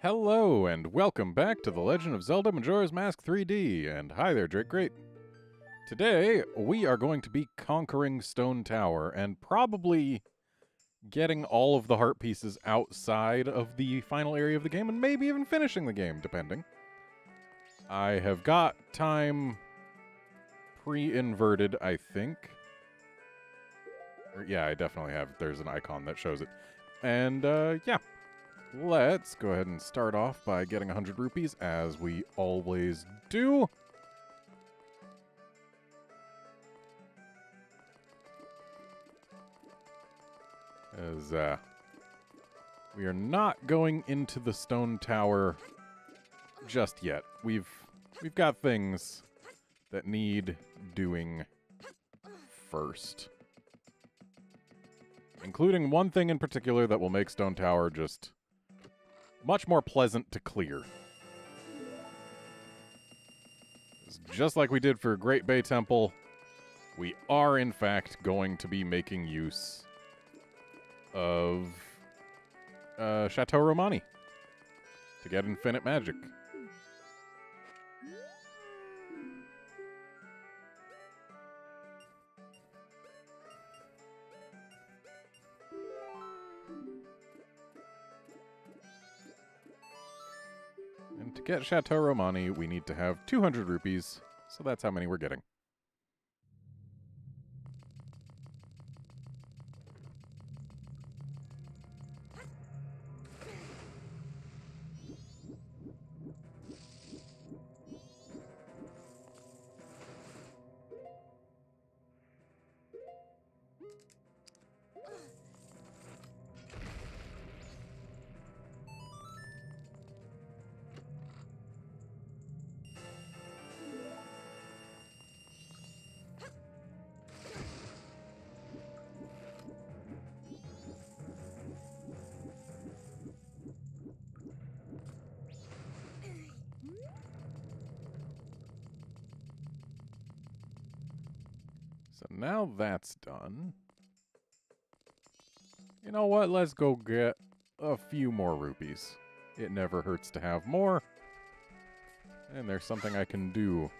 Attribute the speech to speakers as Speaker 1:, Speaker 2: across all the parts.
Speaker 1: Hello, and welcome back to The Legend of Zelda Majora's Mask 3D, and hi there, Drake Great. Today, we are going to be conquering Stone Tower, and probably getting all of the heart pieces outside of the final area of the game, and maybe even finishing the game, depending. I have got time pre-inverted, I think. Yeah, I definitely have. There's an icon that shows it. And, yeah. Let's go ahead and start off by getting 100 rupees, as we always do. As, we are not going into the Stone Tower just yet. We've got things that need doing first. Including one thing in particular that will make Stone Tower just much more pleasant to clear. Just like we did for Great Bay Temple, we are in fact going to be making use of Chateau Romani to get infinite magic. And to get Chateau Romani, we need to have 200 rupees, so that's how many we're getting. So now that's done. You know what? Let's go get a few more rupees. It never hurts to have more. And there's something I can do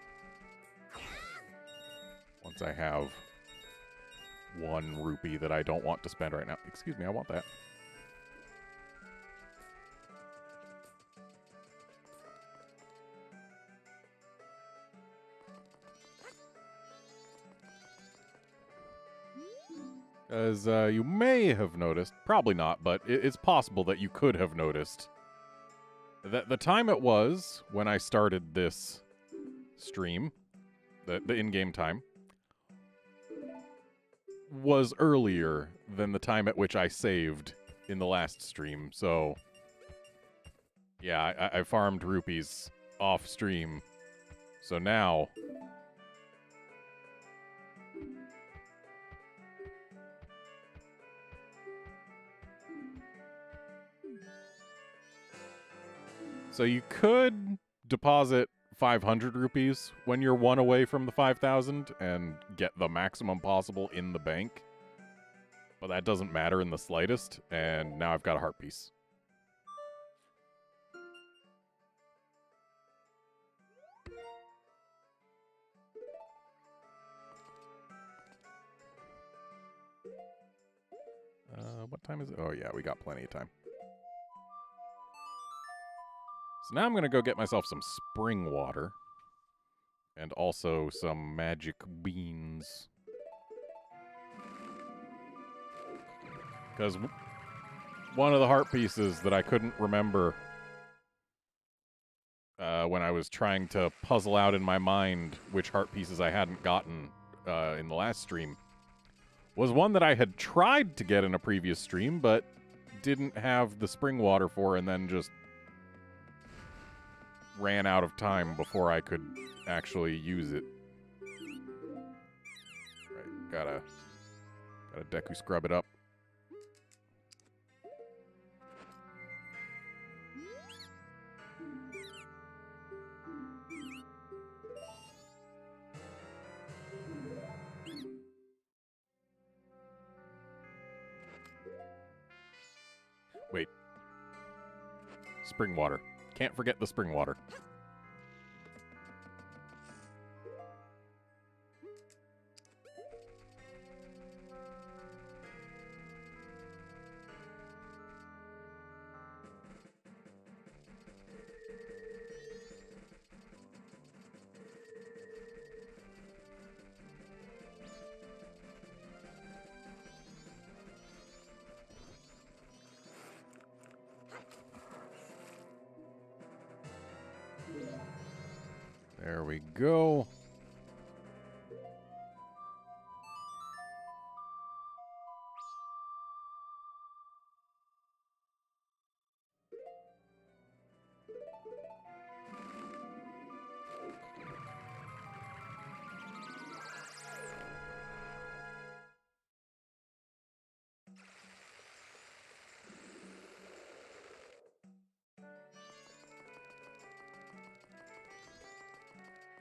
Speaker 1: once I have 1 rupee that I don't want to spend right now. Excuse me, I want that. As you may have noticed, probably not, but it's possible that you could have noticed that the time it was when I started this stream, the in-game time, was earlier than the time at which I saved in the last stream. So, yeah, I farmed rupees off stream. So now, so you could deposit 500 rupees when you're 1 away from the 5,000 and get the maximum possible in the bank. But that doesn't matter in the slightest, and now I've got a heart piece. What time is it? Oh yeah, we got plenty of time. So now I'm going to go get myself some spring water. And also some magic beans. Because one of the heart pieces that I couldn't remember when I was trying to puzzle out in my mind which heart pieces I hadn't gotten in the last stream was one that I had tried to get in a previous stream, but didn't have the spring water for, and then just ran out of time before I could actually use it. Right, gotta Deku scrub it up. Wait. Spring water. Can't forget the spring water. There we go.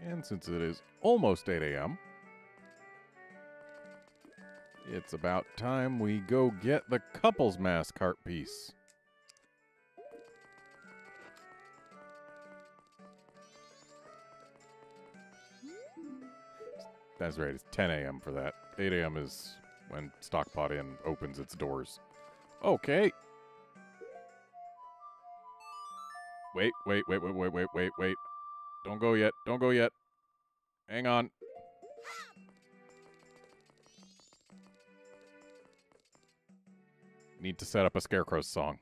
Speaker 1: And since it is almost 8 a.m., it's about time we go get the couples mask heart piece. That's right, it's 10 a.m. for that. 8 a.m. is when Stockpot Inn opens its doors. Okay. Wait. Don't go yet. Don't go yet. Hang on. Need to set up a Scarecrow's song.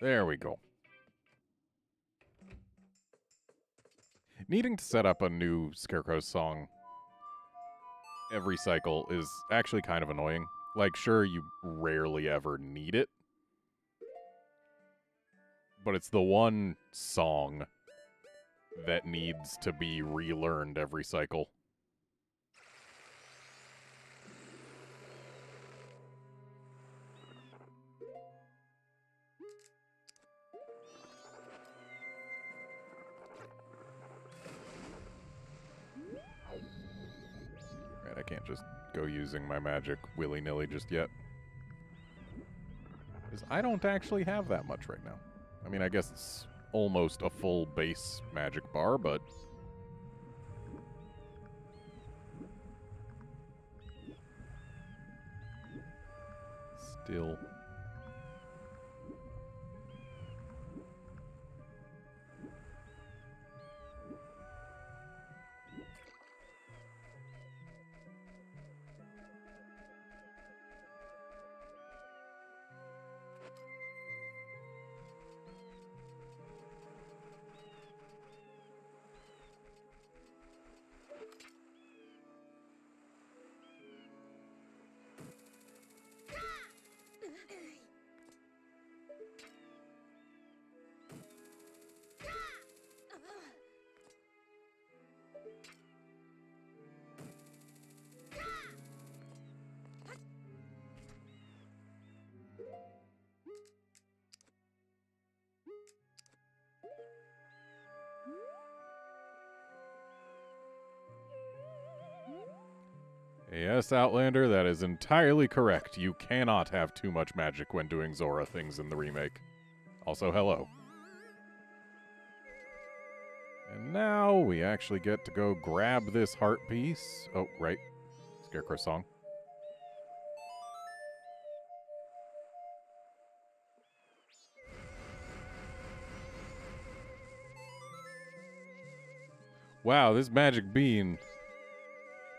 Speaker 1: There we go. Needing to set up a new Scarecrow's song every cycle is actually kind of annoying. Like, sure, you rarely ever need it, but it's the one song that needs to be relearned every cycle. Right, I can't just go using my magic willy-nilly just yet. Because I don't actually have that much right now. I mean, I guess it's almost a full base magic bar, but... still... Yes, Outlander, that is entirely correct. You cannot have too much magic when doing Zora things in the remake. Also, hello. And now we actually get to go grab this heart piece. Oh, right. Scarecrow song. Wow, this magic bean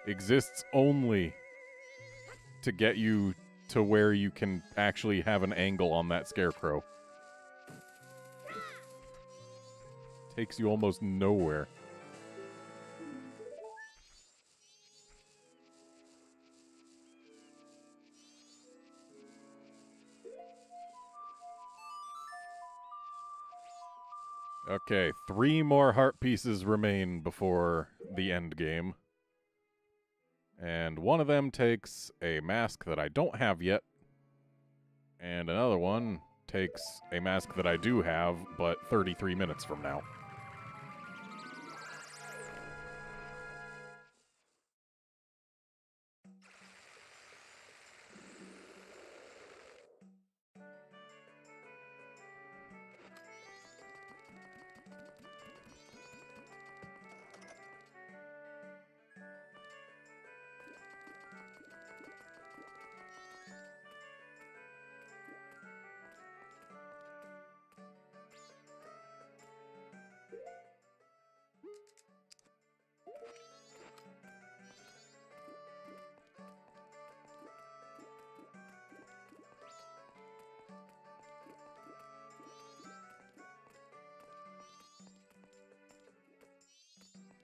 Speaker 1: exists only to get you to where you can actually have an angle on that Scarecrow. Takes you almost nowhere. Okay, 3 more heart pieces remain before the end game. And one of them takes a mask that I don't have yet. And another one takes a mask that I do have, but 33 minutes from now.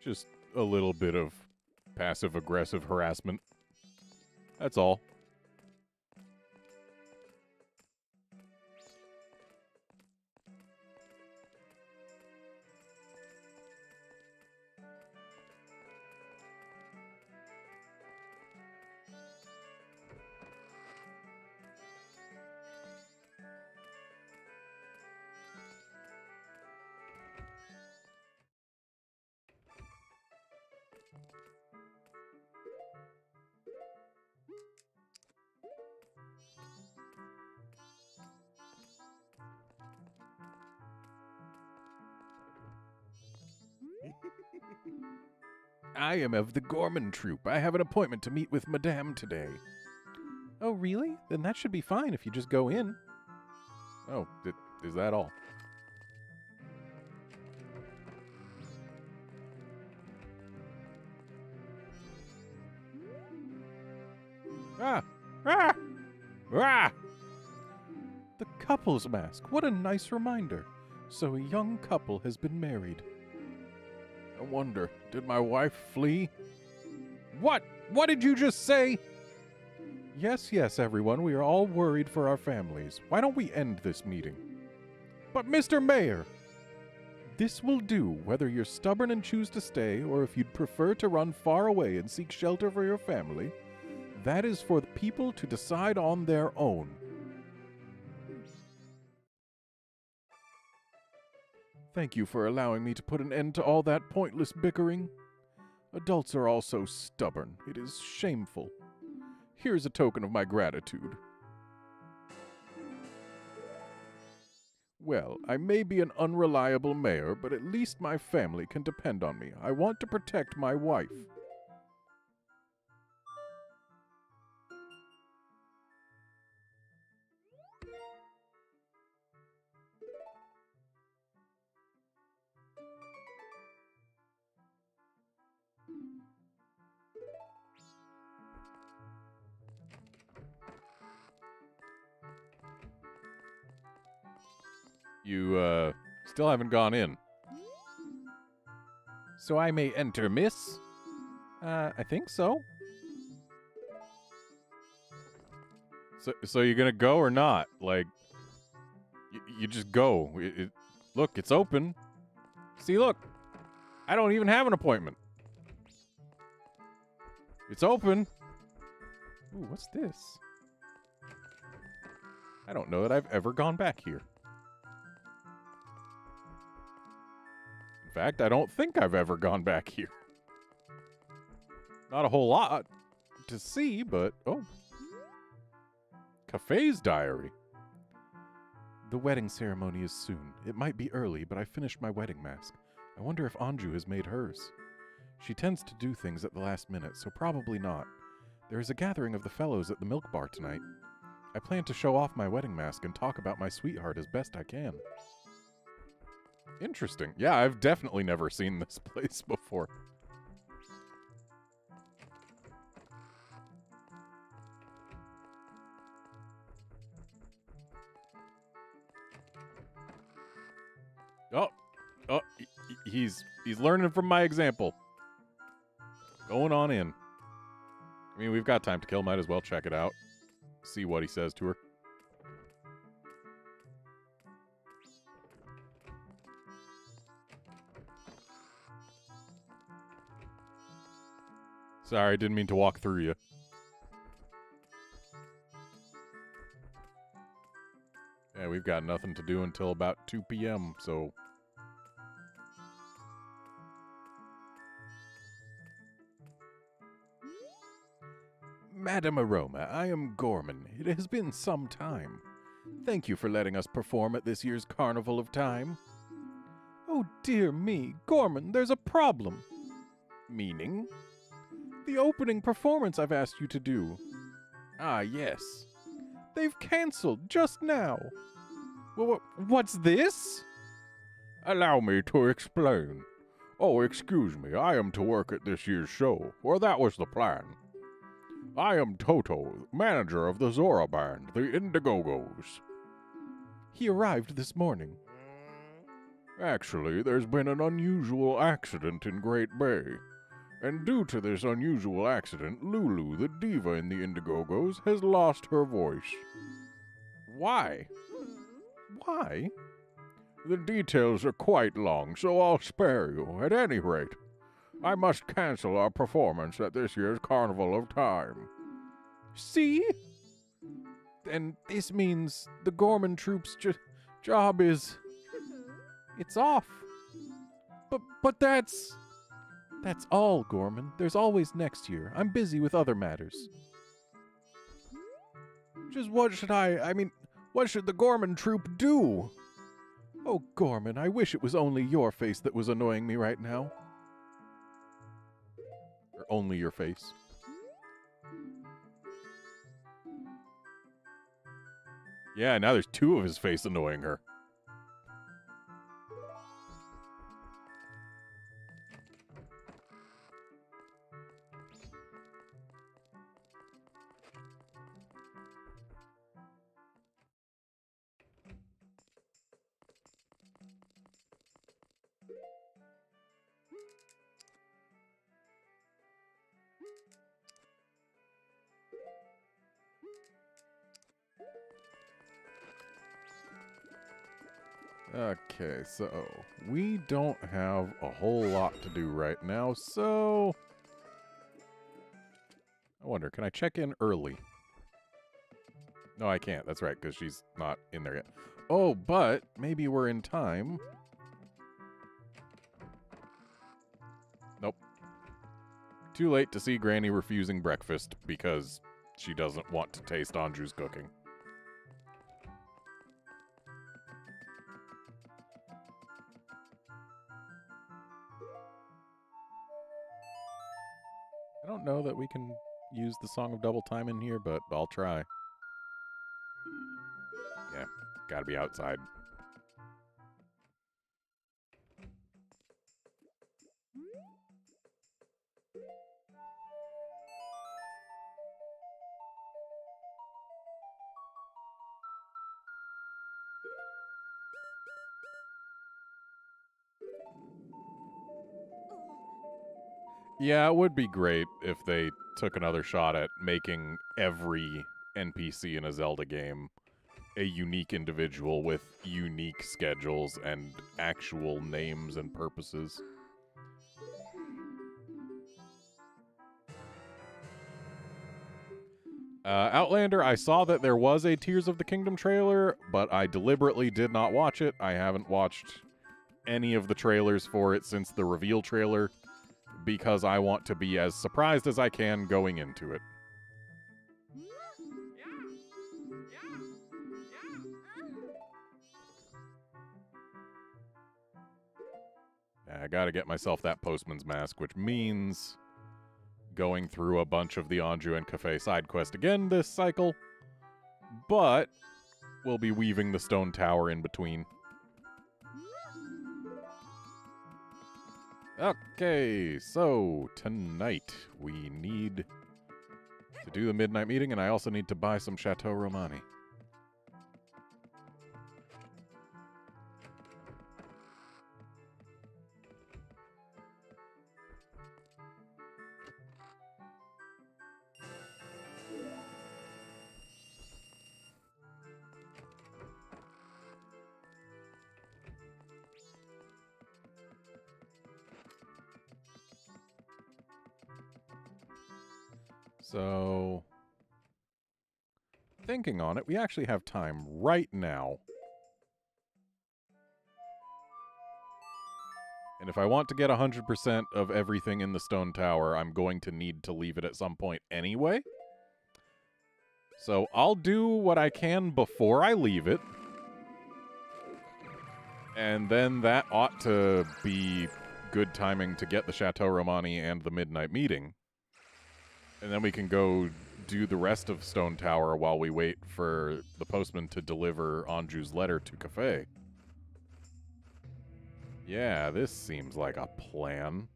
Speaker 1: Just a little bit of passive-aggressive harassment. That's all. I am of the Gorman Troop. I have an appointment to meet with Madame today. Oh, really? Then that should be fine if you just go in. Oh, is that all? Ah! Ah! Ah! The couple's mask. What a nice reminder. So a young couple has been married. I wonder, did my wife flee? What? What did you just say? Yes, yes, everyone. We are all worried for our families. Why don't we end this meeting? But Mr. Mayor! This will do, whether you're stubborn and choose to stay, or if you'd prefer to run far away and seek shelter for your family. That is for the people to decide on their own. Thank you for allowing me to put an end to all that pointless bickering. Adults are all so stubborn. It is shameful. Here's a token of my gratitude. Well, I may be an unreliable mayor, but at least my family can depend on me. I want to protect my wife. You, still haven't gone in. So I may enter, miss? I think so. So you're gonna go or not? Like, you just go. Look, it's open. See, look. I don't even have an appointment. It's open. Ooh, what's this? I don't know that I've ever gone back here. In fact, I don't think I've ever gone back here. Not a whole lot to see, but... Oh. Cafe's diary. The wedding ceremony is soon. It might be early, but I finished my wedding mask. I wonder if Anju has made hers. She tends to do things at the last minute, so probably not. There is a gathering of the fellows at the milk bar tonight. I plan to show off my wedding mask and talk about my sweetheart as best I can. Interesting. Yeah, I've definitely never seen this place before. Oh, he's learning from my example. Going on in. I mean, we've got time to kill. Might as well check it out. See what he says to her. Sorry, didn't mean to walk through you. Yeah, we've got nothing to do until about 2 p.m., so... Madam Aroma, I am Gorman. It has been some time. Thank you for letting us perform at this year's Carnival of Time. Oh dear me, Gorman, there's a problem. Meaning? The opening performance I've asked you to do. Ah, yes. They've cancelled just now. What's this? Allow me to explain. Oh, excuse me, I am to work at this year's show, or that was the plan. I am Toto, manager of the Zora Band, the Indiegogo's. He arrived this morning. Actually, there's been an unusual accident in Great Bay. And due to this unusual accident, Lulu, the diva in the Indiegogos, has lost her voice. Why? Why? The details are quite long, so I'll spare you. At any rate, I must cancel our performance at this year's Carnival of Time. See? And this means the Gorman Troupe's job is... It's off. But that's all, Gorman. There's always next year. I'm busy with other matters. Just what should what should the Gorman Troupe do? Oh, Gorman, I wish it was only your face that was annoying me right now. Or only your face. Yeah, now there's two of his face annoying her. Okay, so we don't have a whole lot to do right now, so I wonder, can I check in early? No, I can't. That's right, because she's not in there yet. Oh, but maybe we're in time. Nope. Too late to see Granny refusing breakfast because she doesn't want to taste Anju's cooking. I don't know that we can use the Song of Double Time in here, but I'll try. Yeah, gotta be outside. Yeah, it would be great if they took another shot at making every NPC in a Zelda game a unique individual with unique schedules and actual names and purposes. Outlander, I saw that there was a Tears of the Kingdom trailer, but I deliberately did not watch it. I haven't watched any of the trailers for it since the reveal trailer, because I want to be as surprised as I can going into it. I gotta get myself that postman's mask, which means going through a bunch of the Anju and Cafe side quest again this cycle, but we'll be weaving the stone tower in between. Okay, so tonight we need to do the midnight meeting, and I also need to buy some Chateau Romani. So, thinking on it, we actually have time right now. And if I want to get 100% of everything in the stone tower, I'm going to need to leave it at some point anyway. So I'll do what I can before I leave it. And then that ought to be good timing to get the Chateau Romani and the Midnight Meeting. And then we can go do the rest of Stone Tower while we wait for the postman to deliver Anju's letter to Cafe. Yeah, this seems like a plan.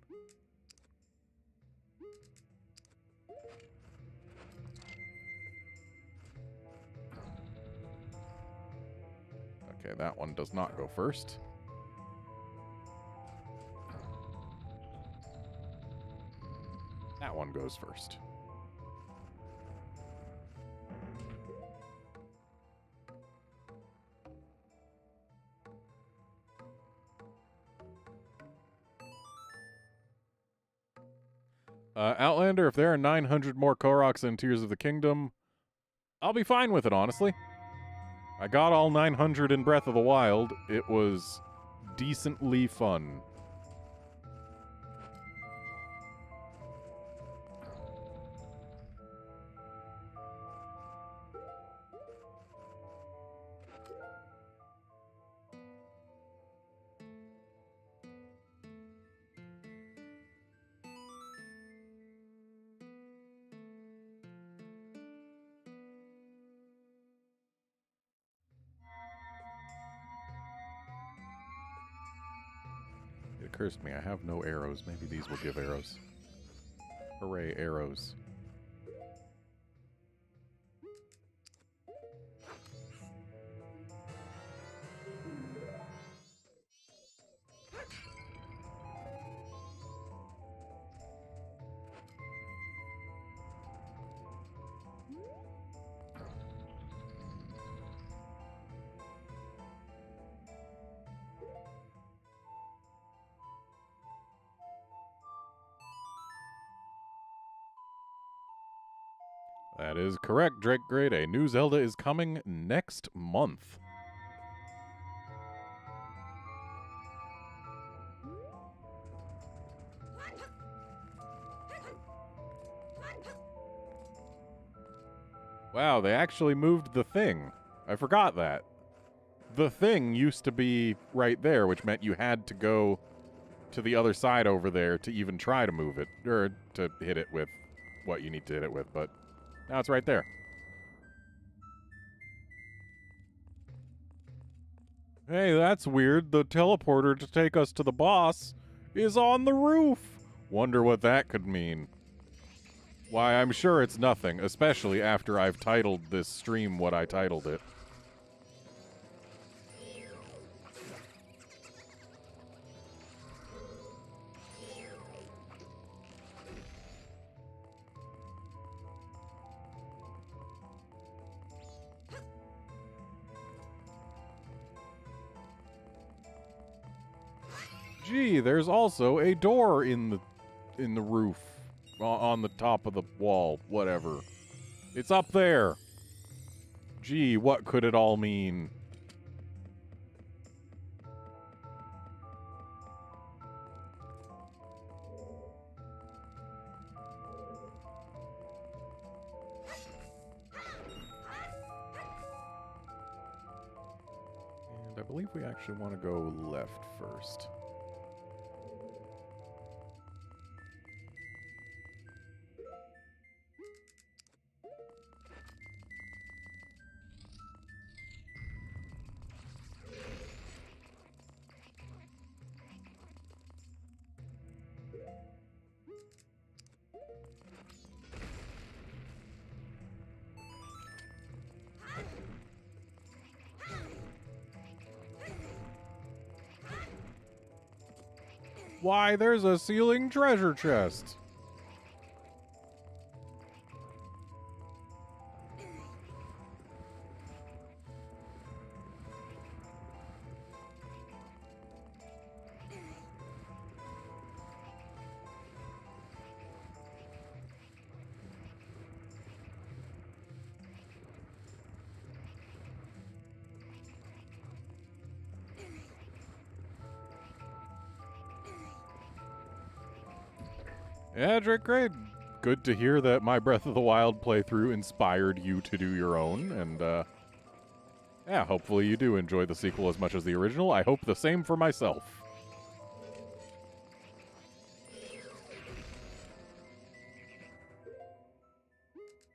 Speaker 1: Okay, that one does not go first. That one goes first. Outlander, if there are 900 more Koroks in Tears of the Kingdom, I'll be fine with it, honestly. I got all 900 in Breath of the Wild. It was decently fun. It occurs to me I have no arrows. Maybe these will give arrows. Hooray, arrows. That is correct, Drake Great. A new Zelda is coming next month. Wow, they actually moved the thing. I forgot that. The thing used to be right there, which meant you had to go to the other side over there to even try to move it, or to hit it with what you need to hit it with, but now it's right there. Hey, that's weird. The teleporter to take us to the boss is on the roof. Wonder what that could mean. Why, I'm sure it's nothing, especially after I've titled this stream what I titled it. Gee, there's also a door in the roof, on the top of the wall, whatever. It's up there. Gee, what could it all mean? And I believe we actually want to go left first. Why, there's a ceiling treasure chest. Yeah, Drake, great. Good to hear that my Breath of the Wild playthrough inspired you to do your own, and, yeah, hopefully you do enjoy the sequel as much as the original. I hope the same for myself.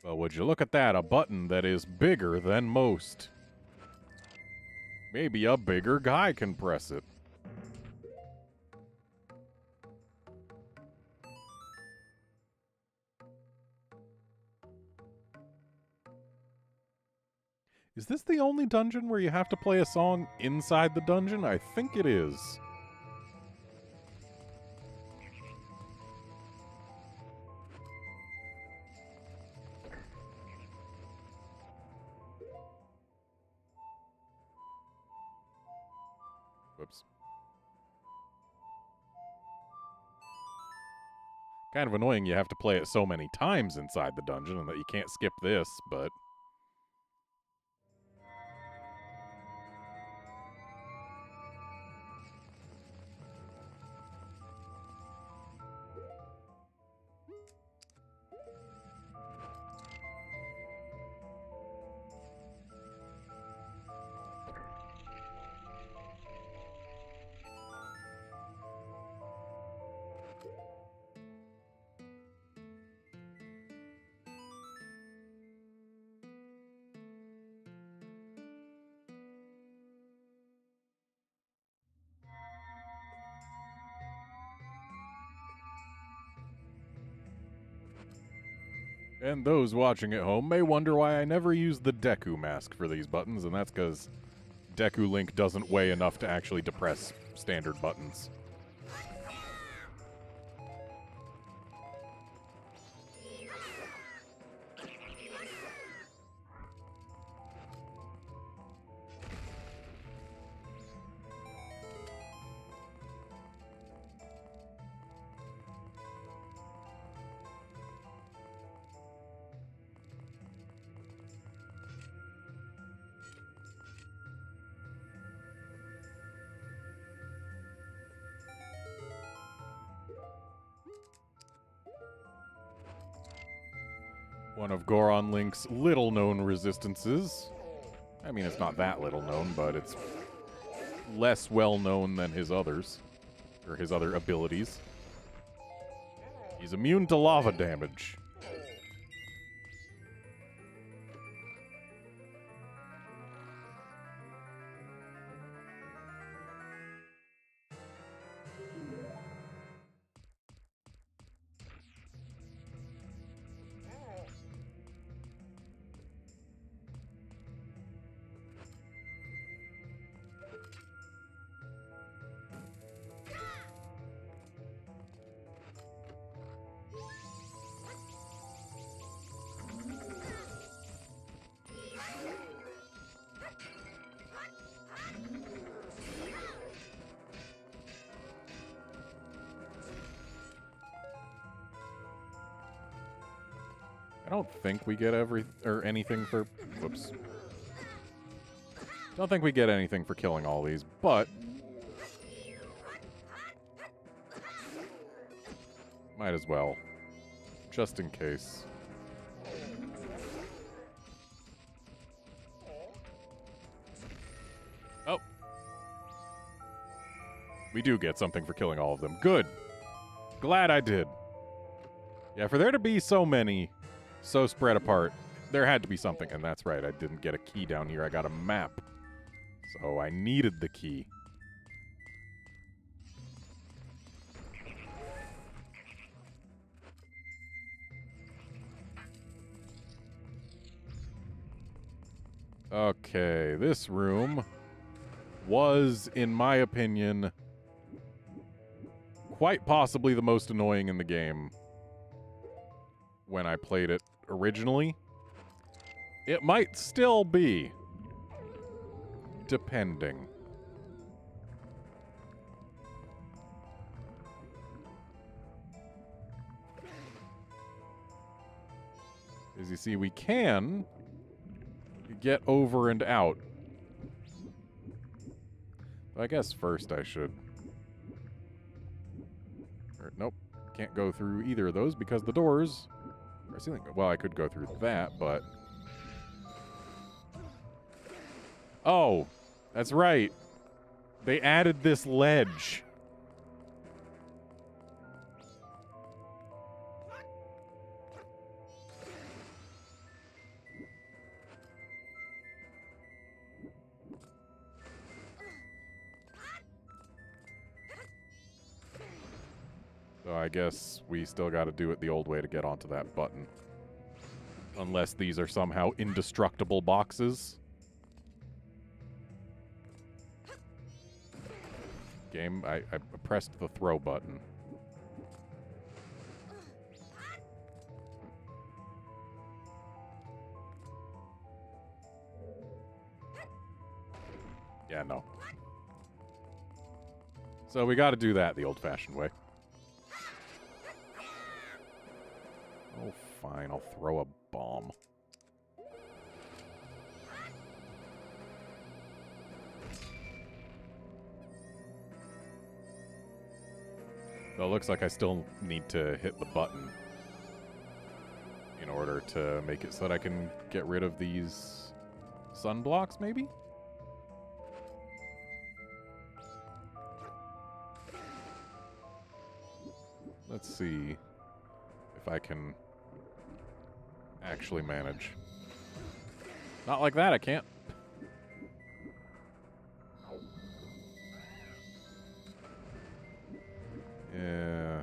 Speaker 1: Well, would you look at that, a button that is bigger than most. Maybe a bigger guy can press it. Is this the only dungeon where you have to play a song inside the dungeon? I think it is. Whoops. Kind of annoying you have to play it so many times inside the dungeon and that you can't skip this, but... And those watching at home may wonder why I never use the Deku mask for these buttons, and that's because Deku Link doesn't weigh enough to actually depress standard buttons. One of Goron Link's little-known resistances. I mean, it's not that little known, but it's less well-known than his others, or his other abilities. He's immune to lava damage. I don't think we get anything for... Whoops. Don't think we get anything for killing all these, but... might as well. Just in case. Oh. We do get something for killing all of them. Good. Glad I did. Yeah, for there to be so many... so spread apart, there had to be something. And that's right, I didn't get a key down here. I got a map. So I needed the key. Okay, this room was, in my opinion, quite possibly the most annoying in the game when I played it originally. It might still be, depending. As you see, we can get over and out. I guess first I should... nope. can't go through either of those because the doors are ceiling. Well, I could go through that, but... Oh, that's right. They added this ledge. So I guess we still got to do it the old way to get onto that button. Unless these are somehow indestructible boxes. Game, I pressed the throw button. Yeah, no. So we got to do that the old-fashioned way. Oh, fine. I'll throw a bomb. So it looks like I still need to hit the button in order to make it so that I can get rid of these sunblocks, maybe? Let's see if I can actually manage. Not like that, I can't. Yeah.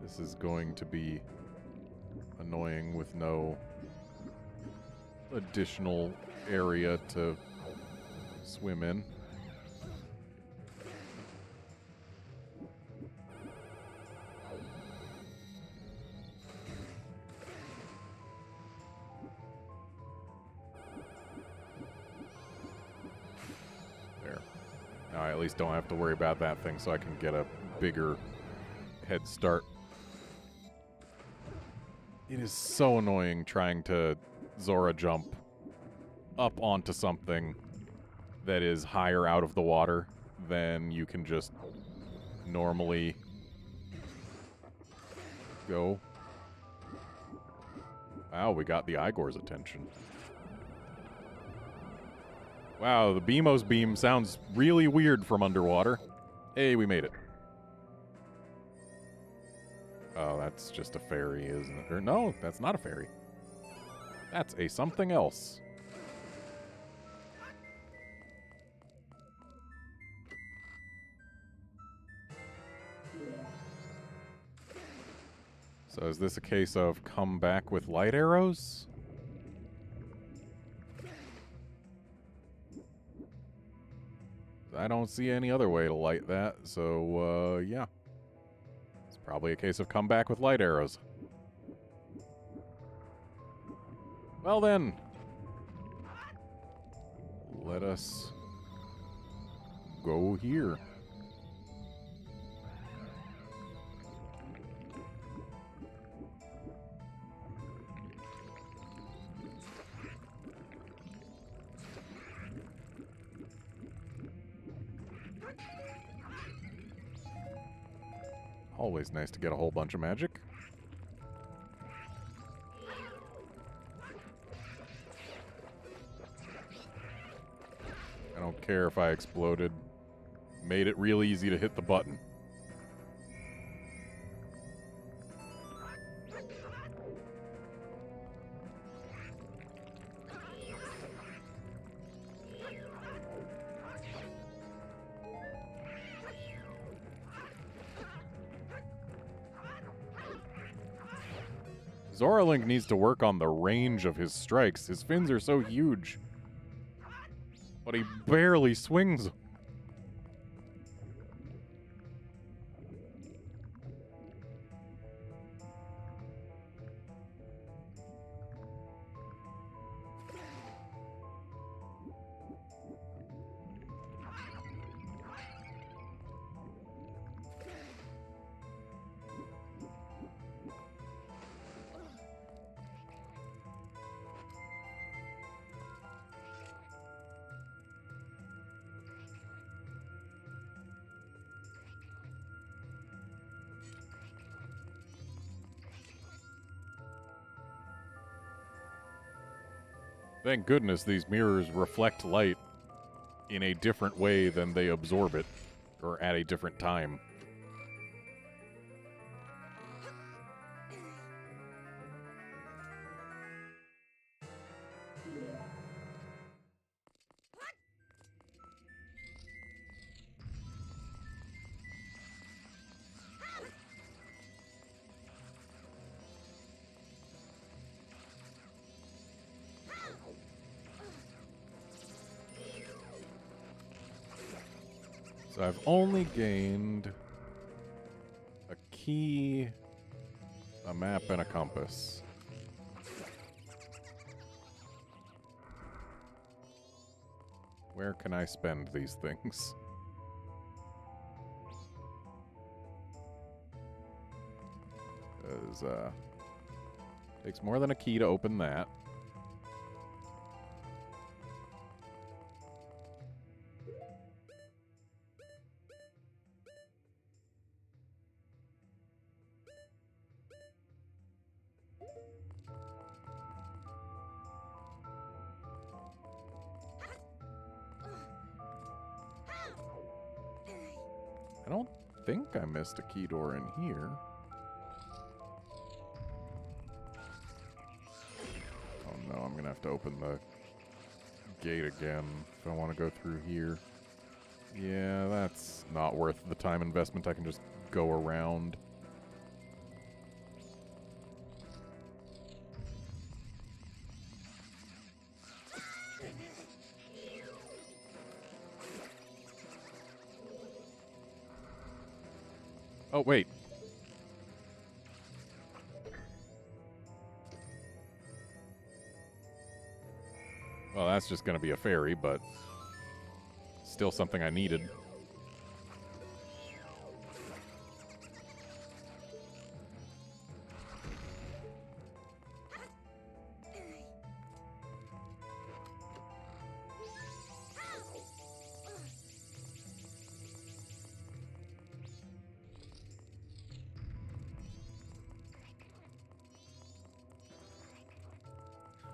Speaker 1: This is going to be annoying with no additional area to swim in. There. Now I at least don't have to worry about that thing, so I can get a bigger head start. It is so annoying trying to Zora jump up onto something that is higher out of the water than you can just normally go. Wow, we got the Igor's attention. Wow, the Beamos beam sounds really weird from underwater. Hey, we made it. Oh, that's just a fairy, isn't it? Or no, that's not a fairy. That's a something else. So is this a case of come back with light arrows? I don't see any other way to light that, so, yeah. It's probably a case of come back with light arrows. Well then, let us go here. Always nice to get a whole bunch of magic. I don't care if I exploded. Made it real easy to hit the button. Zoralink needs to work on the range of his strikes. His fins are so huge. But he barely swings. Thank goodness these mirrors reflect light in a different way than they absorb it, or at a different time. So I've only gained a key, a map, and a compass. Where can I spend these things? Because, takes more than a key to open that. I don't think I missed a key door in here. Oh no, I'm gonna have to open the gate again if I want to go through here. Yeah, that's not worth the time investment. I can just go around. Oh, wait. Well, that's just going to be a fairy, but still something I needed.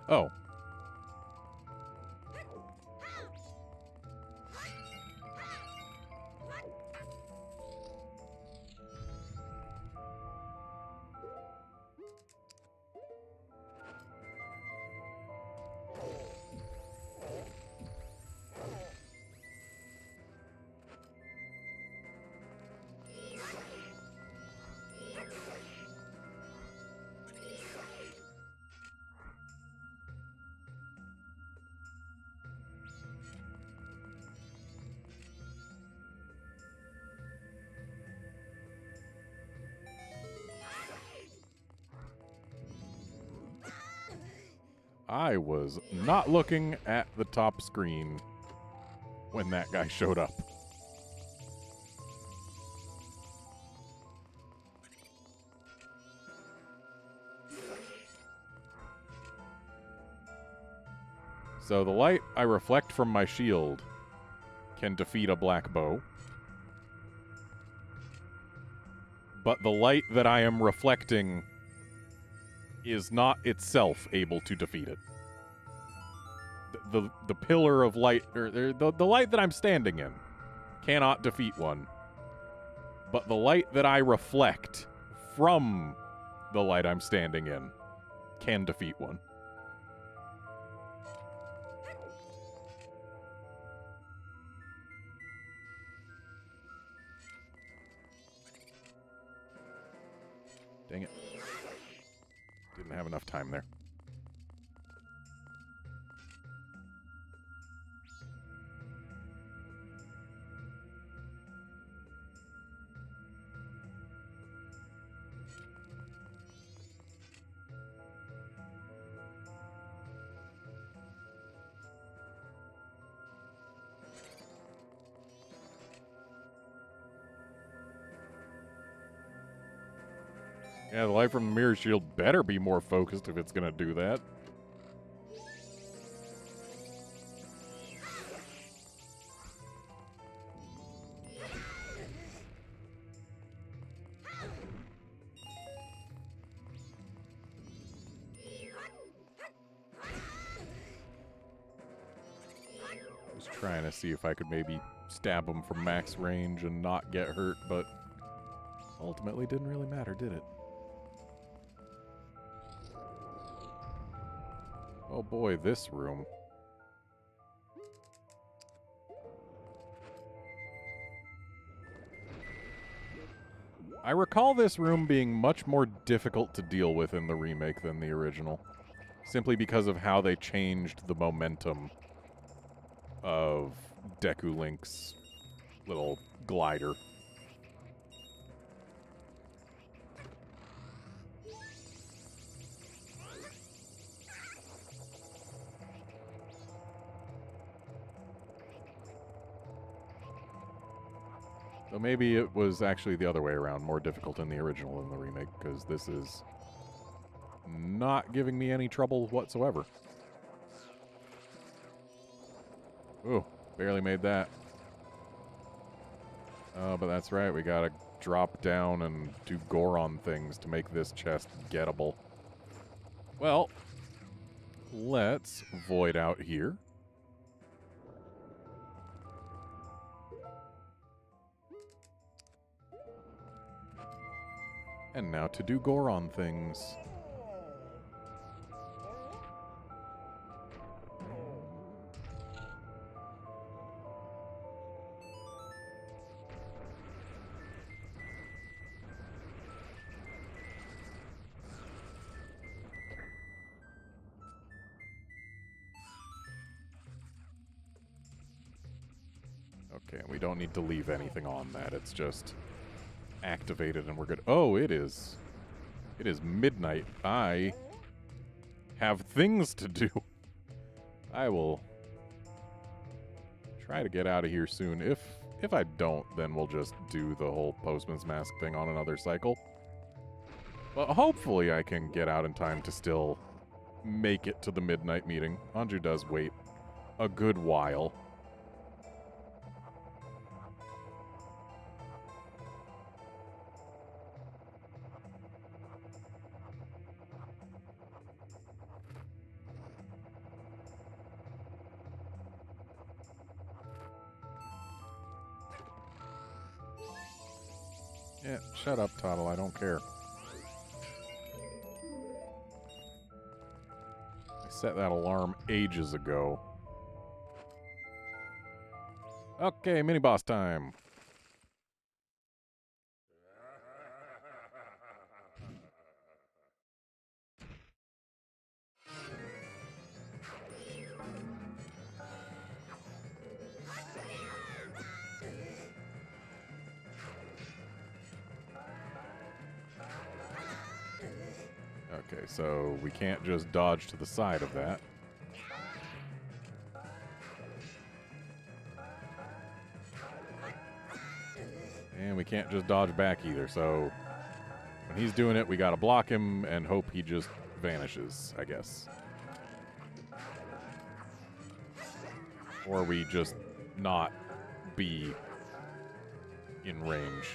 Speaker 1: Oh. I was not looking at the top screen when that guy showed up. So the light I reflect from my shield can defeat a black bow. But the light that I am reflecting is not itself able to defeat it. The pillar of light, or the light that I'm standing in, cannot defeat one. But the light that I reflect from the light I'm standing in can defeat one. Dang it. Didn't have enough time there. Yeah, the light from the mirror shield better be more focused if it's gonna do that. trying to see if I could maybe stab him from max range and not get hurt, but ultimately didn't really matter, did it? Oh boy, this room. I recall this room being much more difficult to deal with in the remake than the original, simply because of how they changed the momentum of Deku Link's little glider. So maybe it was actually the other way around, more difficult in the original than the remake, because this is not giving me any trouble whatsoever. Ooh, barely made that. Oh, but that's right, we gotta drop down and do Goron things to make this chest gettable. Well, let's void out here. And now to do Goron things. Okay, we don't need to leave anything on that. It's just activated and we're good. Oh, it is midnight. I have things to do. I will try to get out of here soon. If I don't, then we'll just do the whole Postman's Mask thing on another cycle. But hopefully I can get out in time to still make it to the midnight meeting. Anju does wait a good while. Yeah, shut up, Tuttle. I don't care. I set that alarm ages ago. Okay, mini-boss time. Okay, so we can't just dodge to the side of that. And we can't just dodge back either, so when he's doing it, we gotta block him and hope he just vanishes, I guess. Or we just not be in range.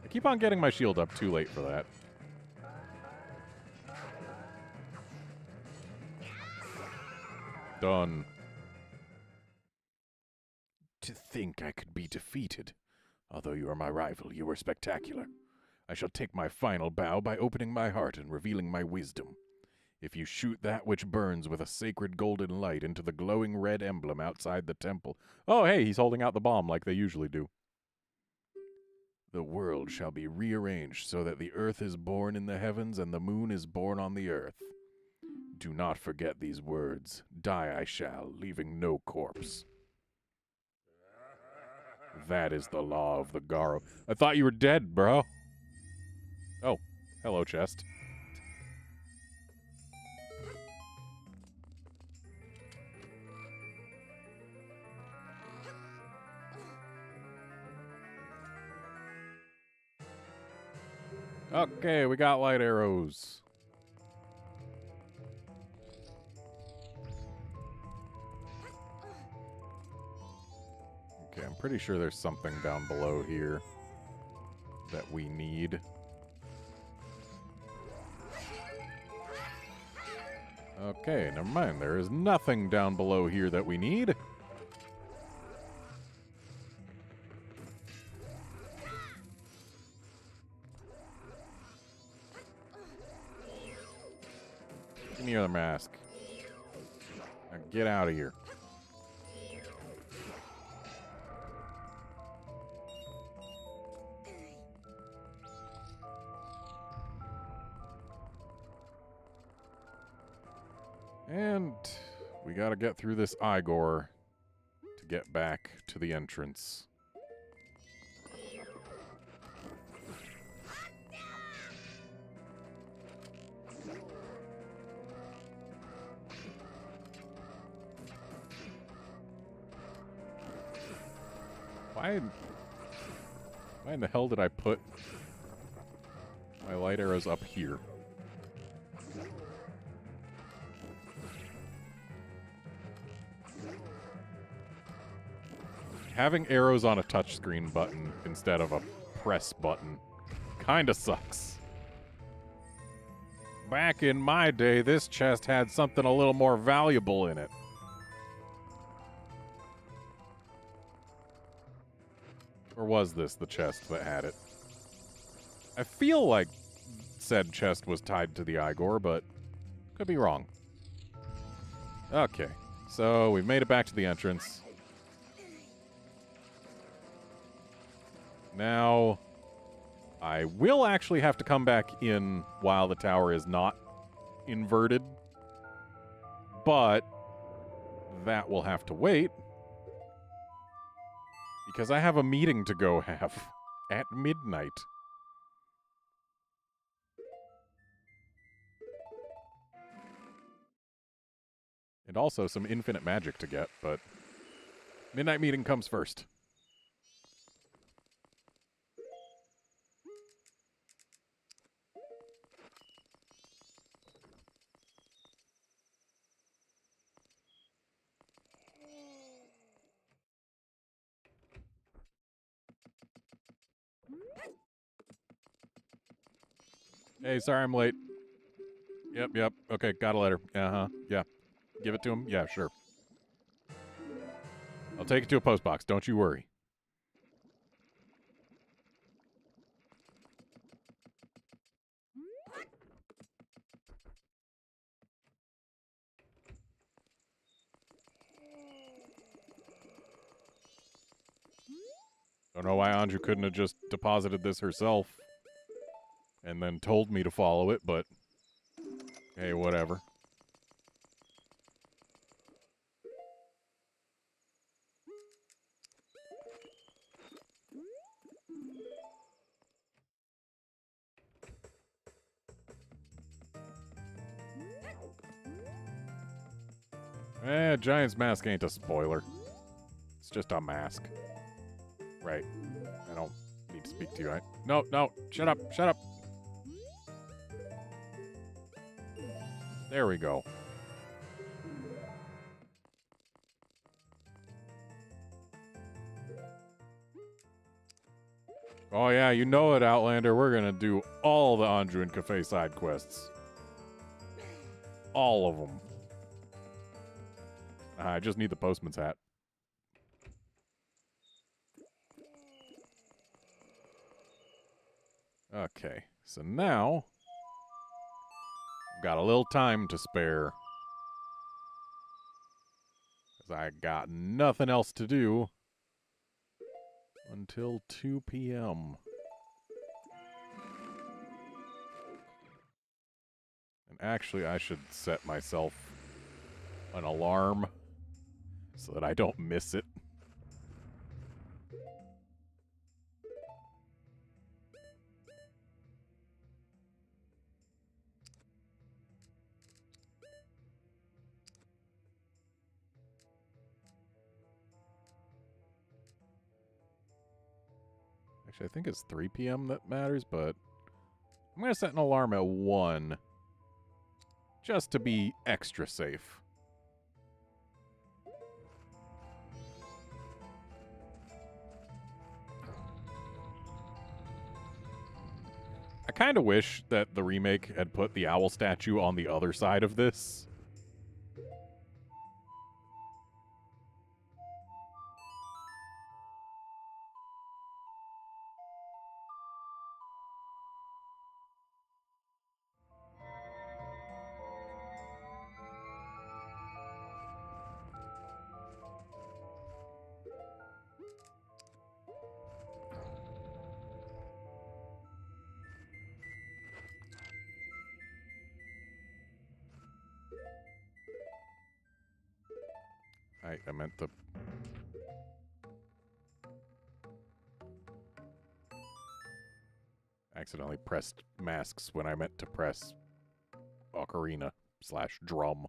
Speaker 1: I keep on getting my shield up too late for that. Done. To think I could be defeated. Although you are my rival, you were spectacular. I shall take my final bow by opening my heart and revealing my wisdom. If you shoot that which burns with a sacred golden light into the glowing red emblem outside the temple... Oh, hey, he's holding out the bomb like they usually do. The world shall be rearranged so that the earth is born in the heavens and the moon is born on the earth. Do not forget these words. Die I shall, leaving no corpse. That is the law of the Garo. I thought you were dead, bro. Oh, hello, chest. Okay, we got light arrows. Okay, I'm pretty sure there's something down below here. that we need. Okay, never mind. There is nothing down below here that we need. Give me your other mask. Now get out of here. And we gotta get through this Igor to get back to the entrance. Why in the hell did I put my light arrows up here? Having arrows on a touchscreen button instead of a press button kinda sucks. Back in my day, this chest had something a little more valuable in it. Or was this the chest that had it? I feel like said chest was tied to the Igor, but could be wrong. Okay, so we've made it back to the entrance. Now, I will actually have to come back in while the tower is not inverted, but that will have to wait because I have a meeting to go have at midnight. And also some infinite magic to get, but midnight meeting comes first. Hey, sorry I'm late. Yep. Okay, got a letter. Uh-huh. Yeah. Give it to him? Yeah, sure. I'll take it to a post box. Don't you worry. Don't know why Anju couldn't have just deposited this herself and then told me to follow it, but hey, whatever. Giant's mask ain't a spoiler. It's just a mask. Right. I don't need to speak to you. No, shut up. There we go. Oh yeah, you know it, Outlander. We're gonna do all the Anju and Cafe side quests. All of them. I just need the postman's hat. Okay, so now I've got a little time to spare. Because I got nothing else to do until 2 p.m. And actually, I should set myself an alarm so that I don't miss it. Actually, I think it's 3 p.m. that matters, but I'm going to set an alarm at 1 just to be extra safe. I kind of wish that the remake had put the owl statue on the other side of this. I meant to... accidentally pressed masks when I meant to press ocarina/drum.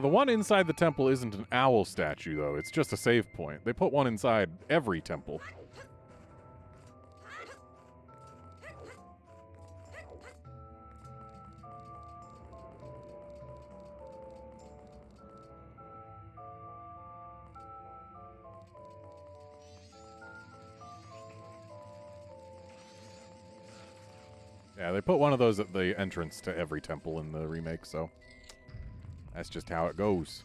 Speaker 1: The one inside the temple isn't an owl statue, though. It's just a save point. They put one inside every temple. Yeah, they put one of those at the entrance to every temple in the remake, so that's just how it goes.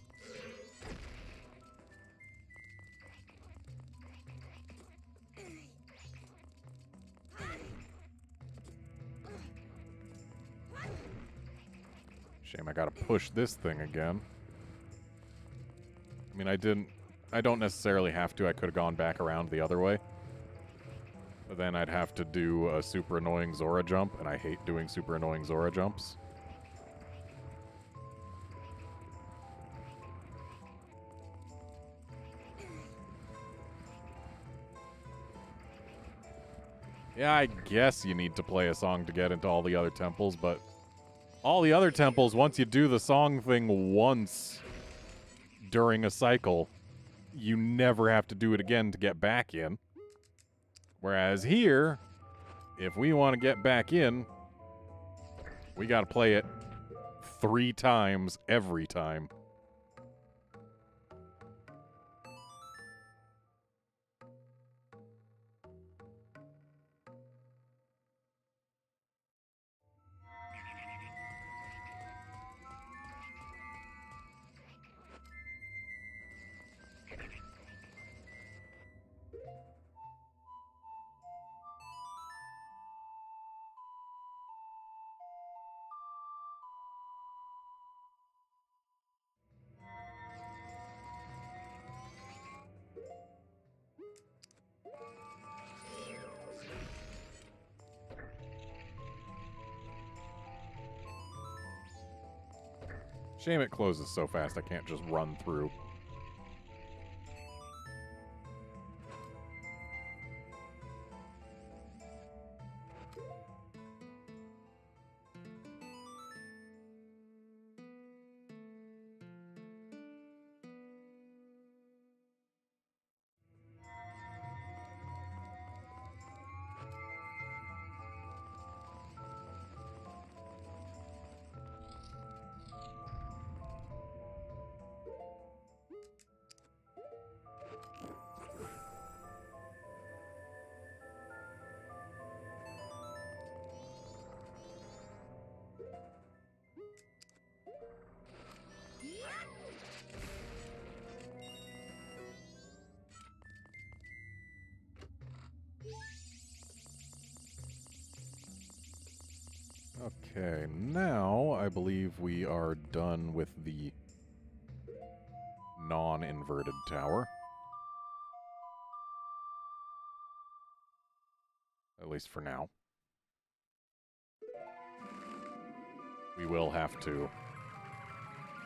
Speaker 1: Shame I gotta push this thing again. I mean, I don't necessarily have to. I could have gone back around the other way. But then I'd have to do a super annoying Zora jump, and I hate doing super annoying Zora jumps. Yeah, I guess you need to play a song to get into all the other temples, but all the other temples, once you do the song thing once during a cycle, you never have to do it again to get back in. Whereas here, if we want to get back in, we got to play it 3 times every time. Shame it closes so fast I can't just run through. Okay, now I believe we are done with the non-inverted tower. At least for now. We will have to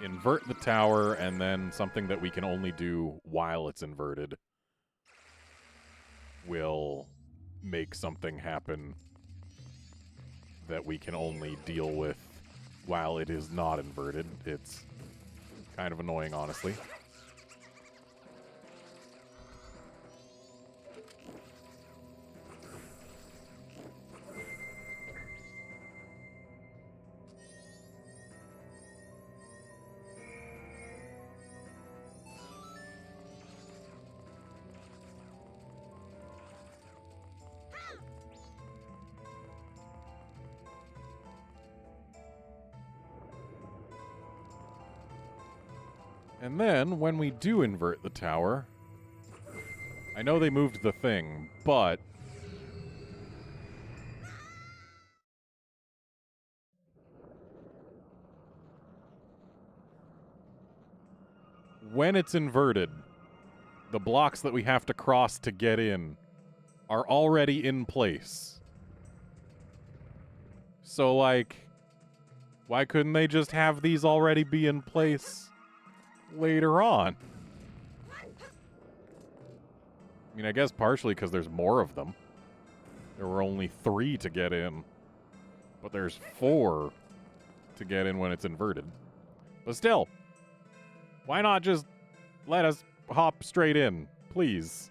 Speaker 1: invert the tower, and then something that we can only do while it's inverted will make something happen that we can only deal with while it is not inverted. It's kind of annoying, honestly. And then, when we do invert the tower, I know they moved the thing, but when it's inverted, the blocks that we have to cross to get in are already in place. So, like, why couldn't they just have these already be in place later on? I mean, I guess partially because there's more of them. There were only 3 to get in, but there's 4 to get in when it's inverted. But still, why not just let us hop straight in, please?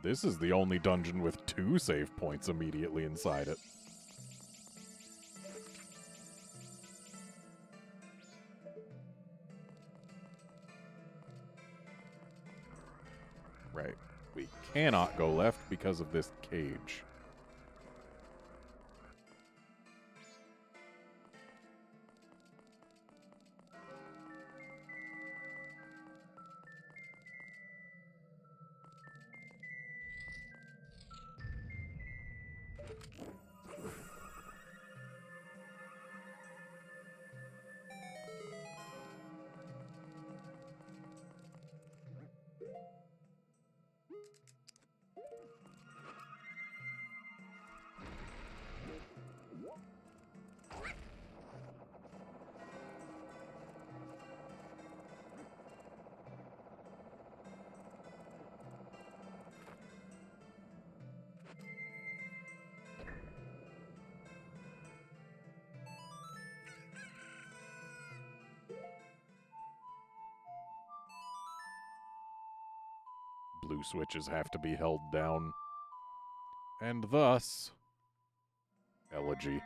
Speaker 1: This is the only dungeon with 2 save points immediately inside it. Right. We cannot go left because of this cage. Blue switches have to be held down. And thus, elegy.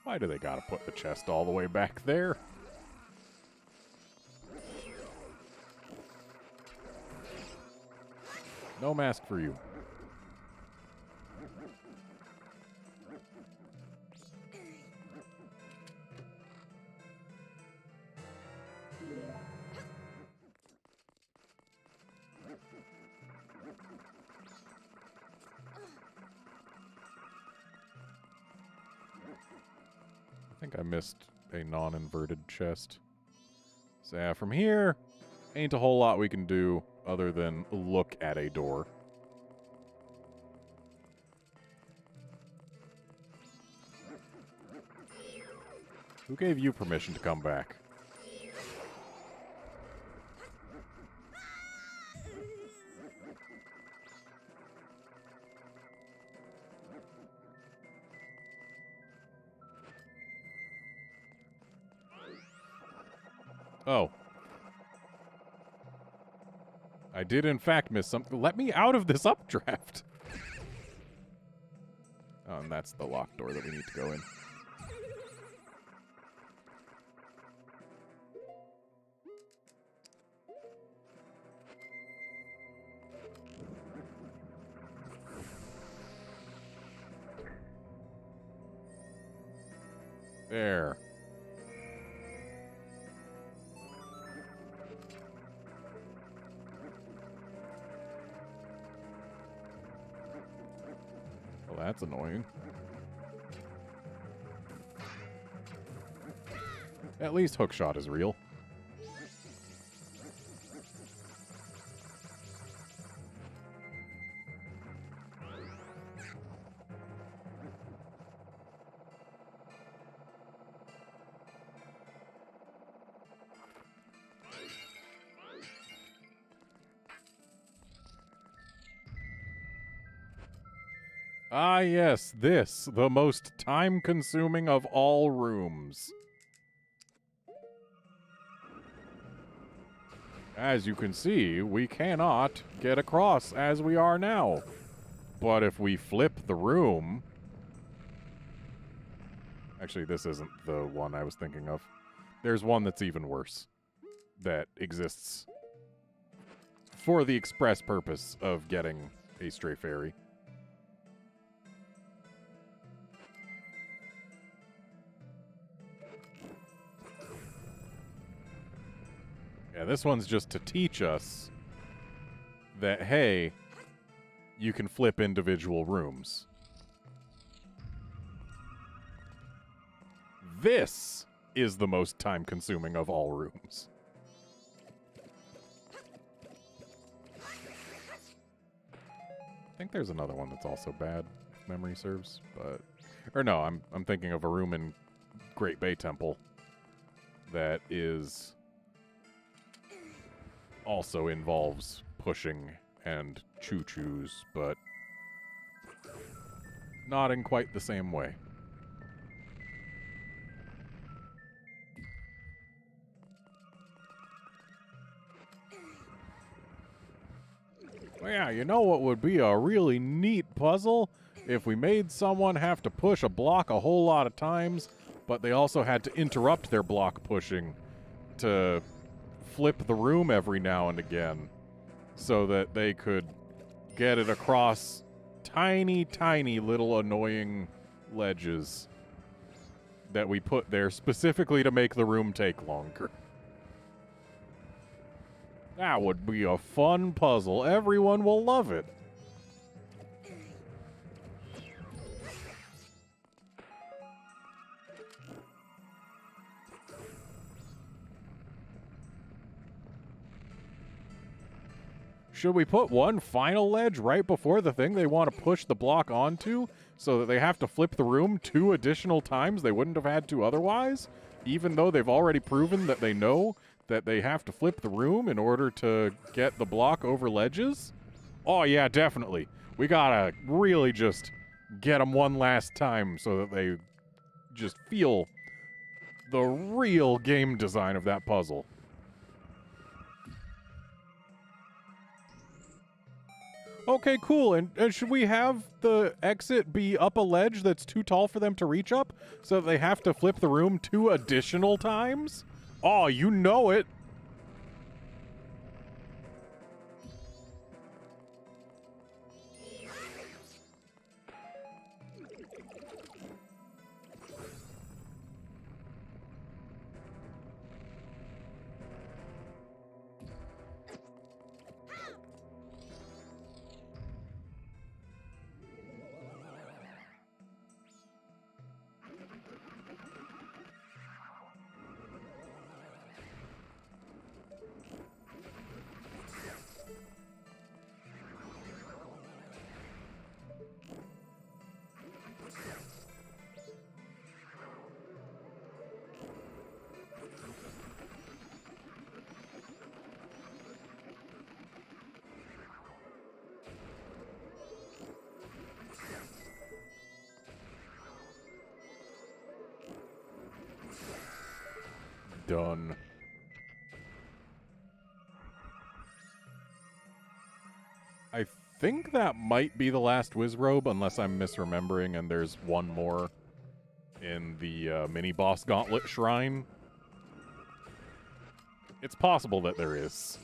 Speaker 1: Why do they gotta put the chest all the way back there? No mask for you. I think I missed a non-inverted chest. So yeah, from here, ain't a whole lot we can do other than look at a door. Who gave you permission to come back? Oh. I did in fact miss something. Let me out of this updraft! Oh, and that's the locked door that we need to go in. There. Well, that's annoying. At least hookshot is real. Ah, yes, this, the most time-consuming of all rooms. As you can see, we cannot get across as we are now. But if we flip the room... Actually, this isn't the one I was thinking of. There's one that's even worse. That exists for the express purpose of getting a stray fairy. Yeah, this one's just to teach us that, hey, you can flip individual rooms. This is the most time-consuming of all rooms. I think there's another one that's also bad, if memory serves, but... Or no, I'm thinking of a room in Great Bay Temple that is... also involves pushing and choo-choos, but not in quite the same way. Well, yeah, you know what would be a really neat puzzle? If we made someone have to push a block a whole lot of times, but they also had to interrupt their block pushing to flip the room every now and again so that they could get it across tiny, tiny little annoying ledges that we put there specifically to make the room take longer. That would be a fun puzzle. Everyone will love it. Should we put one final ledge right before the thing they want to push the block onto so that they have to flip the room 2 additional times they wouldn't have had to otherwise? Even though they've already proven that they know that they have to flip the room in order to get the block over ledges? Oh, yeah, definitely. We gotta really just get them one last time so that they just feel the real game design of that puzzle. Okay, cool. And should we have the exit be up a ledge that's too tall for them to reach up so that they have to flip the room 2 additional times? Oh, you know it. Done. I think that might be the last Wizrobe, unless I'm misremembering and there's one more in the mini-boss gauntlet shrine. It's possible that there is.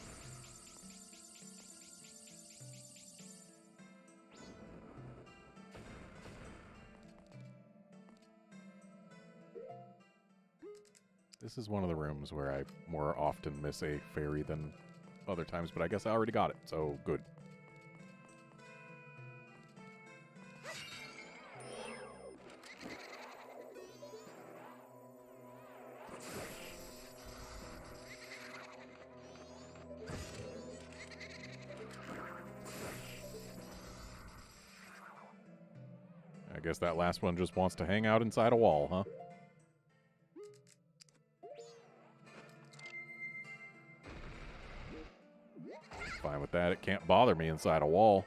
Speaker 1: This is one of the rooms where I more often miss a fairy than other times, but I guess I already got it, so good. I guess that last one just wants to hang out inside a wall, huh? Fine with that. It can't bother me inside a wall.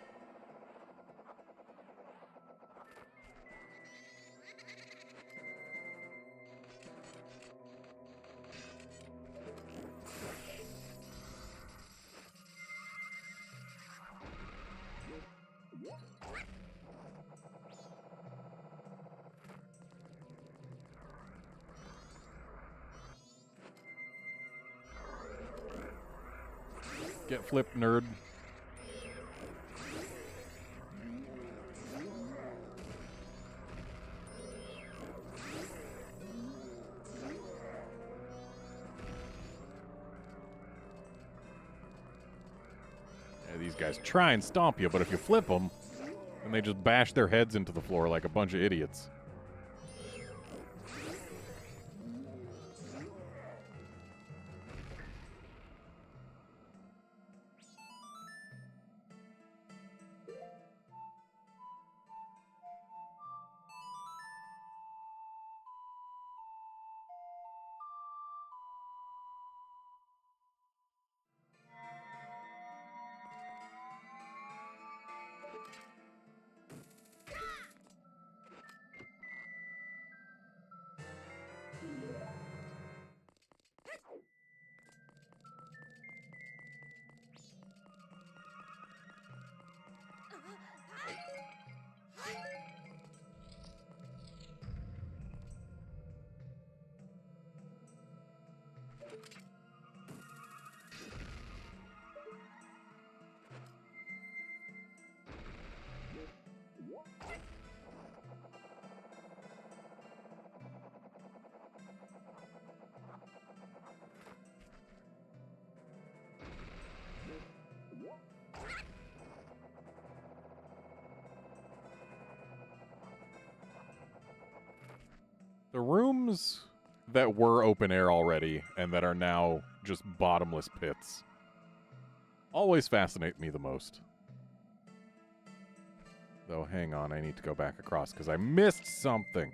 Speaker 1: Get flipped, nerd. Yeah, these guys try and stomp you, but if you flip them, then they just bash their heads into the floor like a bunch of idiots. The rooms that were open air already and that are now just bottomless pits always fascinate me the most. Though, hang on, I need to go back across because I missed something.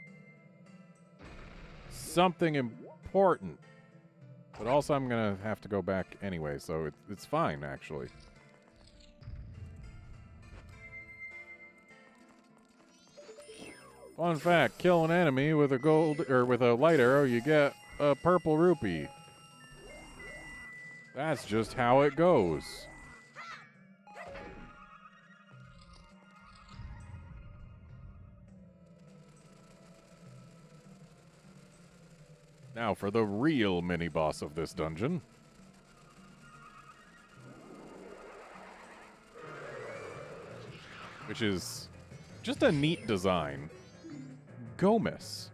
Speaker 1: Something important. But also I'm going to have to go back anyway, so it's fine, actually. Fun fact, kill an enemy with a with a light arrow, you get a purple rupee. That's just how it goes. Now for the real mini-boss of this dungeon. Which is just a neat design. Gomez.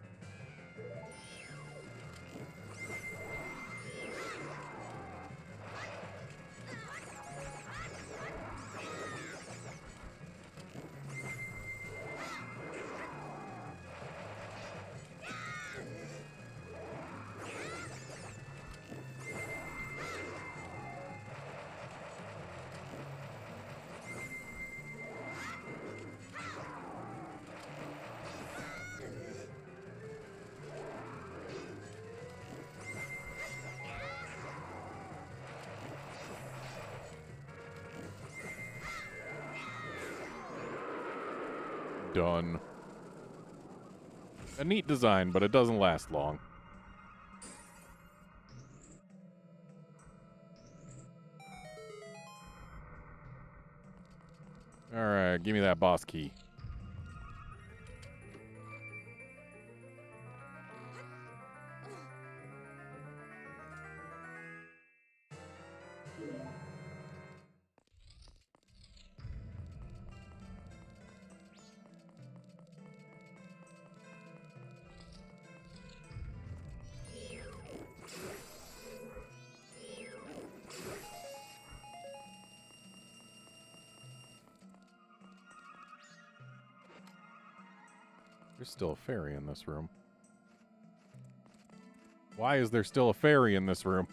Speaker 1: Done. A neat design, but it doesn't last long. Alright, give me that boss key. There's still a fairy in this room. Why is there still a fairy in this room?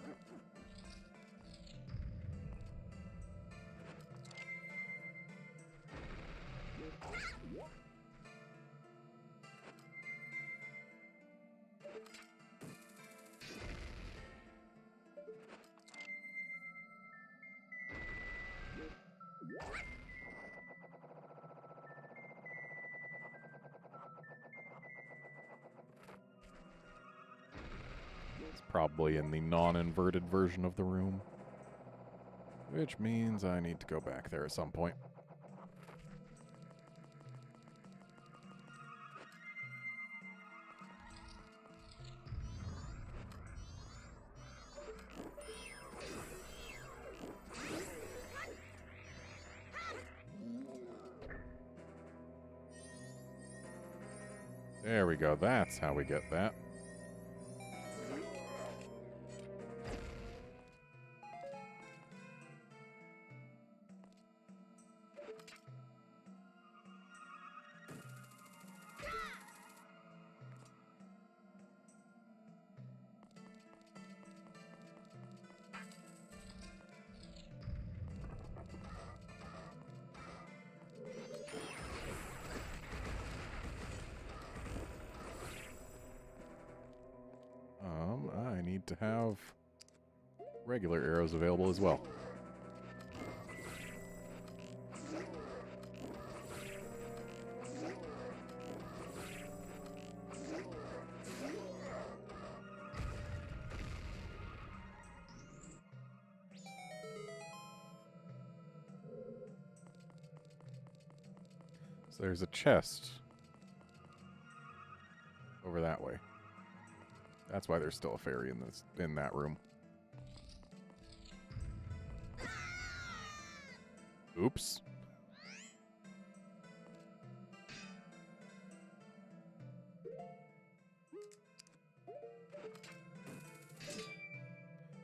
Speaker 1: Probably in the non-inverted version of the room. Which means I need to go back there at some point. There we go. That's how we get that. I need to have regular arrows available as well. So there's a chest over that way. That's why there's still a fairy in that room. Oops.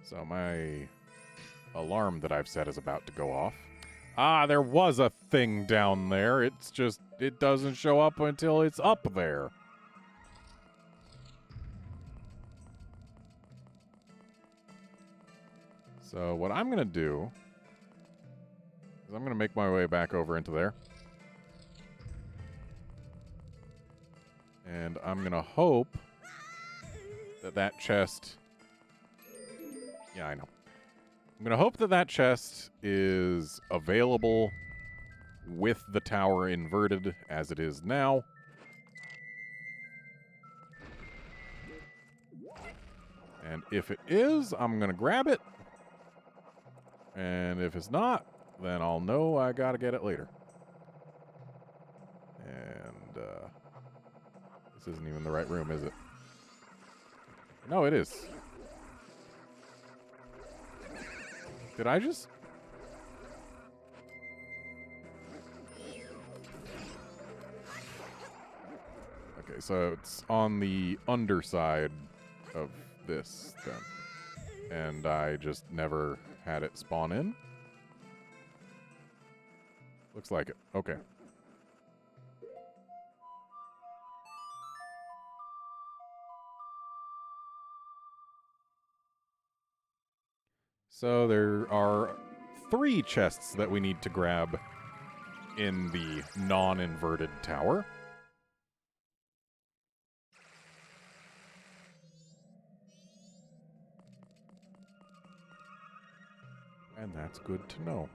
Speaker 1: So my alarm that I've set is about to go off. Ah, there was a thing down there. It's just, it doesn't show up until it's up there. So what I'm going to do is I'm going to make my way back over into there. And I'm going to hope that that chest... Yeah, I know. I'm going to hope that that chest is available with the tower inverted as it is now. And if it is, I'm going to grab it. And if it's not, then I'll know I gotta get it later. And, this isn't even the right room, is it? No, it is. Did I just... Okay, so it's on the underside of this, then. And I just never had it spawn in. Looks like it. Okay. So there are 3 chests that we need to grab in the non-inverted tower. And that's good to know.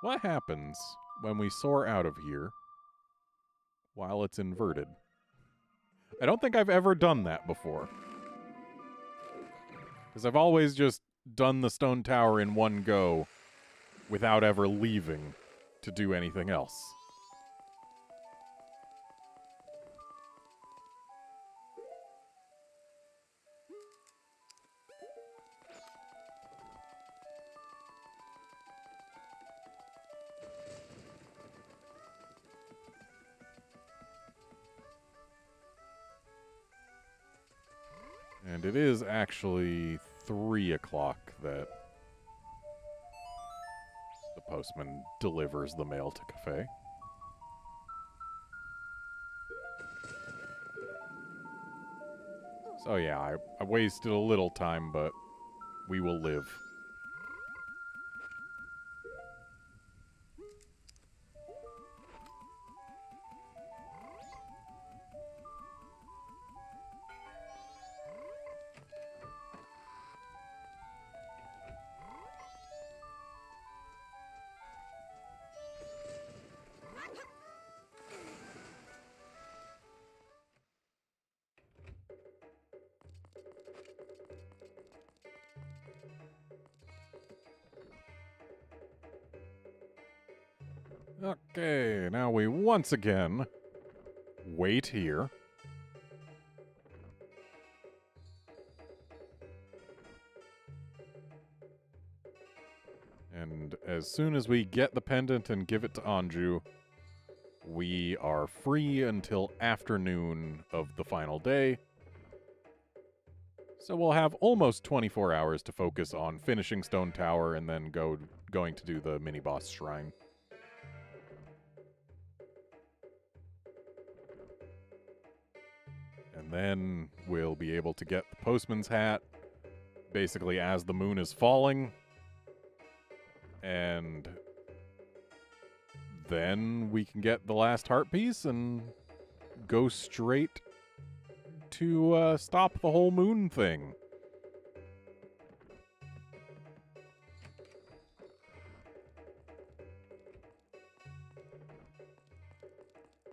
Speaker 1: What happens when we soar out of here while it's inverted? I don't think I've ever done that before. Because I've always just done the stone tower in one go without ever leaving to do anything else. And it is actually 3 o'clock that the postman delivers the mail to Cafe. So yeah, I wasted a little time, but we will live. Okay, now we once again wait here. And as soon as we get the pendant and give it to Anju, we are free until afternoon of the final day. So we'll have almost 24 hours to focus on finishing Stone Tower and then going to do the mini-boss shrine. And then we'll be able to get the postman's hat basically as the moon is falling. And then we can get the last heart piece and go straight to stop the whole moon thing.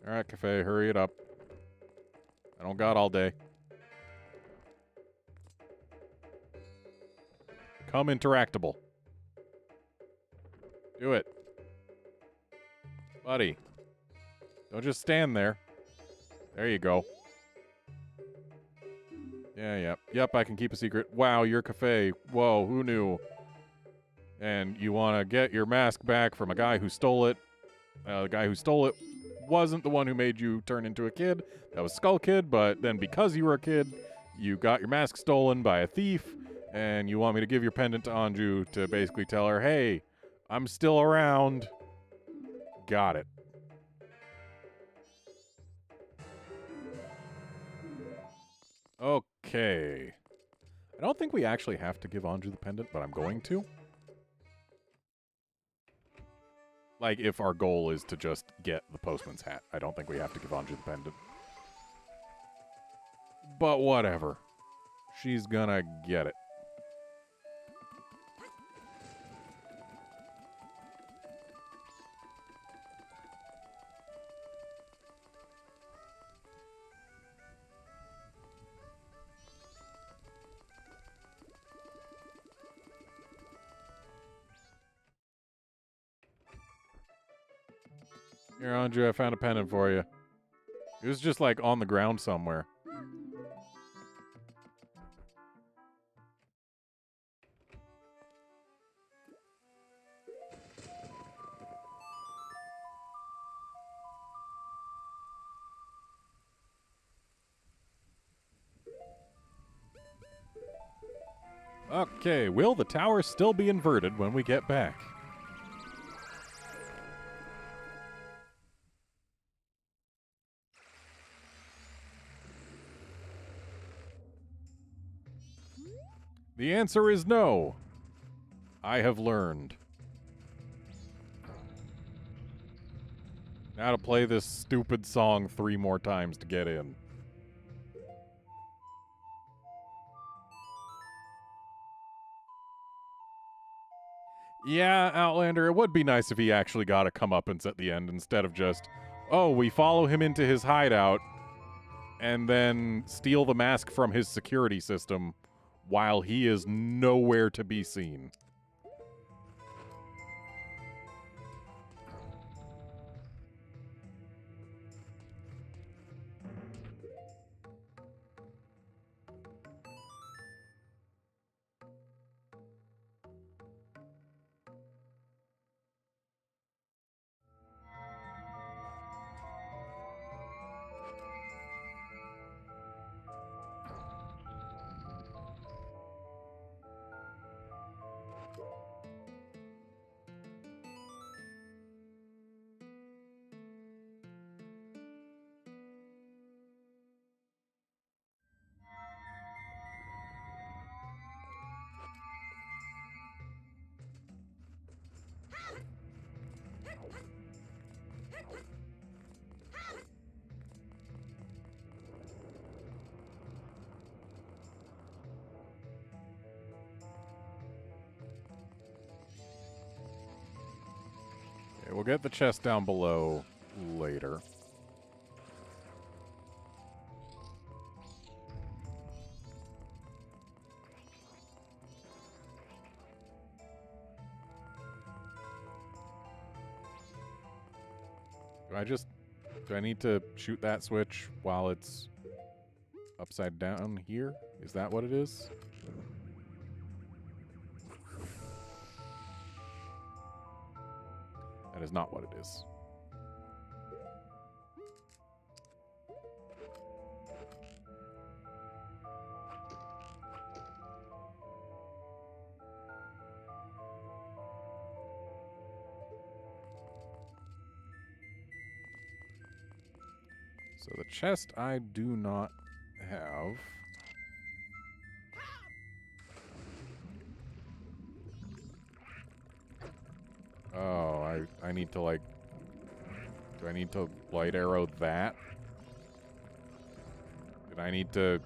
Speaker 1: Alright, Cafe, hurry it up. I don't got all day. Come interactable. Do it. Buddy. Don't just stand there. There you go. Yeah. Yep, I can keep a secret. Wow, you're Cafe. Whoa, who knew? And you want to get your mask back from a guy who stole it. The guy who stole it wasn't the one who made you turn into a kid. That was Skull Kid, but then because you were a kid, you got your mask stolen by a thief, and you want me to give your pendant to Anju to basically tell her, hey, I'm still around. Got it. Okay. I don't think we actually have to give Anju the pendant, but I'm going to. Like, if our goal is to just get the postman's hat, I don't think we have to give Anju the pendant. But whatever. She's gonna get it. Here, Anju, I found a pendant for you. It was just, like, on the ground somewhere. Okay, will the tower still be inverted when we get back? The answer is no. I have learned. Now to play this stupid song 3 more times to get in. Yeah, Outlander, it would be nice if he actually got a comeuppance at the end instead of just, oh, we follow him into his hideout and then steal the mask from his security system while he is nowhere to be seen. Okay, we'll get the chest down below later. Do I need to shoot that switch while it's upside down here? Is that what it is? That is not what it is. So the chest I do not have. Oh, I need to, like... Do I need to light arrow that? Did I need to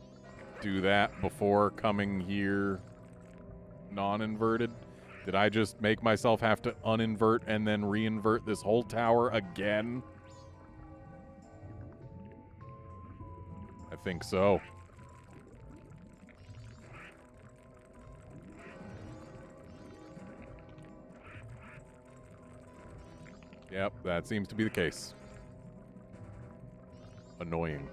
Speaker 1: do that before coming here non-inverted? Did I just make myself have to uninvert and then reinvert this whole tower again? I think so. Yep, that seems to be the case. Annoying.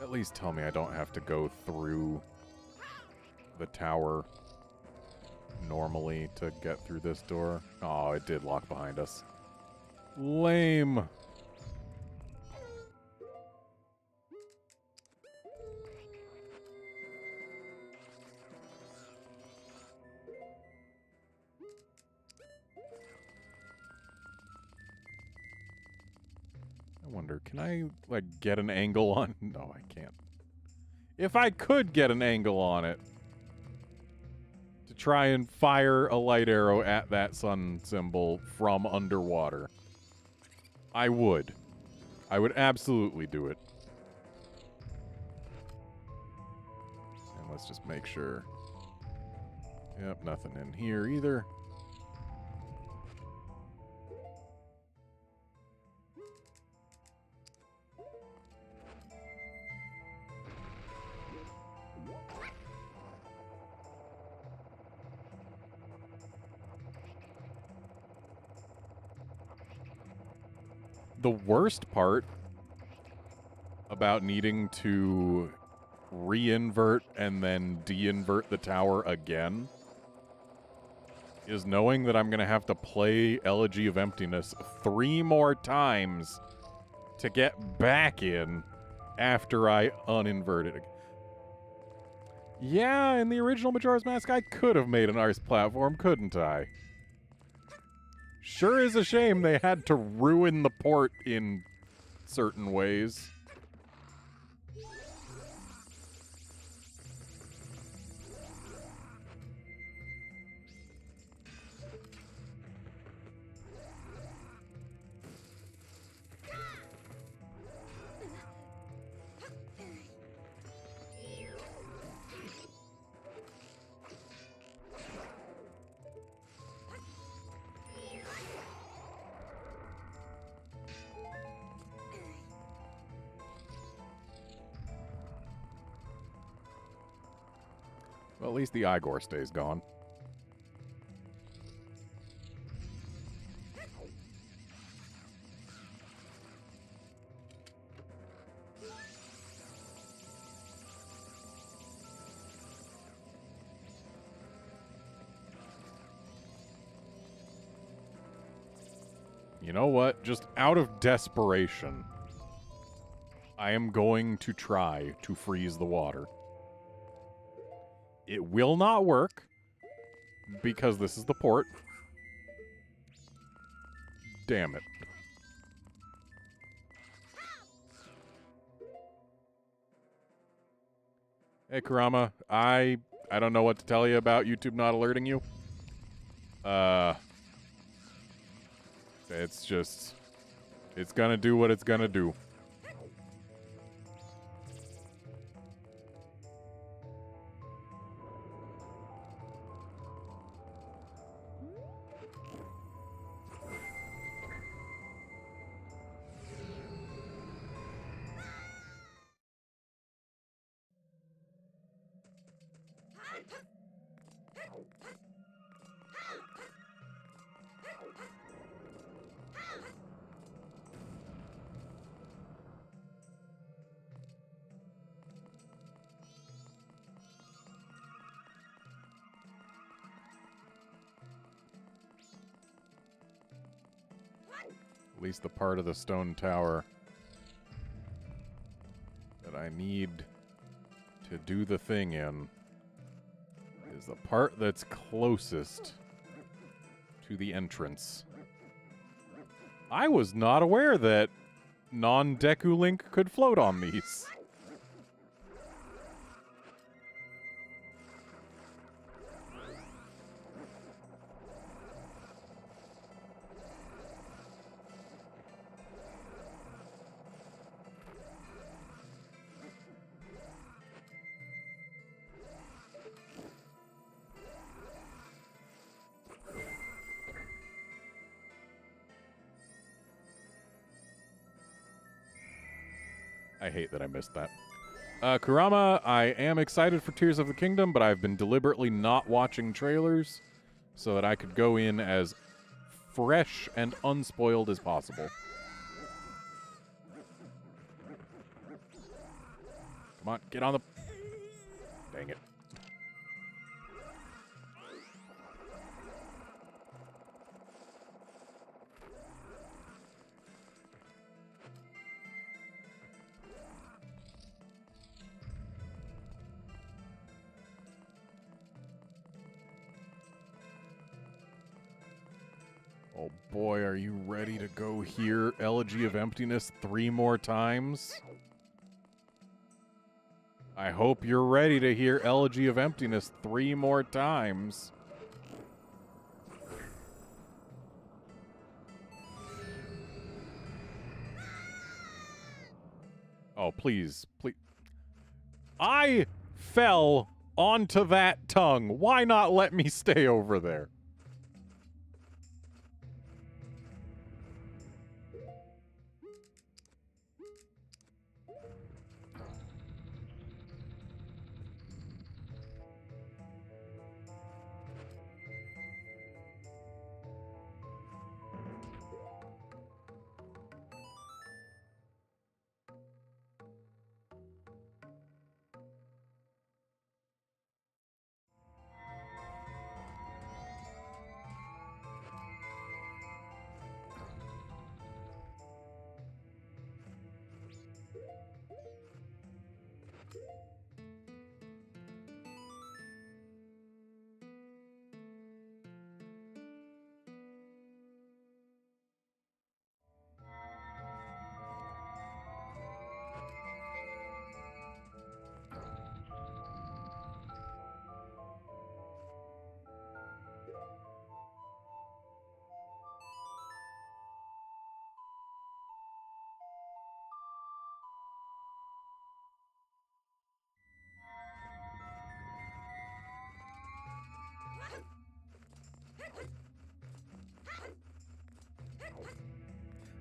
Speaker 1: At least tell me I don't have to go through the tower normally to get through this door. Oh, it did lock behind us. Lame. I wonder, can I, like, get an angle on... No, I can't. If I could get an angle on it to try and fire a light arrow at that sun symbol from underwater, I would. I would absolutely do it. And let's just make sure. Yep, nothing in here either. The worst part about needing to re-invert and then de-invert the tower again is knowing that I'm going to have to play Elegy of Emptiness 3 more times to get back in after I uninvert it. Yeah, in the original Majora's Mask, I could have made an ice platform, couldn't I? Sure is a shame they had to ruin the port in certain ways. Well, at least the Igor stays gone. You know what? Just out of desperation, I am going to try to freeze the water. It will not work, because this is the port. Damn it. Hey, Kurama, I don't know what to tell you about YouTube not alerting you. It's just... It's gonna do what it's gonna do. At least the part of the stone tower that I need to do the thing in is the part that's closest to the entrance. I was not aware that non-Deku Link could float on these. I hate that I missed that. Kurama, I am excited for Tears of the Kingdom, but I've been deliberately not watching trailers so that I could go in as fresh and unspoiled as possible. Come on, get on the... Dang it. Oh boy, are you ready to go hear Elegy of Emptiness 3 more times? I hope you're ready to hear Elegy of Emptiness 3 more times. Oh, please, please. I fell onto that tongue. Why not let me stay over there?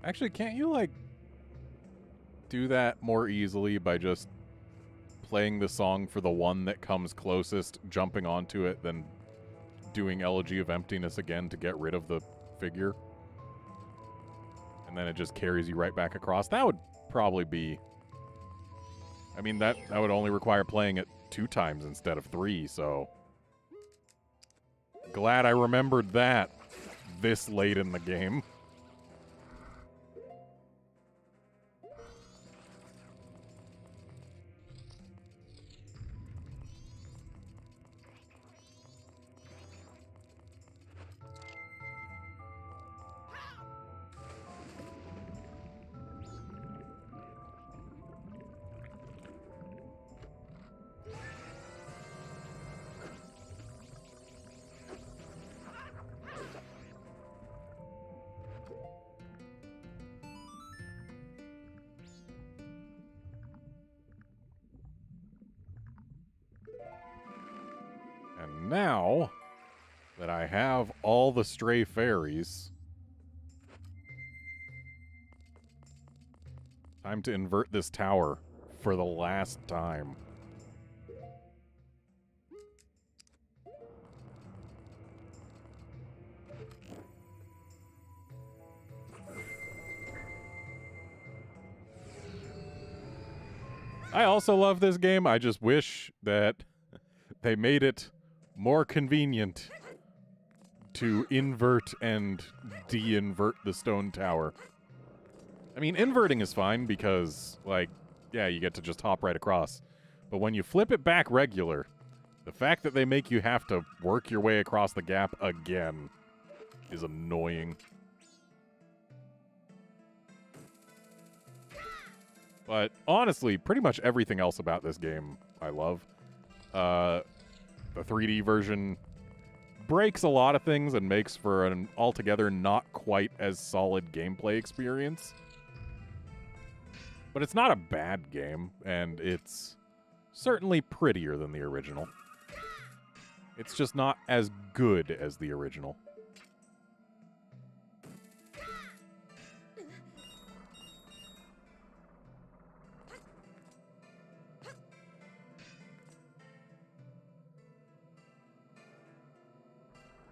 Speaker 1: Actually, can't you, like, do that more easily by just playing the song for the one that comes closest, jumping onto it, then doing Elegy of Emptiness again to get rid of the figure? And then it just carries you right back across. That would probably be... I mean, that would only require playing it 2 times instead of 3, so... Glad I remembered that this late in the game. And now that I have all the stray fairies, time to invert this tower for the last time. I also love this game. I just wish that they made it more convenient to invert and de-invert the stone tower. I mean, inverting is fine because, like, yeah, you get to just hop right across. But when you flip it back regular, the fact that they make you have to work your way across the gap again is annoying. But honestly, pretty much everything else about this game I love. The 3D version breaks a lot of things and makes for an altogether not quite as solid gameplay experience. But it's not a bad game, and it's certainly prettier than the original. It's just not as good as the original.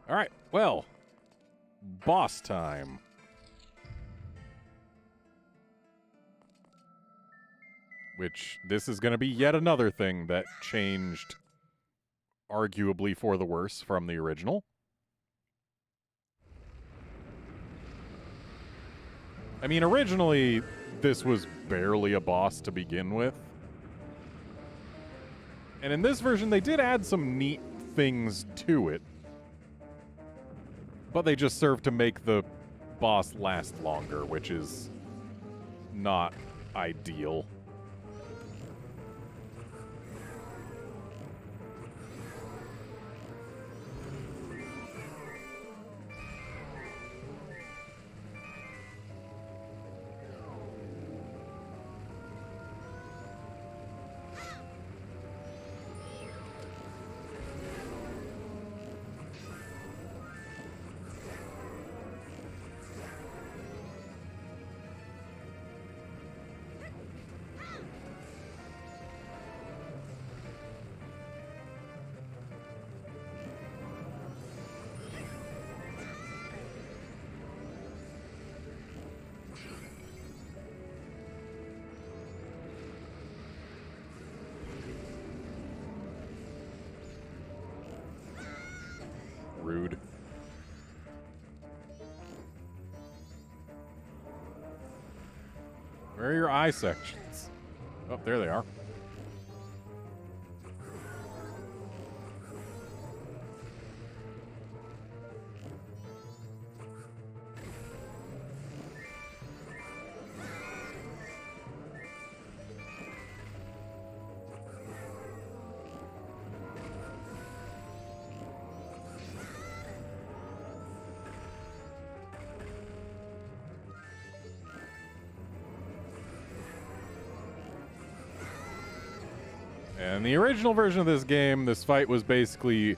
Speaker 1: All right, well, boss time. Which, this is going to be yet another thing that changed arguably for the worse from the original. I mean, originally, this was barely a boss to begin with. And in this version, they did add some neat things to it. But they just serve to make the boss last longer, which is not ideal. Rude. Where are your eye sections? Oh, there they are. In the original version of this game, this fight was basically,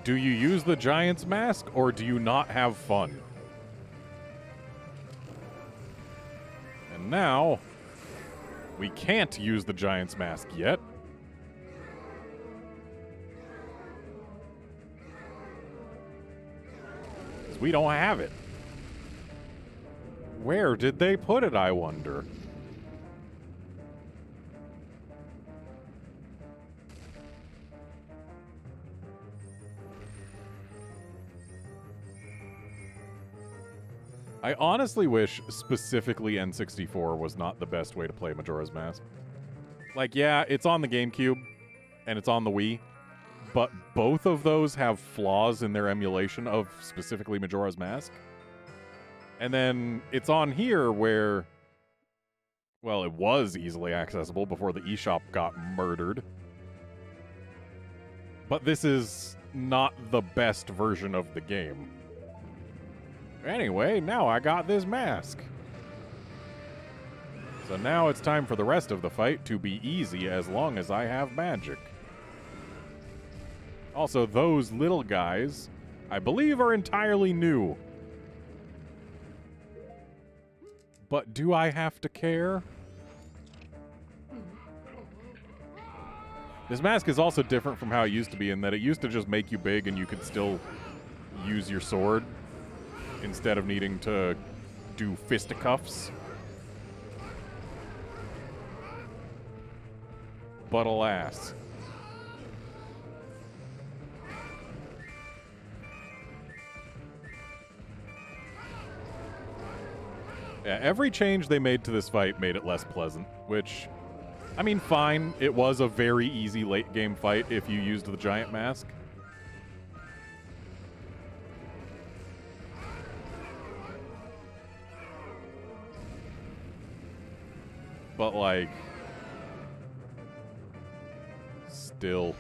Speaker 1: do you use the Giant's Mask or do you not have fun? And now, we can't use the Giant's Mask yet. Because we don't have it. Where did they put it, I wonder? I honestly wish specifically N64 was not the best way to play Majora's Mask. Like, yeah, it's on the GameCube, and it's on the Wii, but both of those have flaws in their emulation of specifically Majora's Mask. And then it's on here where, well, it was easily accessible before the eShop got murdered. But this is not the best version of the game. Anyway, now I got this mask. So now it's time for the rest of the fight to be easy as long as I have magic. Also, those little guys, I believe, are entirely new. But do I have to care? This mask is also different from how it used to be in that it used to just make you big and you could still use your sword instead of needing to do fisticuffs. But alas. Yeah, every change they made to this fight made it less pleasant, which, I mean, fine. It was a very easy late-game fight if you used the giant mask. But, like, still.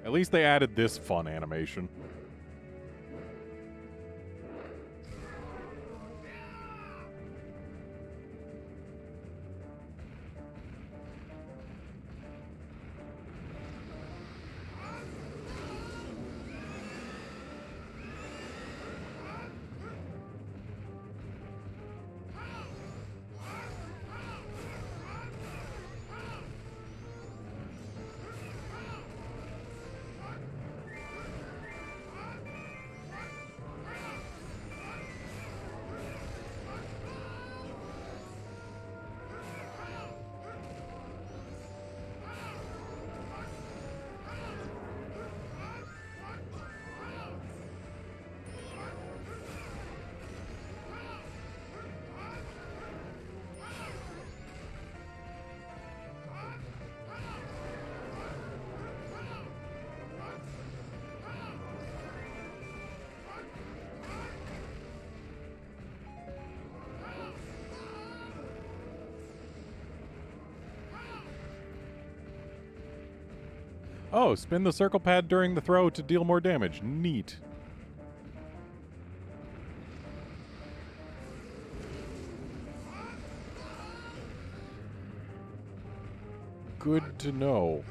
Speaker 1: At least they added this fun animation. Oh, spin the circle pad during the throw to deal more damage. Neat. Good to know.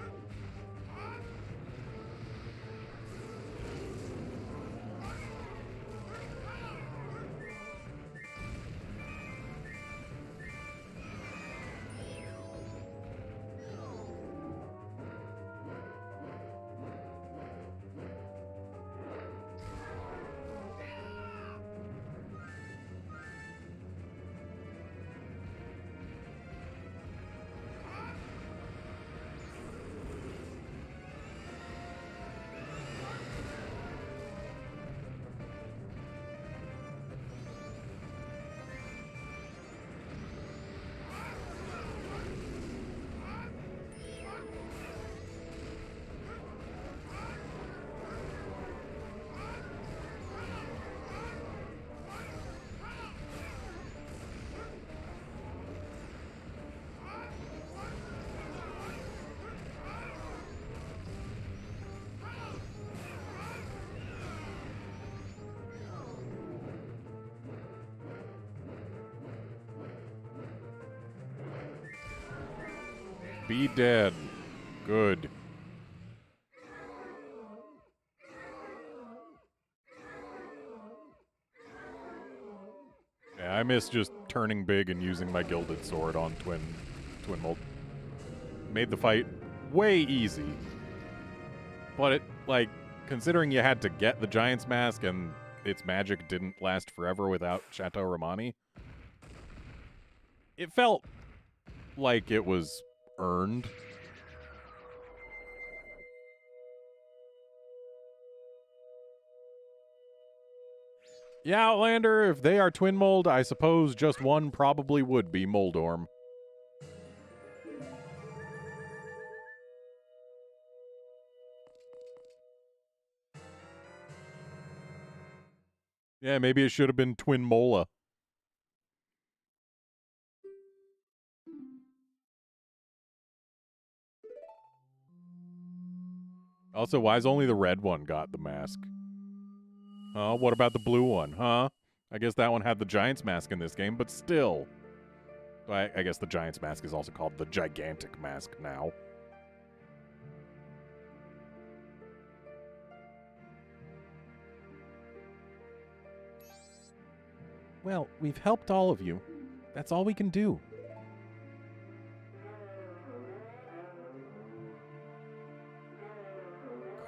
Speaker 1: Be dead. Good. Yeah, I miss just turning big and using my gilded sword on Twin Mold. Made the fight way easy. But it, like, considering you had to get the Giant's Mask and its magic didn't last forever without Chateau Romani, it felt like it was earned. Yeah, Outlander, if they are Twin Mold, I suppose just one probably would be Moldorm. Yeah, maybe it should have been Twin Mola. Also, why's only the red one got the mask? Oh, what about the blue one, huh? I guess that one had the Giant's Mask in this game, but still. I guess the Giant's Mask is also called the Gigantic Mask now. Well, we've helped all of you. That's all we can do.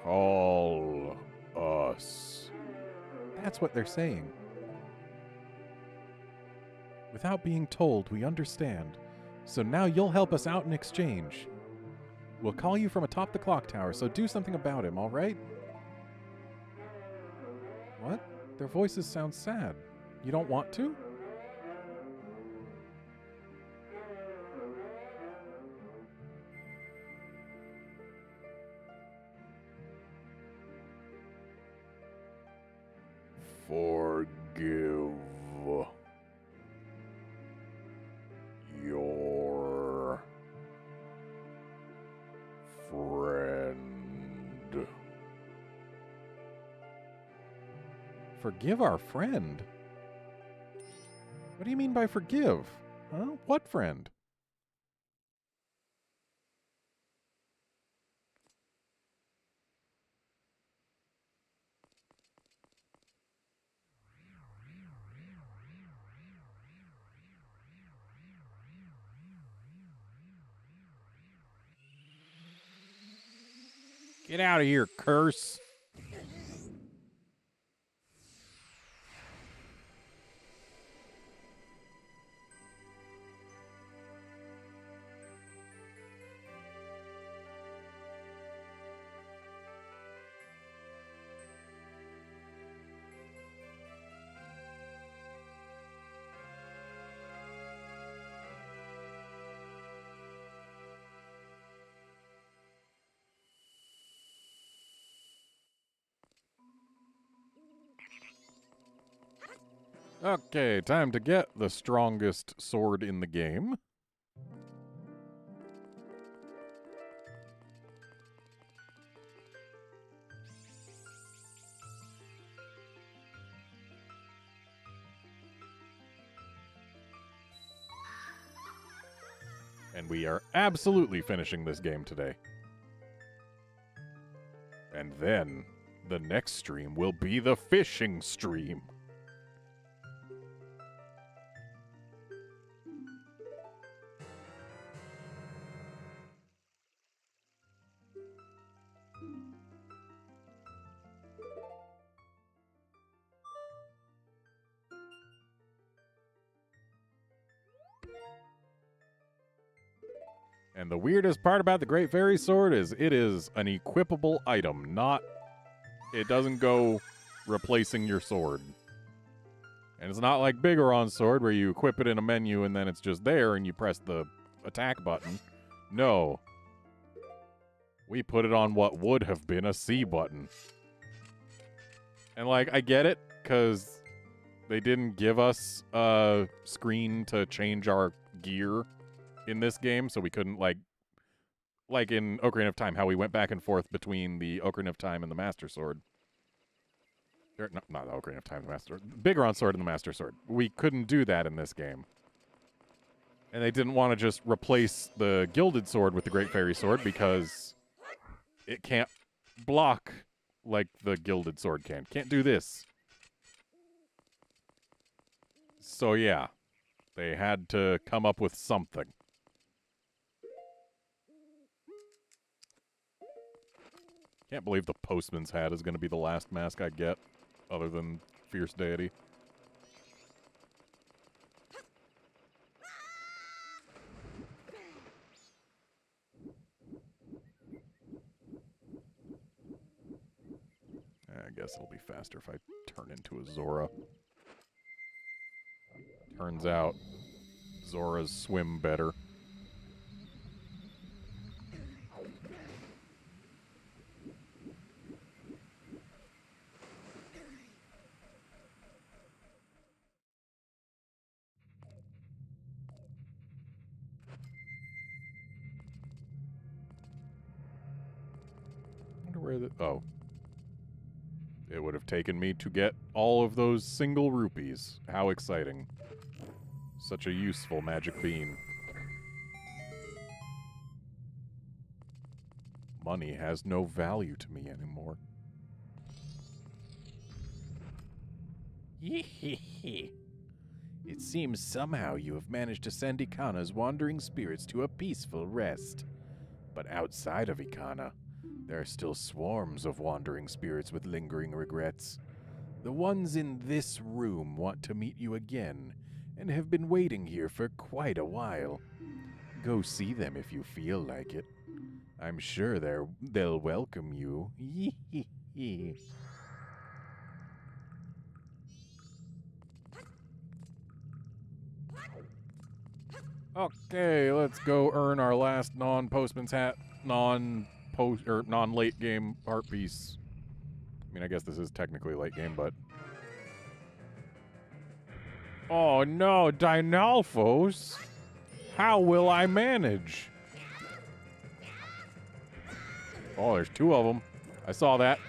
Speaker 1: Call us. That's what they're saying. Without being told, we understand. So now you'll help us out in exchange. We'll call you from atop the clock tower, so do something about him, all right? Their voices sound sad. You don't want to? Forgive your friend. Forgive our friend? What do you mean by forgive? Huh? What friend? Get out of here, curse. Okay, time to get the strongest sword in the game. And we are absolutely finishing this game today. And then, the next stream will be the fishing stream. And the weirdest part about the Great Fairy Sword is it is an equipable item, it doesn't go replacing your sword. And it's not like Bigoron's sword where you equip it in a menu and then it's just there and you press the attack button. No. We put it on what would have been a C button. And like, I get it, because they didn't give us a screen to change our gear in this game, so we couldn't, like in Ocarina of Time, how we went back and forth between the Ocarina of Time and the Master Sword. Not the Ocarina of Time, the Master Sword. Bigoron Sword and the Master Sword. We couldn't do that in this game. And they didn't want to just replace the Gilded Sword with the Great Fairy Sword because it can't block like the Gilded Sword can. Can't do this. So yeah, they had to come up with something. Can't believe the postman's hat is going to be the last mask I get, other than Fierce Deity. I guess it'll be faster if I turn into a Zora. Turns out, Zoras swim better. I wonder where the... Oh. It would have taken me to get all of those single rupees. How exciting. Such a useful magic bean. Money has no value to me anymore. It seems somehow you have managed to send Ikana's wandering spirits to a peaceful rest. But outside of Ikana, there are still swarms of wandering spirits with lingering regrets. The ones in this room want to meet you again, and have been waiting here for quite a while. Go see them if you feel like it. I'm sure they'll welcome you. Okay, let's go earn our last non-postman's hat, non-late game art piece. I mean, I guess this is technically late game, but... Oh no, Dinalphos! How will I manage? Oh, there's two of them. I saw that.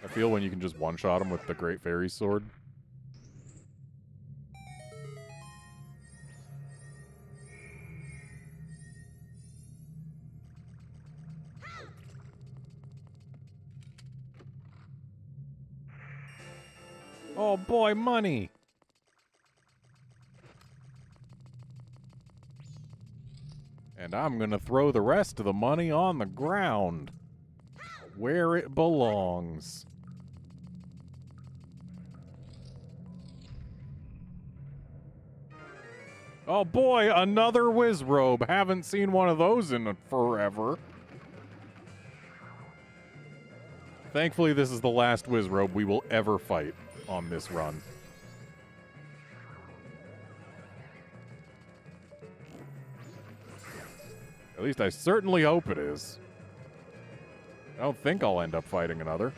Speaker 1: I feel when you can just one-shot them with the Great Fairy Sword. Oh boy, money! And I'm gonna throw the rest of the money on the ground, where it belongs. Oh boy, another Wizrobe. Haven't seen one of those in forever. Thankfully, this is the last Wizrobe we will ever fight on this run. At least I certainly hope it is. I don't think I'll end up fighting another.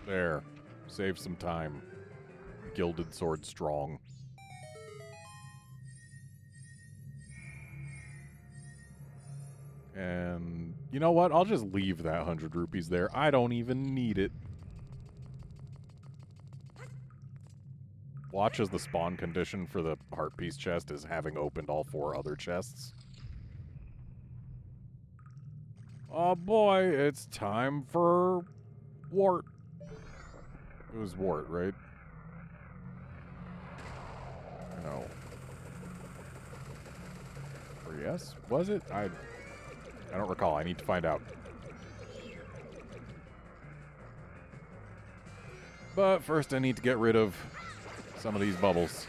Speaker 1: There. Save some time. Gilded sword strong. And you know what? I'll just leave that 100 rupees there. I don't even need it. Watch as the spawn condition for the heart piece chest is having opened all 4 other chests. Oh boy, it's time for Wart. It was Wart, right? No. Or yes? Was it? I don't recall. I need to find out. But first I need to get rid of some of these bubbles.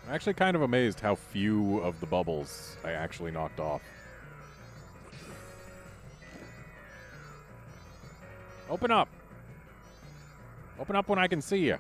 Speaker 1: I'm actually kind of amazed how few of the bubbles I actually knocked off. Open up! Open up when I can see you.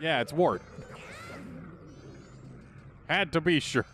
Speaker 1: Yeah, it's Wart. Had to be sure.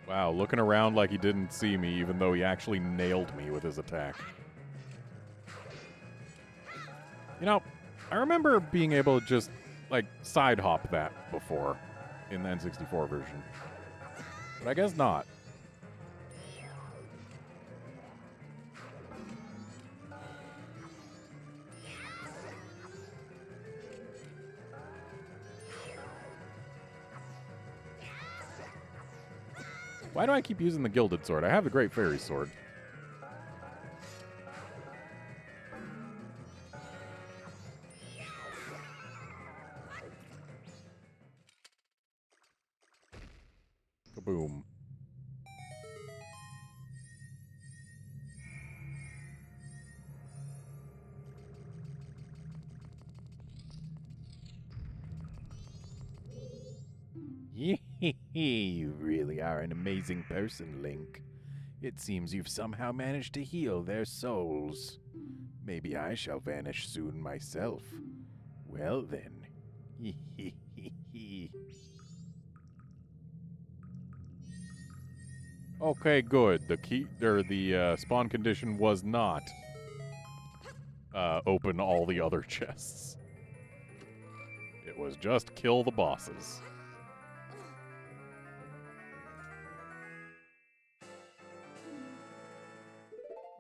Speaker 1: Wow, looking around like he didn't see me, even though he actually nailed me with his attack. You know, I remember being able to just, like, side hop that before in the N64 version. But I guess not. Why do I keep using the gilded sword? I have the Great Fairy sword. Kaboom. You really are an amazing person, Link. It seems you've somehow managed to heal their souls. Maybe I shall vanish soon myself. Well then. Okay, good. The spawn condition was not open all the other chests. It was just kill the bosses.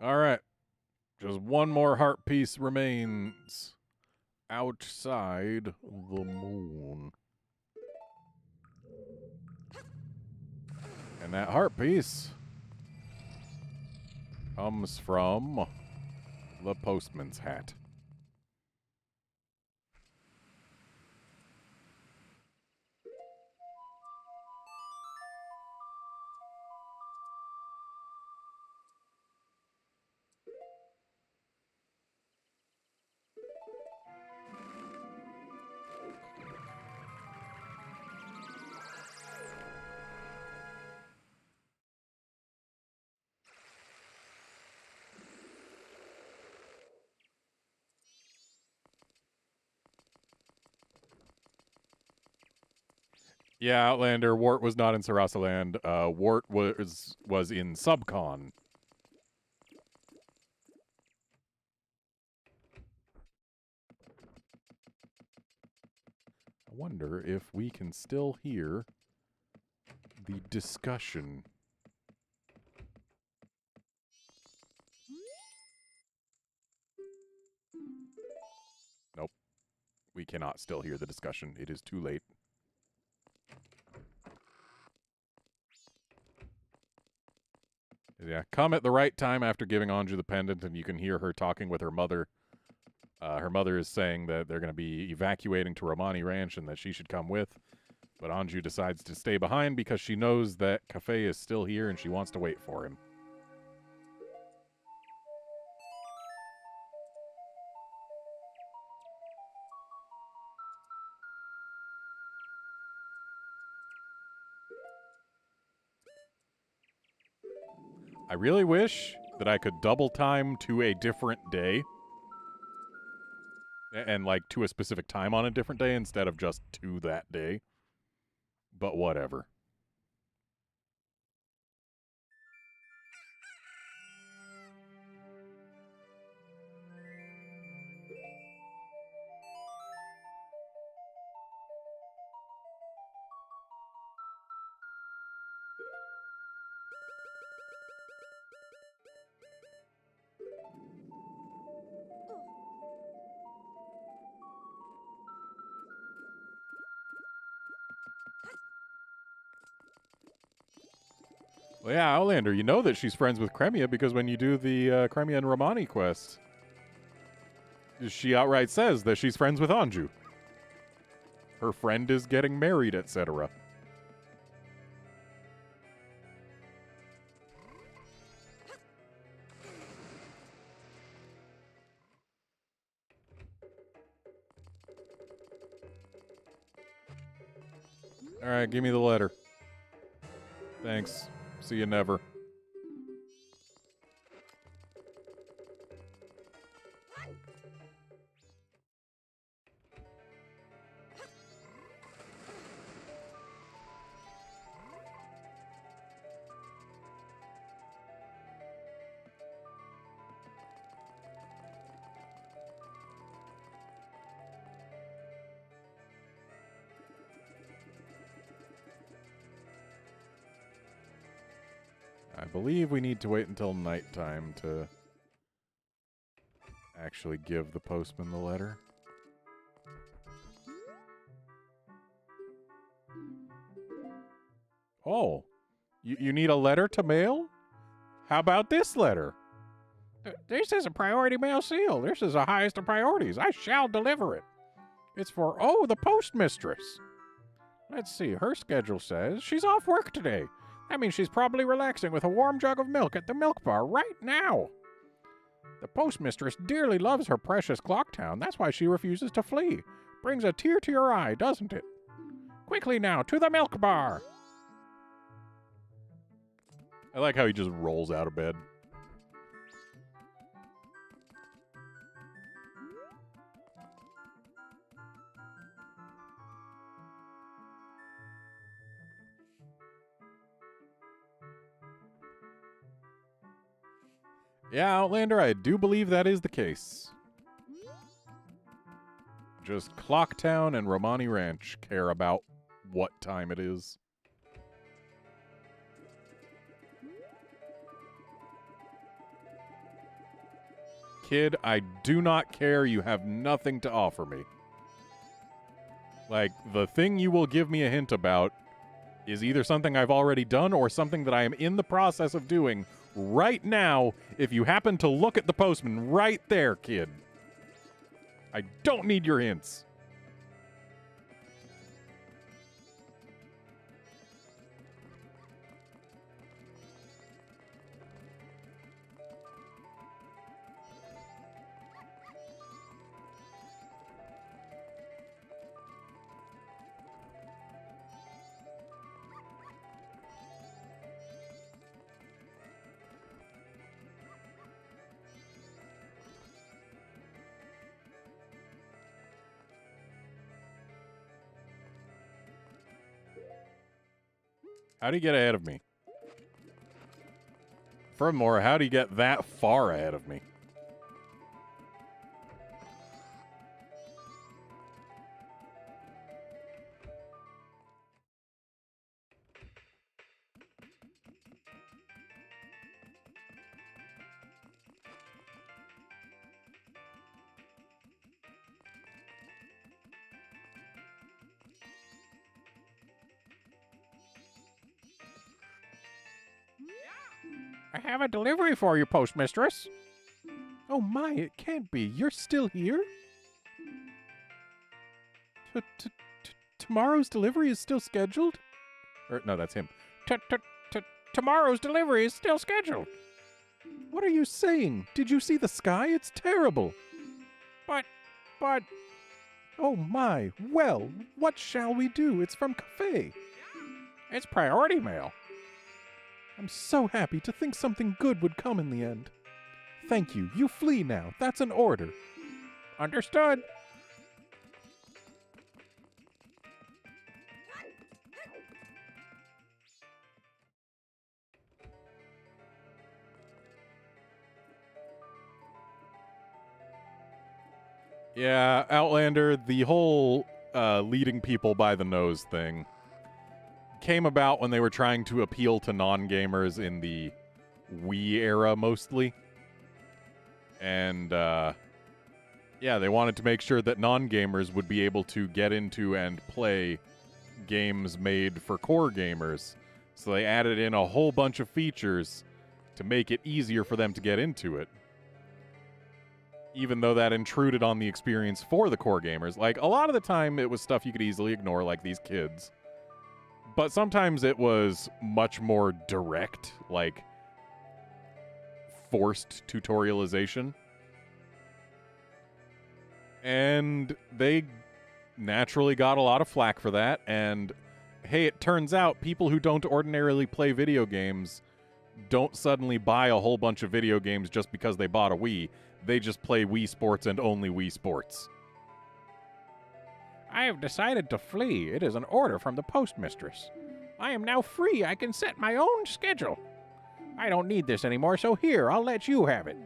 Speaker 1: All right. Just one more heart piece remains outside the moon. And that heart piece comes from the postman's hat. Yeah, Outlander. Wart was not in Sarasaland. Wart was in Subcon. I wonder if we can still hear the discussion. Nope. We cannot still hear the discussion. It is too late. Yeah, come at the right time after giving Anju the pendant, and you can hear her talking with her mother. Her mother is saying that they're going to be evacuating to Romani Ranch and that she should come with. But Anju decides to stay behind because she knows that Cafe is still here and she wants to wait for him. I really wish that I could double time to a different day. And, like, to a specific time on a different day instead of just to that day. But whatever. Well, yeah, Outlander, you know that she's friends with Cremia because when you do the Cremia and Romani quest, she outright says that she's friends with Anju. Her friend is getting married, etc. All right, give me the letter. Thanks. See you never. I believe we need to wait until nighttime to actually give the postman the letter. Oh, You need a letter to mail? How about this letter? This is a priority mail seal. This is the highest of priorities. I shall deliver it. It's for, oh, the postmistress. Let's see, her schedule says she's off work today. That means she's probably relaxing with a warm jug of milk at the milk bar right now. The postmistress dearly loves her precious Clocktown. That's why she refuses to flee. Brings a tear to your eye, doesn't it? Quickly now, to the milk bar. I like how he just rolls out of bed. Yeah, Outlander, I do believe that is the case. Just Clocktown and Romani Ranch care about what time it is. Kid, I do not care. You have nothing to offer me. Like, the thing you will give me a hint about is either something I've already done or something that I am in the process of doing right now, if you happen to look at the postman right there, kid. I don't need your hints. How do you get ahead of me? Furthermore, how do you get that far ahead of me? I have a delivery for you, postmistress. Oh my, it can't be. You're still here? Tomorrow's delivery is still scheduled? Or, no, that's him. Tomorrow's delivery is still scheduled. What are you saying? Did you see the sky? It's terrible. But... Oh my, well, what shall we do? It's from Cafe. It's priority mail. I'm so happy to think something good would come in the end. Thank you. You flee now. That's an order. Understood. Yeah, Outlander, the whole leading people by the nose thing came about when they were trying to appeal to non-gamers in the Wii era mostly. And, yeah, they wanted to make sure that non-gamers would be able to get into and play games made for core gamers. So they added in a whole bunch of features to make it easier for them to get into it. Even though that intruded on the experience for the core gamers. Like, a lot of the time it was stuff you could easily ignore, like these kids. But sometimes it was much more direct, like forced tutorialization. And they naturally got a lot of flack for that. And hey, it turns out people who don't ordinarily play video games don't suddenly buy a whole bunch of video games just because they bought a Wii. They just play Wii Sports and only Wii Sports. I have decided to flee. It is an order from the postmistress. I am now free. I can set my own schedule. I don't need this anymore, so here, I'll let you have it.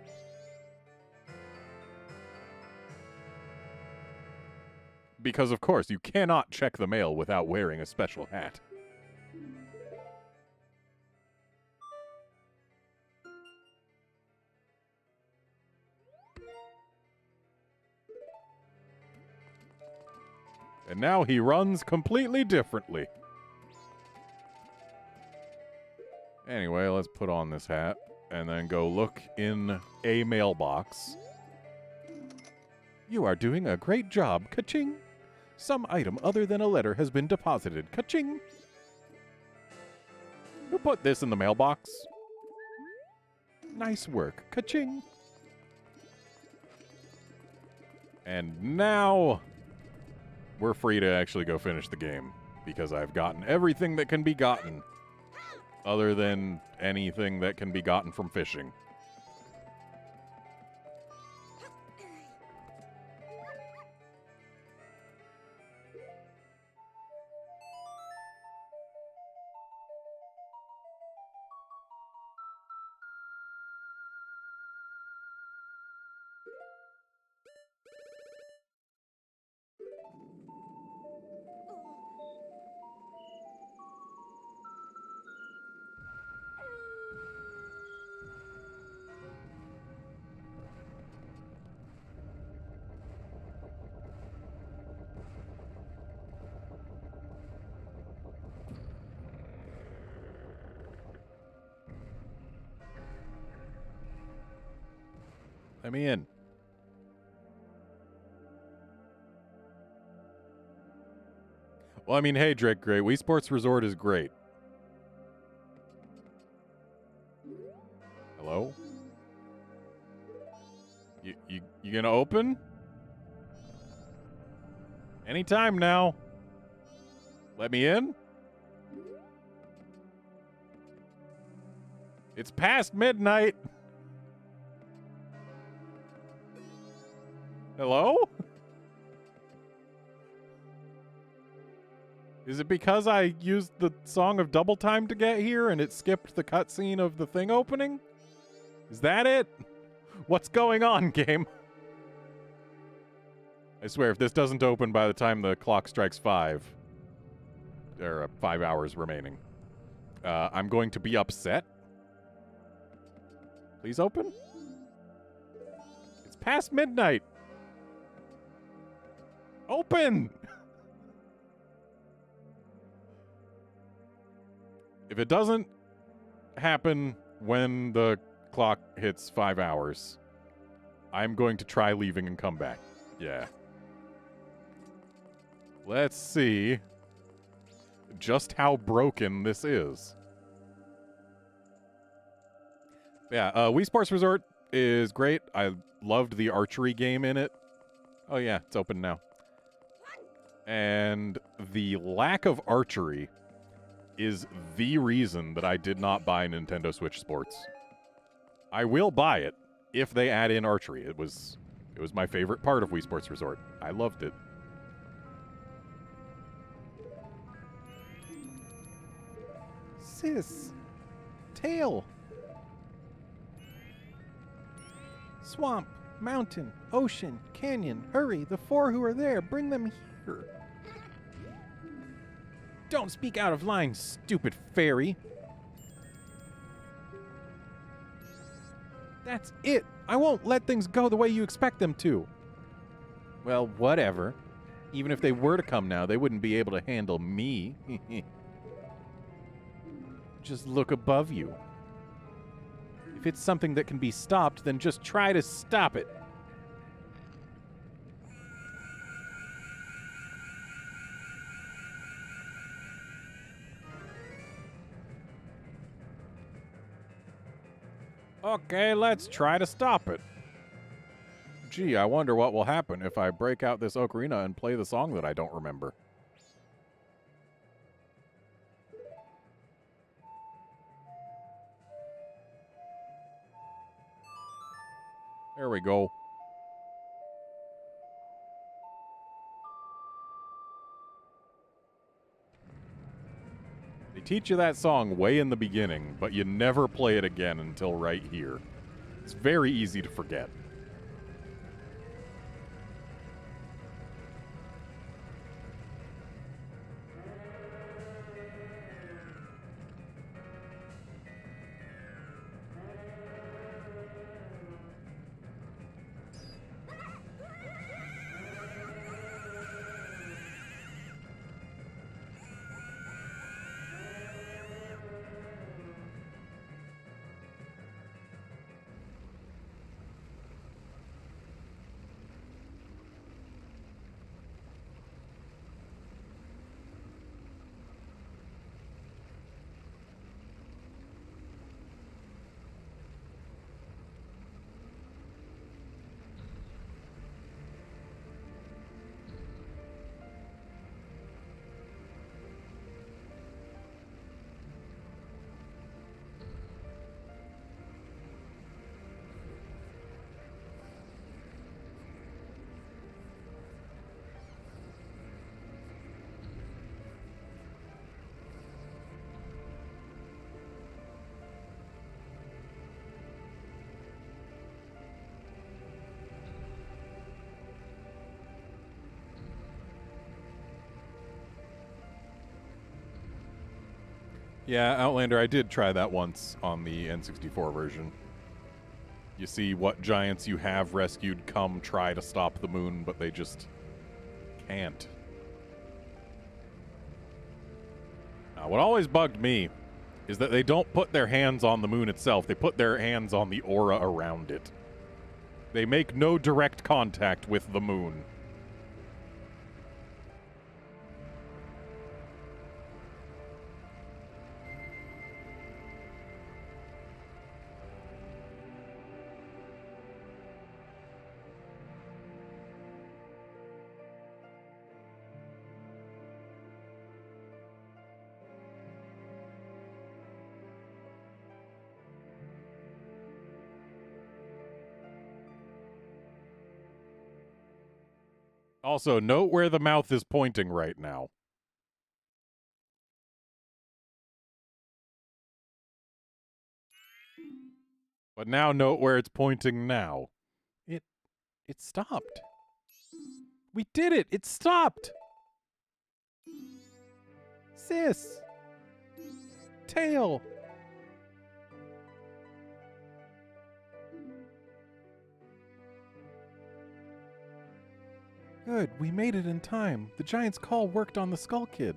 Speaker 1: Because, of course, you cannot check the mail without wearing a special hat. And now he runs completely differently. Anyway, let's put on this hat and then go look in a mailbox. You are doing a great job. Ka-ching! Some item other than a letter has been deposited. Ka-ching! Who put this in the mailbox? Nice work. Ka-ching! And now we're free to actually go finish the game because I've gotten everything that can be gotten other than anything that can be gotten from fishing. Let me in. Well, I mean, hey, Drake, great. Wii Sports Resort is great. Hello? You gonna open? Anytime now. Let me in? It's past midnight. Hello? Is it because I used the Song of Double Time to get here and it skipped the cutscene of the thing opening? Is that it? What's going on, game? I swear, if this doesn't open by the time the clock strikes 5, there are 5 hours remaining, I'm going to be upset. Please open? It's past midnight. Open! If it doesn't happen when the clock hits 5 hours, I'm going to try leaving and come back. Yeah. Let's see just how broken this is. Yeah, Wii Sports Resort is great. I loved the archery game in it. Oh yeah, it's open now. And the lack of archery is the reason that I did not buy Nintendo Switch Sports. I will buy it if they add in archery. It was my favorite part of Wii Sports Resort. I loved it. Sis. Tail. Swamp. Mountain. Ocean. Canyon. Hurry. The 4 who are there. Bring them here. Don't speak out of line, stupid fairy. That's it. I won't let things go the way you expect them to. Well, whatever. Even if they were to come now, they wouldn't be able to handle me. Just look above you. If it's something that can be stopped, then just try to stop it. Okay, let's try to stop it. Gee, I wonder what will happen if I break out this ocarina and play the song that I don't remember. There we go. They teach you that song way in the beginning, but you never play it again until right here. It's very easy to forget. Yeah, Outlander, I did try that once on the N64 version. You see what giants you have rescued come try to stop the moon, but they just can't. Now, what always bugged me is that they don't put their hands on the moon itself. They put their hands on the aura around it. They make no direct contact with the moon. Also, note where the mouth is pointing right now. But now note where it's pointing now. It stopped. We did it! It stopped! Sis! Tail! Good, we made it in time. The Giant's call worked on the Skull Kid.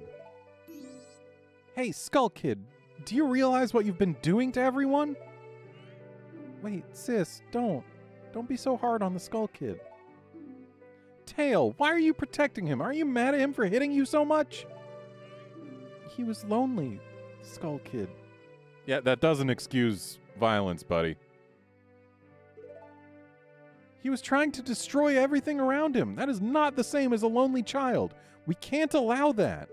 Speaker 1: Hey, Skull Kid, do you realize what you've been doing to everyone? Wait, sis, don't. Don't be so hard on the Skull Kid. Tail, why are you protecting him? Are you mad at him for hitting you so much? He was lonely, Skull Kid. Yeah, that doesn't excuse violence, buddy. He was trying to destroy everything around him. That is not the same as a lonely child. We can't allow that.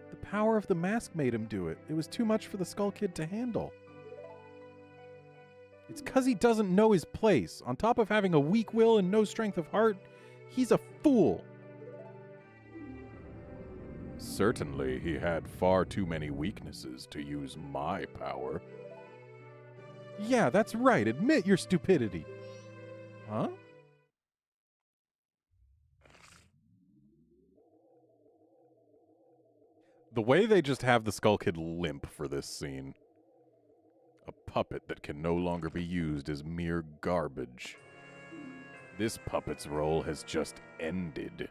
Speaker 1: The power of the mask made him do it. It was too much for the Skull Kid to handle. It's because he doesn't know his place. On top of having a weak will and no strength of heart, he's a fool. Certainly, he had far too many weaknesses to use my power. Yeah, that's right. Admit your stupidity. Huh? The way they just have the Skull Kid limp for this scene. A puppet that can no longer be used as mere garbage. This puppet's role has just ended.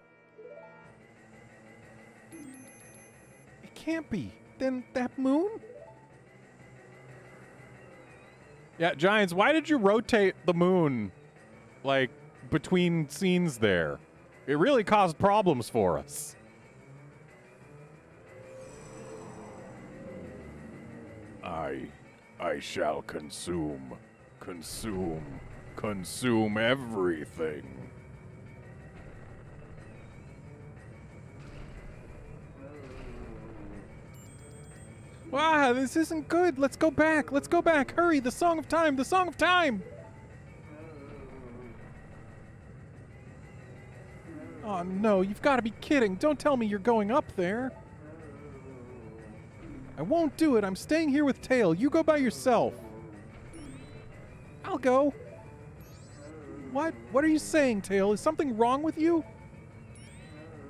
Speaker 1: It can't be. Then that moon? Yeah, Giants, why did you rotate the moon, like, between scenes there? It really caused problems for us. I shall consume everything. Wow, this isn't good. Let's go back. Let's go back. Hurry, the Song of Time, the Song of Time. Oh, no, you've got to be kidding. Don't tell me you're going up there. I won't do it. I'm staying here with Tail. You go by yourself. I'll go. What? What are you saying, Tail? Is something wrong with you?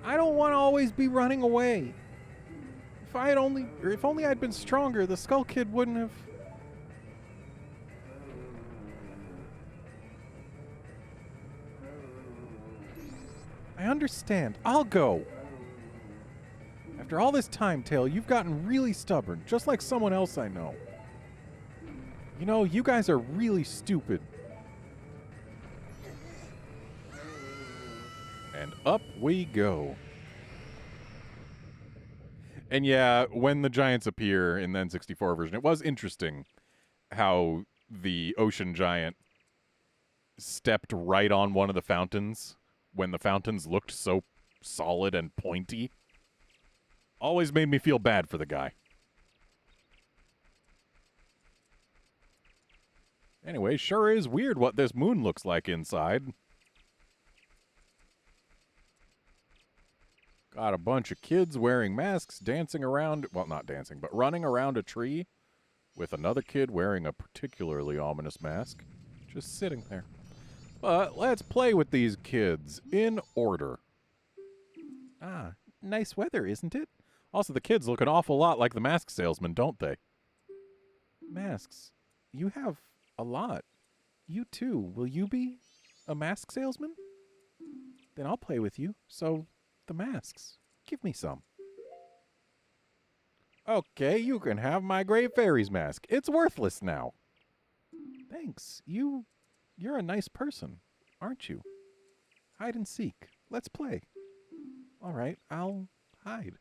Speaker 1: I don't want to always be running away. If only I'd been stronger, the Skull Kid wouldn't have... I understand. I'll go. After all this time, Tail, you've gotten really stubborn, just like someone else I know. You know, you guys are really stupid. And up we go. And yeah, when the giants appear in the N64 version, it was interesting how the ocean giant stepped right on one of the fountains when the fountains looked so solid and pointy. Always made me feel bad for the guy. Anyway, sure is weird what this moon looks like inside. Got a bunch of kids wearing masks, dancing around, well, not dancing, but running around a tree with another kid wearing a particularly ominous mask, just sitting there. But let's play with these kids in order. Ah, nice weather, isn't it? Also, the kids look an awful lot like the mask salesman, don't they? Masks. You have a lot. You too. Will you be a mask salesman? Then I'll play with you. So, the masks. Give me some. Okay, you can have my Gray Fairies mask. It's worthless now. Thanks. You're a nice person, aren't you? Hide and seek. Let's play. All right, I'll hide.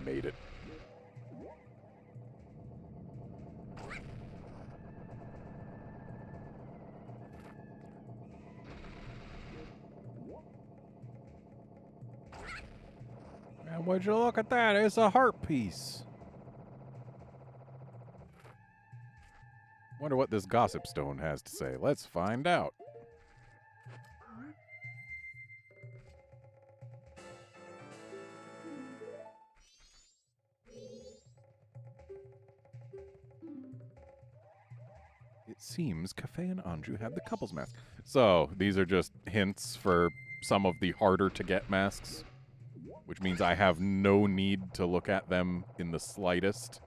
Speaker 1: Made it. And would you look at that? It's a heart piece. Wonder what this gossip stone has to say. Let's find out. It seems Cafe and Anju have the couple's mask. So, these are just hints for some of the harder to get masks, which means I have no need to look at them in the slightest.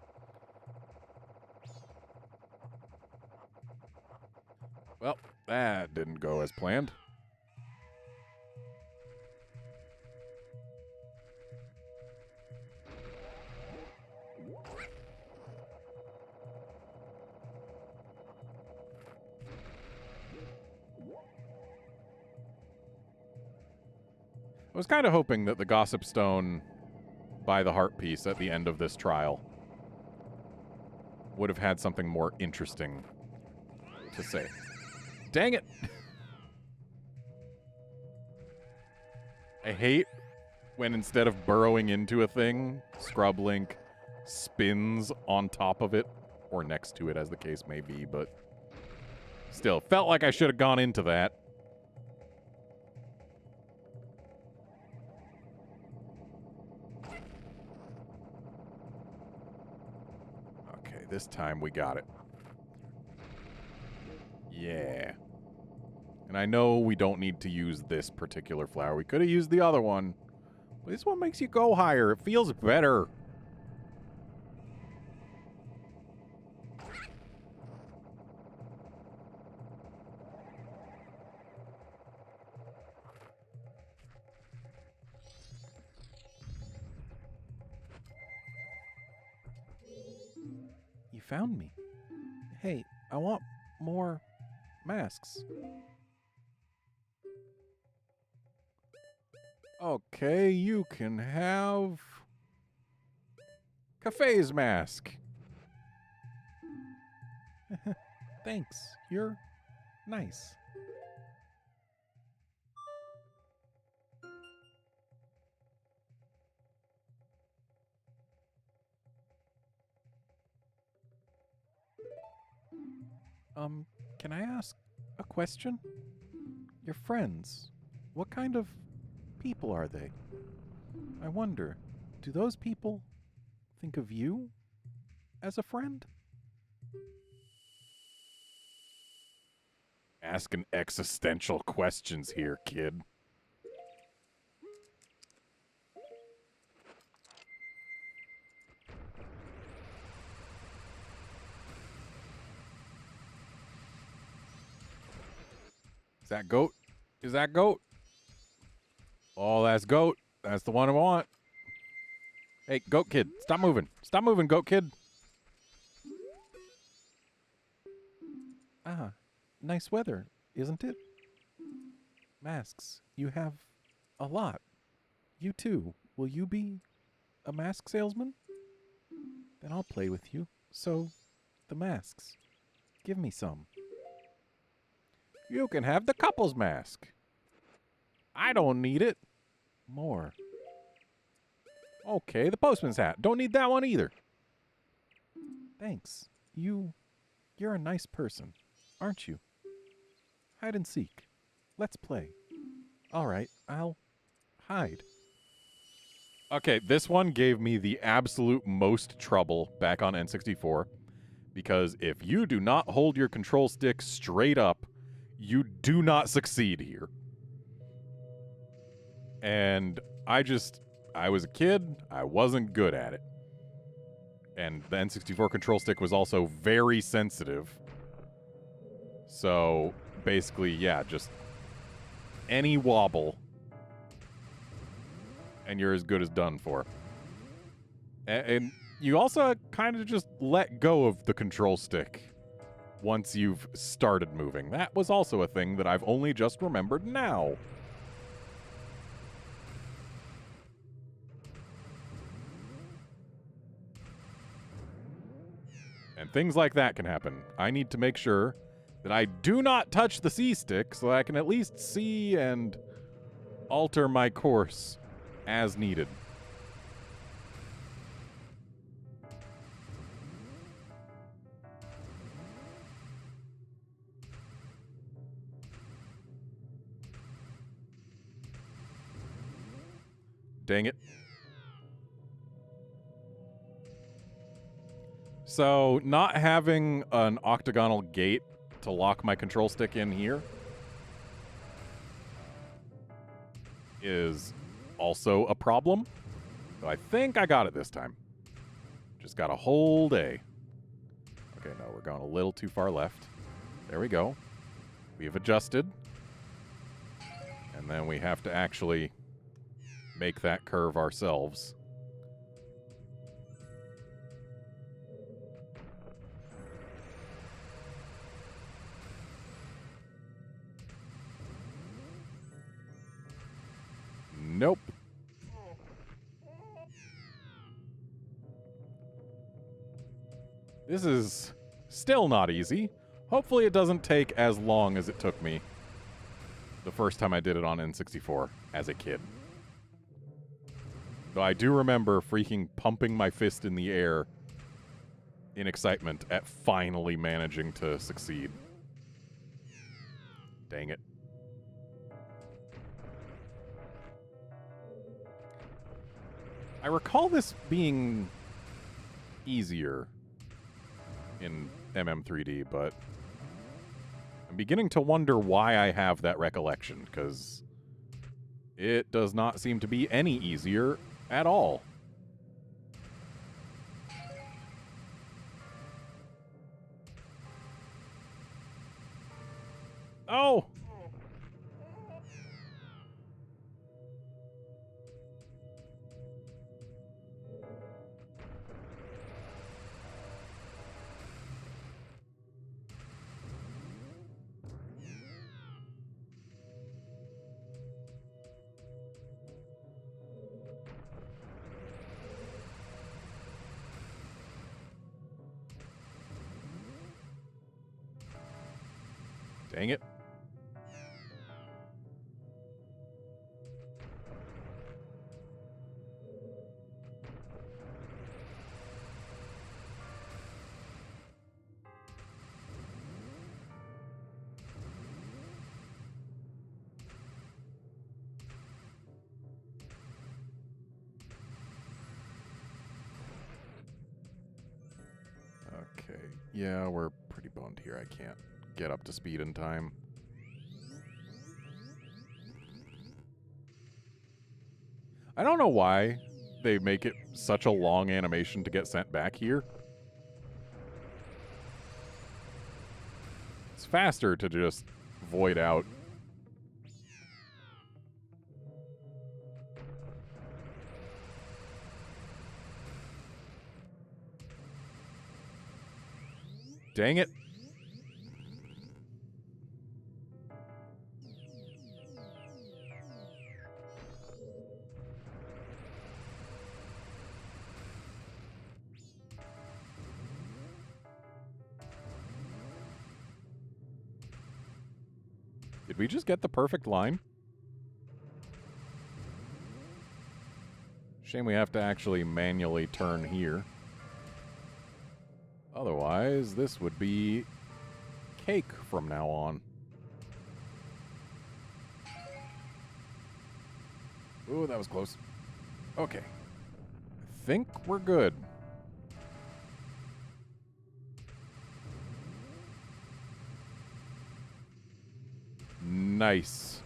Speaker 1: Well, that didn't go as planned. I was kind of hoping that the Gossip Stone by the heart piece at the end of this trial would have had something more interesting to say. Dang it! I hate when instead of burrowing into a thing, Scrub Link spins on top of it, or next to it as the case may be, but still, felt like I should have gone into that. Okay, this time we got it. Yeah. And I know we don't need to use this particular flower. We could have used the other one. But this one makes you go higher. It feels better. You found me. Hey, I want more masks. Okay, you can have Cafe's mask. Thanks. You're nice. Can I ask a question? Your friends, what kind of people are they? I wonder, do those people think of you as a friend? Asking existential questions here, kid. Is that goat? Is that goat? Oh, that's goat. That's the one I want. Hey, goat kid, stop moving. Stop moving, goat kid. Ah, nice weather, isn't it? Masks. You have a lot. You too. Will you be a mask salesman? Then I'll play with you. So, the masks. Give me some. You can have the couple's mask. I don't need it. More. Okay, the postman's hat. Don't need that one either. Thanks. You're a nice person, aren't you? Hide and seek. Let's play. All right, I'll hide. Okay, this one gave me the absolute most trouble back on N64 because if you do not hold your control stick straight up, you do not succeed here. And I was a kid, I wasn't good at it. And the N64 control stick was also very sensitive. So basically, yeah, just any wobble and you're as good as done for. And you also kind of just let go of the control stick once you've started moving. That was also a thing that I've only just remembered now. And things like that can happen. I need to make sure that I do not touch the C-stick so I can at least see and alter my course as needed. Dang it. So, not having an octagonal gate to lock my control stick in here is also a problem. But I think I got it this time. Just got a whole day. Okay, no, we're going a little too far left. There we go. We've adjusted. And then we have to actually make that curve ourselves. Nope. This is still not easy. Hopefully it doesn't take as long as it took me the first time I did it on N64 as a kid. Though I do remember freaking pumping my fist in the air in excitement at finally managing to succeed. Dang it. I recall this being easier in MM3D, but I'm beginning to wonder why I have that recollection, because it does not seem to be any easier at all. Oh! Dang it. Okay. Yeah, we're pretty boned here. I can't get up to speed in time. I don't know why they make it such a long animation to get sent back here. It's faster to just void out. Dang it. Did we just get the perfect line? Shame we have to actually manually turn here. Otherwise, this would be cake from now on. Ooh, that was close. Okay. I think we're good. Nice.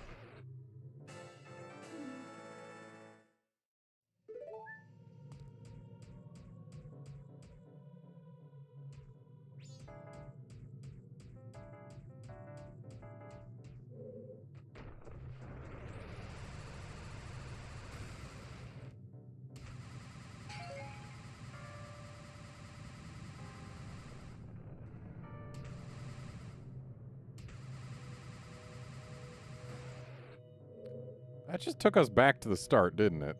Speaker 1: That just took us back to the start, didn't it?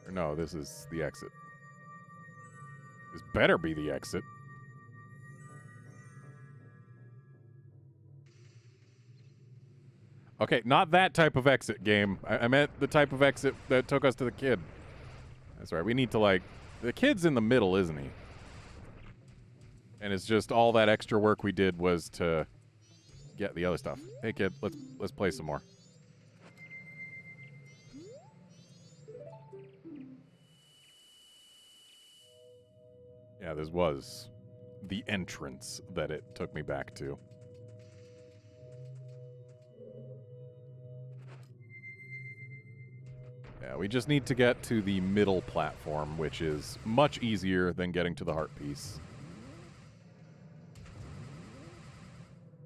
Speaker 1: Or no, this is the exit. This better be the exit. Okay, not that type of exit, game. I meant the type of exit that took us to the kid. That's right, we need to, like... The kid's in the middle, isn't he? And it's just all that extra work we did was to get the other stuff. Hey, kid, let's play some more. Yeah, this was the entrance that it took me back to. Yeah, we just need to get to the middle platform, which is much easier than getting to the heart piece.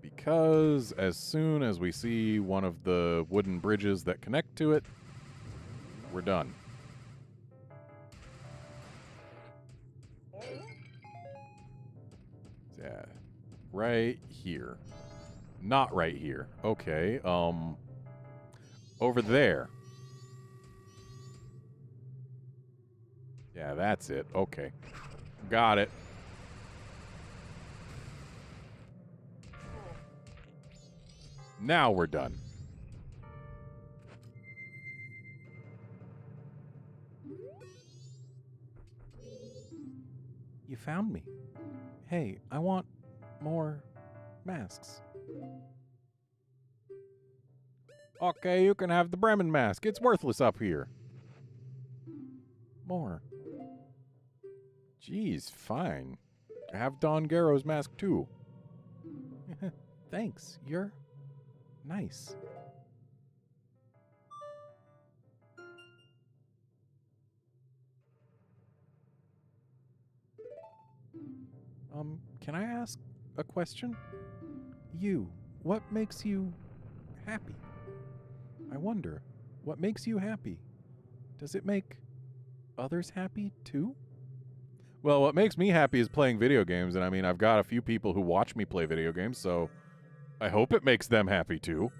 Speaker 1: Because as soon as we see one of the wooden bridges that connect to it, we're done. Yeah, right here. Not right here. Okay, over there. Yeah, that's it. Okay. Got it. Now we're done. You found me. Hey, I want more masks. Okay, you can have the Bremen mask. It's worthless up here. More. Jeez, fine. I have Don Garrow's mask too. Thanks, you're nice. Can I ask a question? You, what makes you happy? I wonder, what makes you happy? Does it make others happy too? Well, what makes me happy is playing video games, and I mean, I've got a few people who watch me play video games, so I hope it makes them happy too.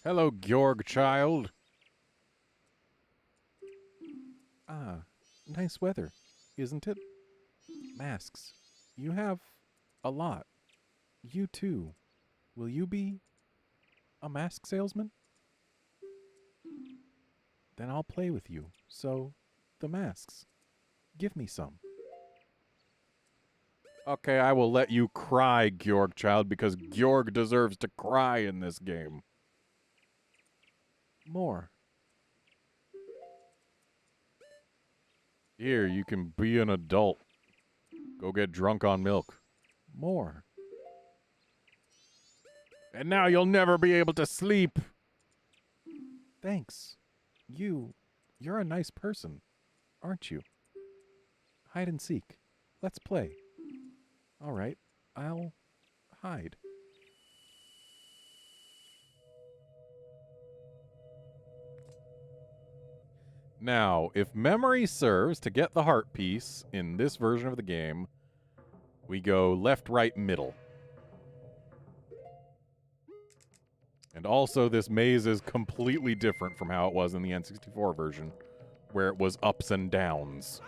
Speaker 1: Hello, Georg child. Ah, nice weather, isn't it? Masks. You have a lot. You too. Will you be a mask salesman? Then I'll play with you. So, the masks. Give me some. Okay, I will let you cry, Georg child, because Georg deserves to cry in this game. More. Here, you can be an adult. Go get drunk on milk. More. And now you'll never be able to sleep. Thanks. You're a nice person, aren't you? Hide and seek. Let's play. All right, I'll hide. Now, if memory serves, to get the heart piece in this version of the game, we go left, right, middle. And also, this maze is completely different from how it was in the N64 version, where it was ups and downs.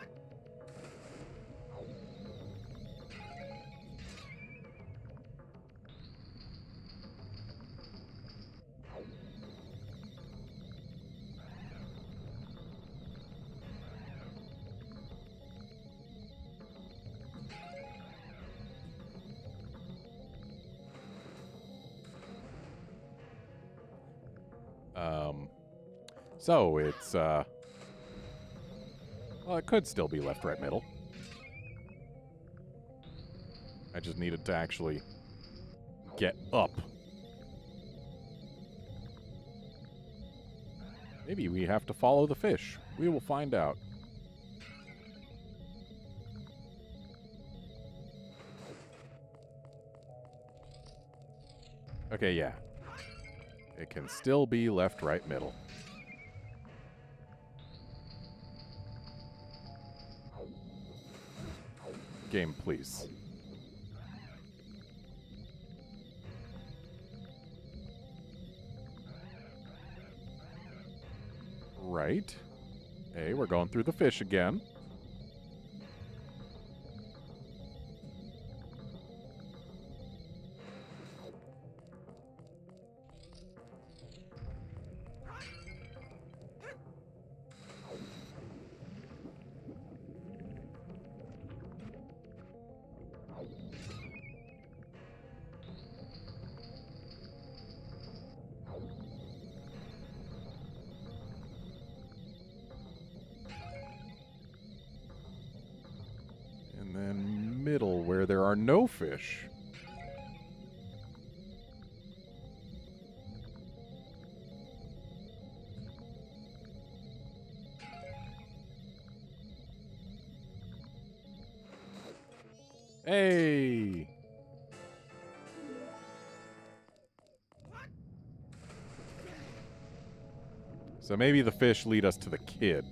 Speaker 1: So it's, well, it could still be left, right, middle. I just needed to actually get up. Maybe we have to follow the fish. We will find out. Okay, yeah. It can still be left, right, middle. Game, please. Right. Hey, we're going through the fish again. And then middle, where there are no fish. Hey! So maybe the fish lead us to the kid.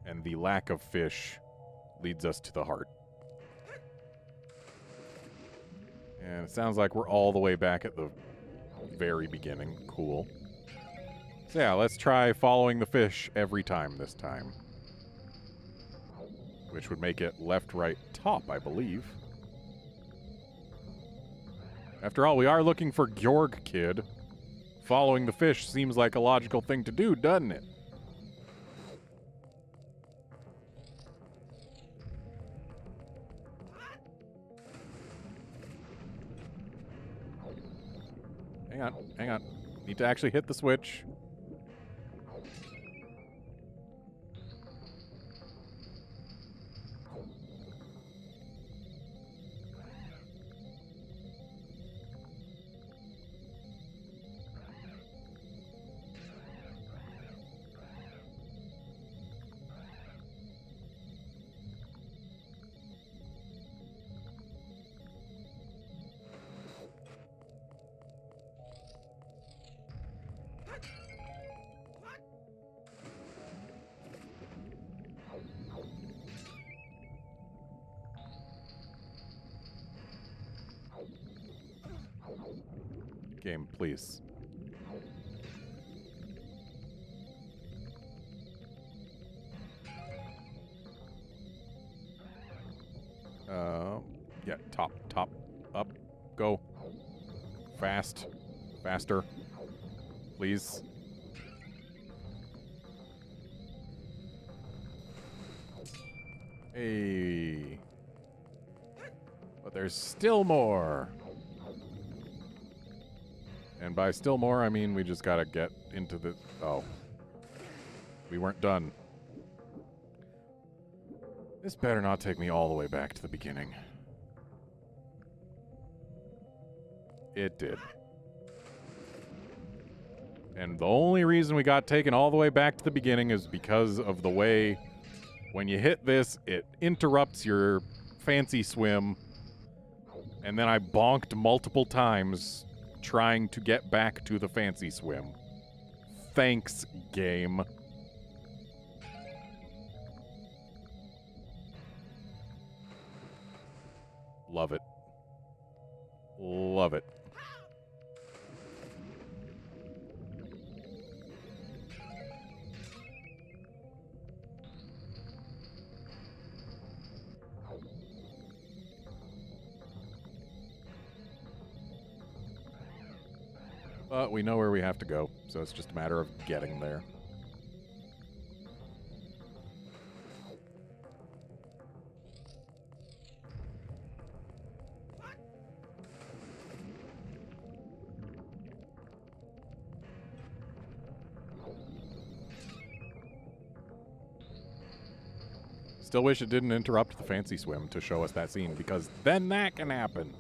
Speaker 1: And the lack of fish leads us to the heart. And it sounds like we're all the way back at the very beginning. Cool. So yeah, let's try following the fish every time this time. Which would make it left, right, top, I believe. After all, we are looking for Georg Kid. Following the fish seems like a logical thing to do, doesn't it? Hang on, hang on. Need to actually hit the switch. Game, please. Yeah, top, up, go. Fast, faster, please. Hey. But there's still more. And by still more, I mean we just gotta get into the... Oh. We weren't done. This better not take me all the way back to the beginning. It did. And the only reason we got taken all the way back to the beginning is because of the way when you hit this, it interrupts your fancy swim. And then I bonked multiple times trying to get back to the fancy swim. Thanks, game. Love it. Love it. But we know where we have to go, so it's just a matter of getting there. Still wish it didn't interrupt the fancy swim to show us that scene, because then that can happen.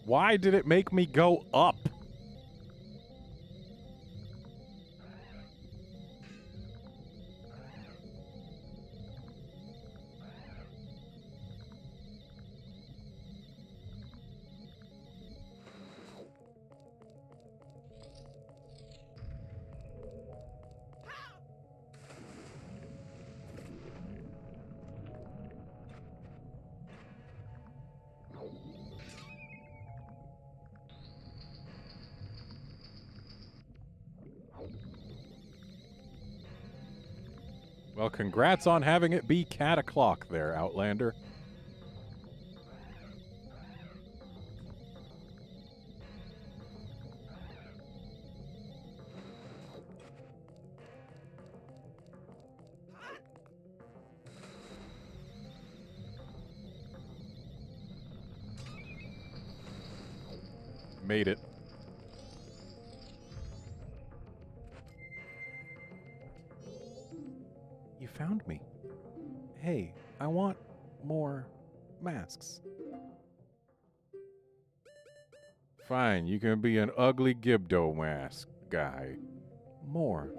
Speaker 1: Why did it make me go up? Well, congrats on having it be cat o'clock there, Outlander. Made it. You found me. Hey, I want more masks. Fine, you can be an ugly Gibdo mask guy. More.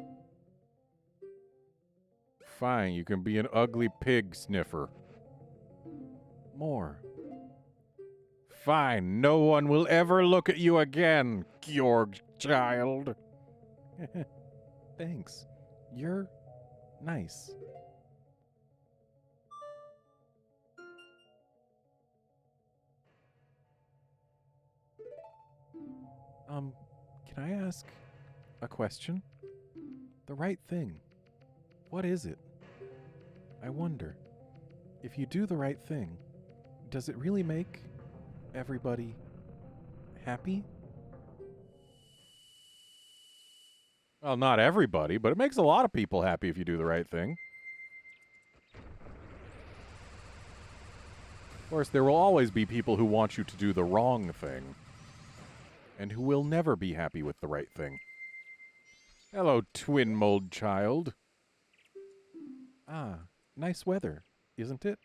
Speaker 1: Fine, you can be an ugly pig sniffer. More. Fine, no one will ever look at you again, Georg child. Thanks. You're nice. Can I ask a question? The right thing. What is it? I wonder, if you do the right thing, does it really make everybody happy? Well, not everybody, but it makes a lot of people happy if you do the right thing. Of course, there will always be people who want you to do the wrong thing, and who will never be happy with the right thing. Hello, twin mold child. Ah, nice weather, isn't it?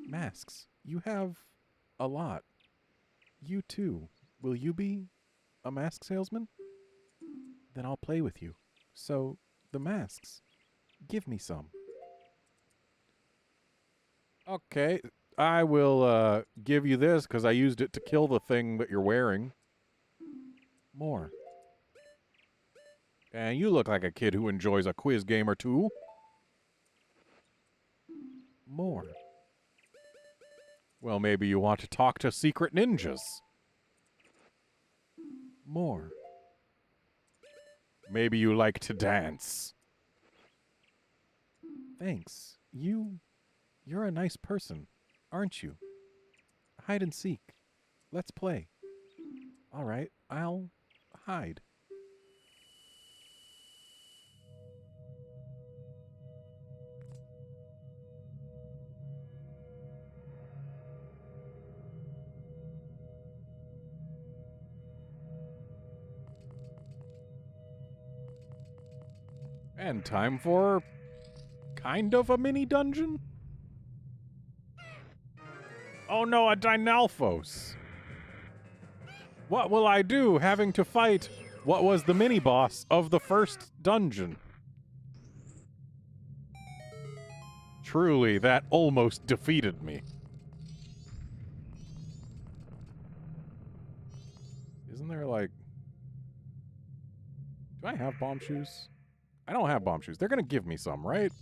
Speaker 1: Masks. You have a lot. You too. Will you be a mask salesman? Then I'll play with you. So, the masks. Give me some. Okay, I will give you this because I used it to kill the thing that you're wearing. More. And you look like a kid who enjoys a quiz game or two. More. Well, maybe you want to talk to secret ninjas. More. Maybe you like to dance. Thanks. You're a nice person, aren't you? Hide and seek. Let's play. All right, I'll hide. And time for kind of a mini dungeon? Oh no, a Dynalphos. What will I do having to fight what was the mini-boss of the first dungeon? Truly, that almost defeated me. Isn't there, like... Do I have bomb shoes? I don't have bomb shoes. They're gonna give me some, right?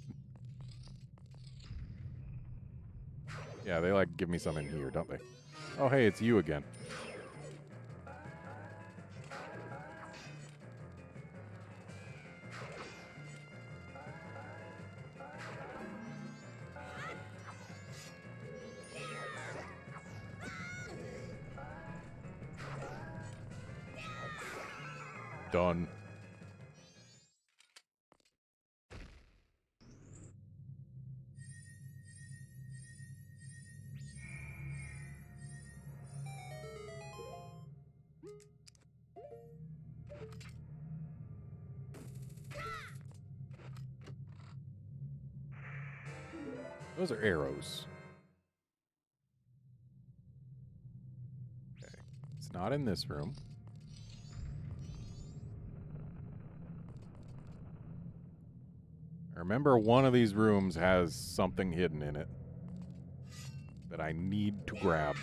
Speaker 1: Yeah, they, like, give me some in here, don't they? Oh, hey, it's you again. Done. Those are arrows. Okay. It's not in this room. I remember one of these rooms has something hidden in it that I need to grab.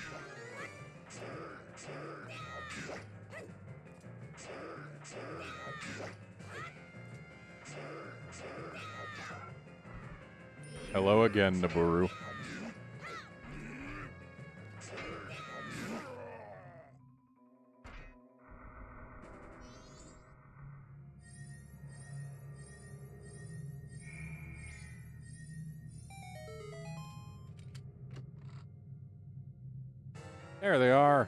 Speaker 1: Hello again, Naburu. There they are.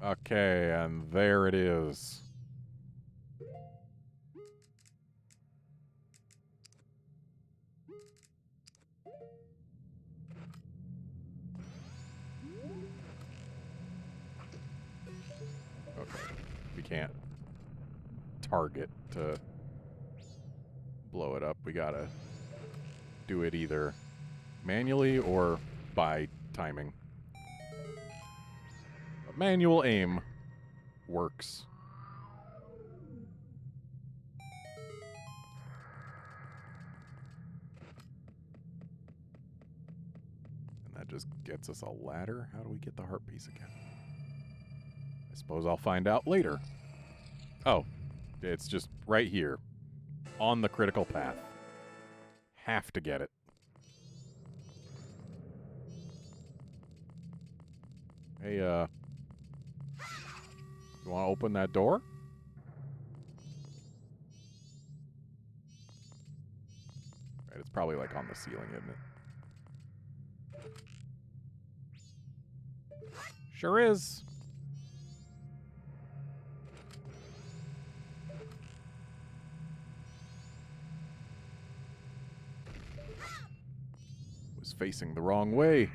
Speaker 1: Okay, and there it is. Okay, we can't target to blow it up. We gotta do it either manually or by timing. But manual aim works. And that just gets us a ladder. How do we get the heart piece again? I suppose I'll find out later. Oh, it's just right here. On the critical path. Have to get it. Hey, you want to open that door? Right, it's probably like on the ceiling, isn't it? Sure is. Was facing the wrong way.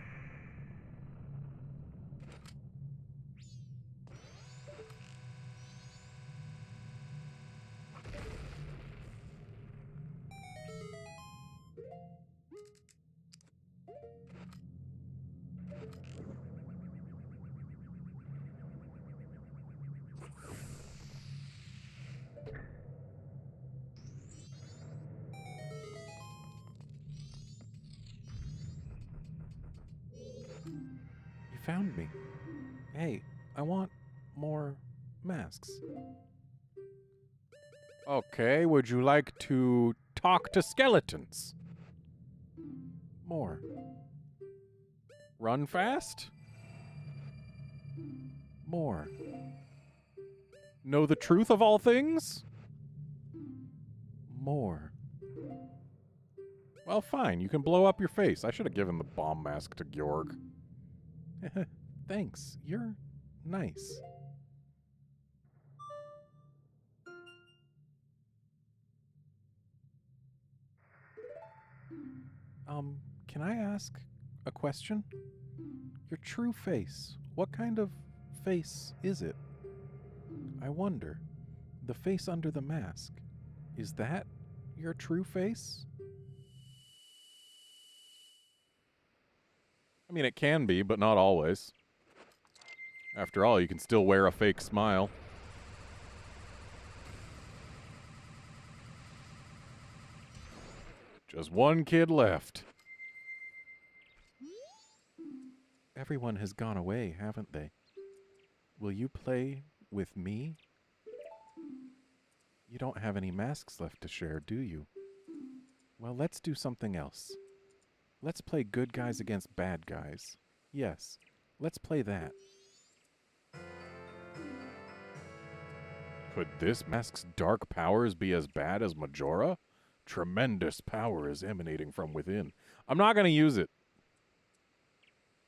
Speaker 1: Found me. Hey, I want more masks. Okay, would you like to talk to skeletons? More. Run fast? More. Know the truth of all things? More. Well, fine, you can blow up your face. I should have given the bomb mask to Georg. Thanks. You're nice. Can I ask a question? Your true face. What kind of face is it? I wonder. The face under the mask. Is that your true face? I mean, it can be, but not always. After all, you can still wear a fake smile. Just one kid left. Everyone has gone away, haven't they? Will you play with me? You don't have any masks left to share, do you? Well, let's do something else. Let's play good guys against bad guys. Yes, let's play that. Could this mask's dark powers be as bad as Majora? Tremendous power is emanating from within. I'm not going to use it.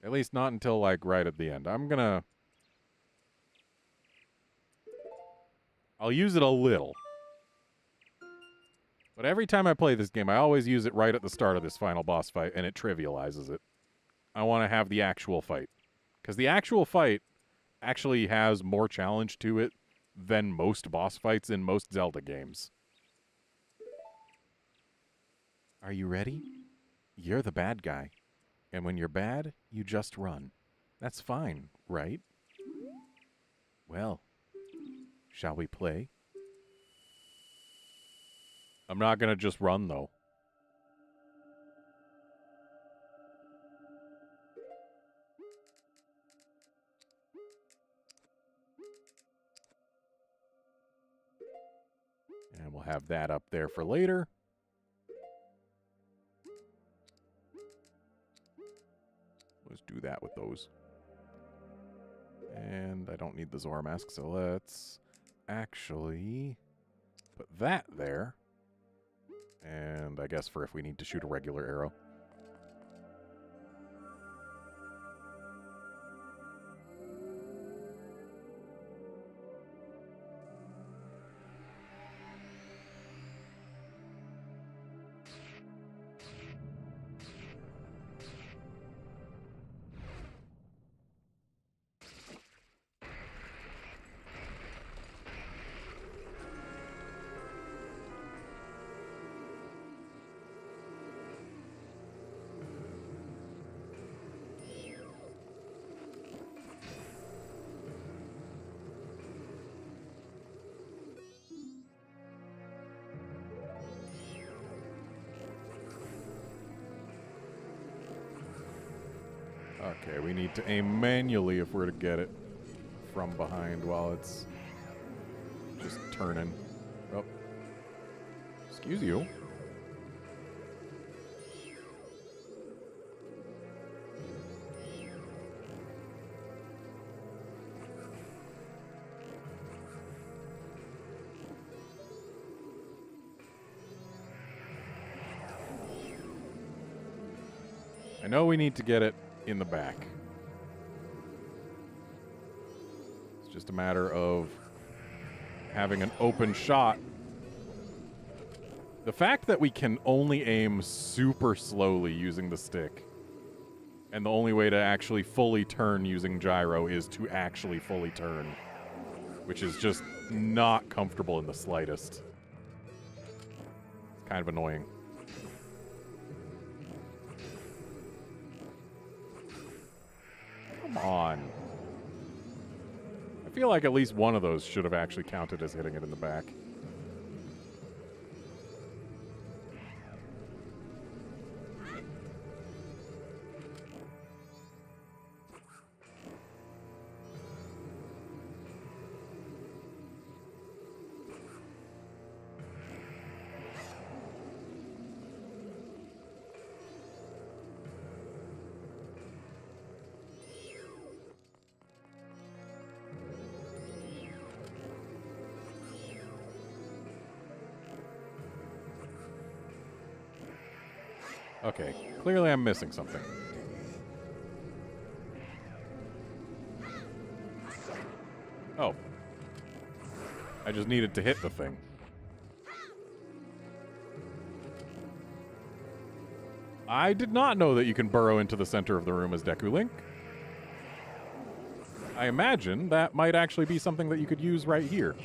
Speaker 1: At least not until, like, right at the end. I'm going to I'll use it a little. But every time I play this game, I always use it right at the start of this final boss fight, and it trivializes it. I want to have the actual fight. Because the actual fight actually has more challenge to it than most boss fights in most Zelda games. Are you ready? You're the bad guy. And when you're bad, you just run. That's fine, right? Well, shall we play? I'm not going to just run, though. And we'll have that up there for later. Let's do that with those. And I don't need the Zora mask, so let's actually put that there. And I guess for if we need to shoot a regular arrow. Okay, we need to aim manually if we're to get it from behind while it's just turning. Oh. Excuse you. I know we need to get it in the back. It's just a matter of having an open shot. The fact that we can only aim super slowly using the stick, and the only way to actually fully turn using gyro is to actually fully turn, which is just not comfortable in the slightest. It's kind of annoying. Come on. I feel like at least one of those should have actually counted as hitting it in the back. Okay, clearly I'm missing something. Oh. I just needed to hit the thing. I did not know that you can burrow into the center of the room as Deku Link. I imagine that might actually be something that you could use right here.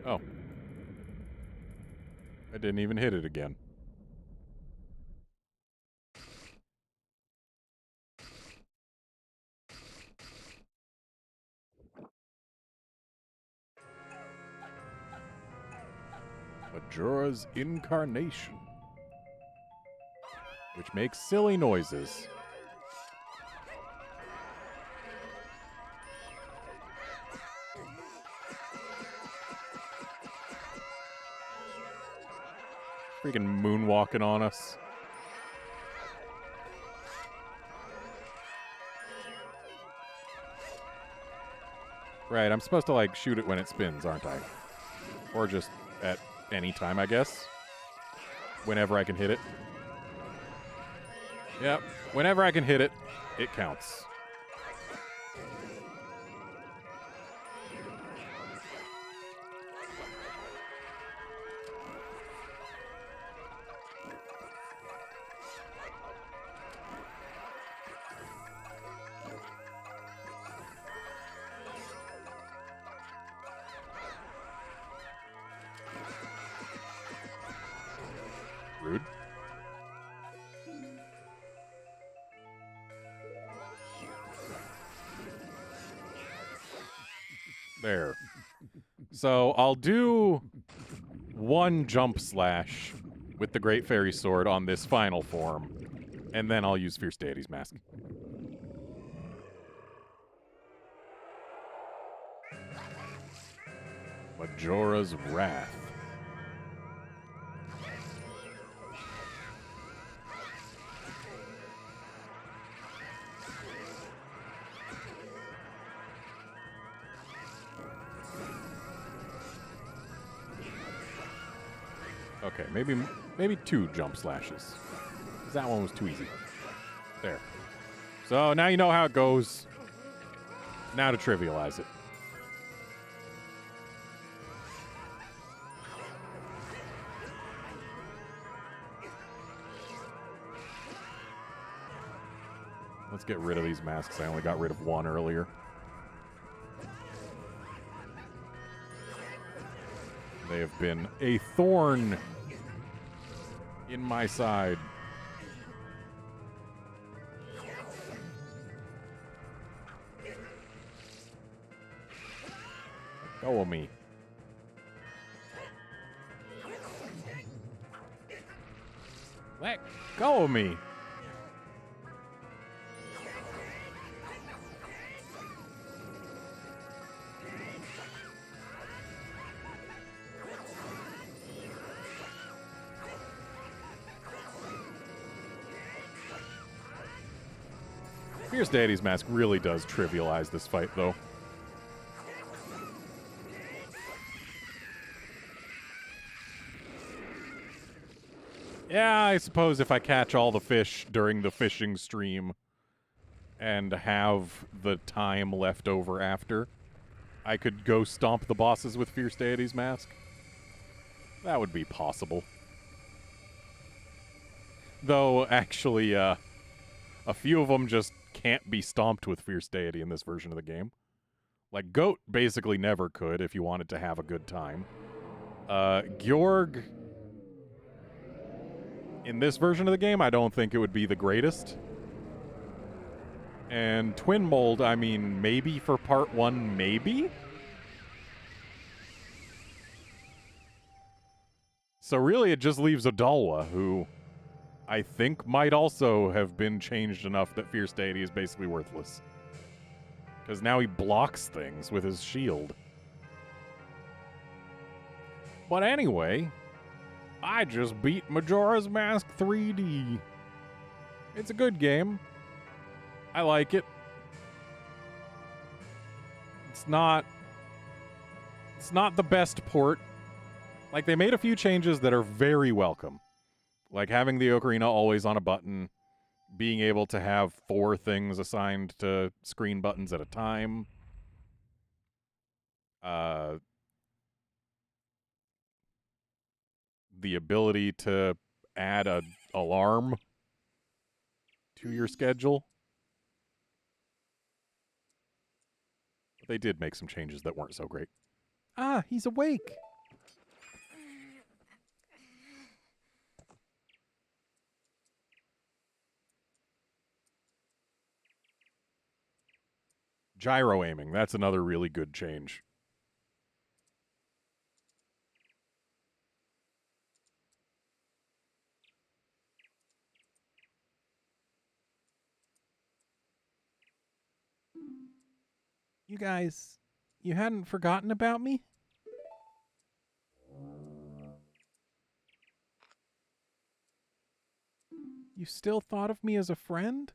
Speaker 1: Oh. I didn't even hit it again. Majora's Incarnation, which makes silly noises. Freaking moonwalking on us. Right, I'm supposed to, like, shoot it when it spins, aren't I? Or just at any time, I guess. Whenever I can hit it. Yep, whenever I can hit it, it counts. Rude. There. So I'll do one jump slash with the Great Fairy Sword on this final form, and then I'll use Fierce Deity's Mask. Majora's Wrath. Okay, maybe 2 jump slashes. 'Cause that one was too easy. There. So now you know how it goes. Now to trivialize it. Let's get rid of these masks. I only got rid of one earlier. They have been a thorn in my side. Let go of me. Let go of me. Fierce Deity's Mask really does trivialize this fight, though. Yeah, I suppose if I catch all the fish during the fishing stream and have the time left over after, I could go stomp the bosses with Fierce Deity's Mask. That would be possible. Though, actually, a few of them just can't be stomped with Fierce Deity in this version of the game. Like, Goat basically never could if you wanted to have a good time. Georg, in this version of the game, I don't think it would be the greatest. And Twin Mold, I mean, maybe for part 1, maybe? So really, it just leaves Odalwa, who I think might also have been changed enough that Fierce Deity is basically worthless. Because now he blocks things with his shield. But anyway, I just beat Majora's Mask 3D. It's a good game. I like it. It's not the best port. Like, they made a few changes that are very welcome. Like having the ocarina always on a button, being able to have 4 things assigned to screen buttons at a time. The ability to add an alarm to your schedule. But they did make some changes that weren't so great. Ah, he's awake! Gyro aiming, that's another really good change. You guys, you hadn't forgotten about me? You still thought of me as a friend?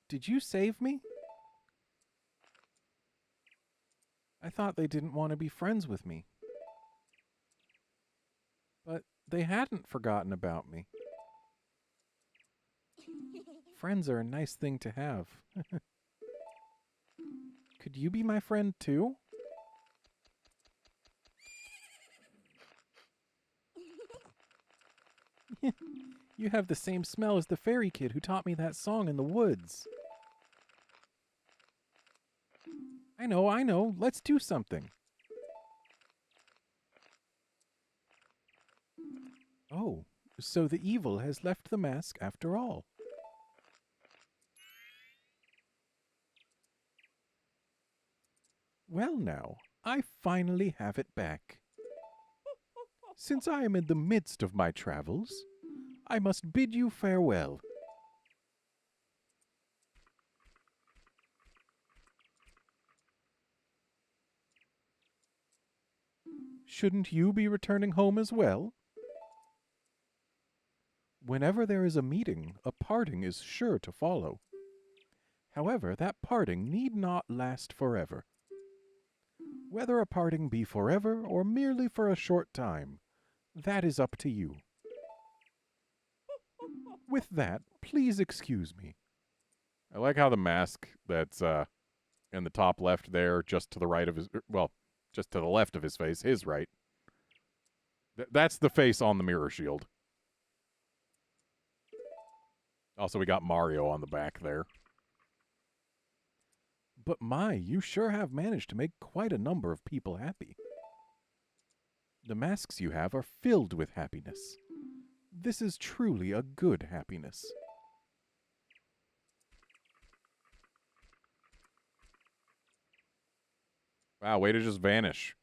Speaker 1: Did you save me? I thought they didn't want to be friends with me. But they hadn't forgotten about me. Friends are a nice thing to have. Could you be my friend too? You have the same smell as the fairy kid who taught me that song in the woods. I know. Let's do something. Oh, so the evil has left the mask after all. Well now, I finally have it back. Since I am in the midst of my travels, I must bid you farewell. Shouldn't you be returning home as well? Whenever there is a meeting, a parting is sure to follow. However, that parting need not last forever. Whether a parting be forever or merely for a short time, that is up to you. With that, please excuse me. I like how the mask that's in the top left there, just to the right of his, well, just to the left of his face, his right. That's the face on the mirror shield. Also, we got Mario on the back there. But my, you sure have managed to make quite a number of people happy. The masks you have are filled with happiness. This is truly a good happiness. Wow, way to just vanish.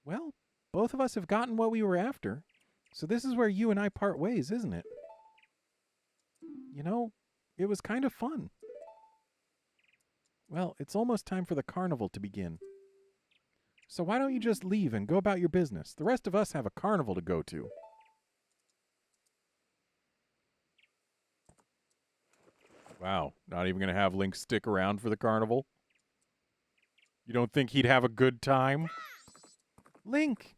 Speaker 1: Well, both of us have gotten what we were after, so this is where you and I part ways, isn't it? You know, it was kind of fun. Well, it's almost time for the carnival to begin. So why don't you just leave and go about your business? The rest of us have a carnival to go to. Wow, not even going to have Link stick around for the carnival? You don't think he'd have a good time? Link!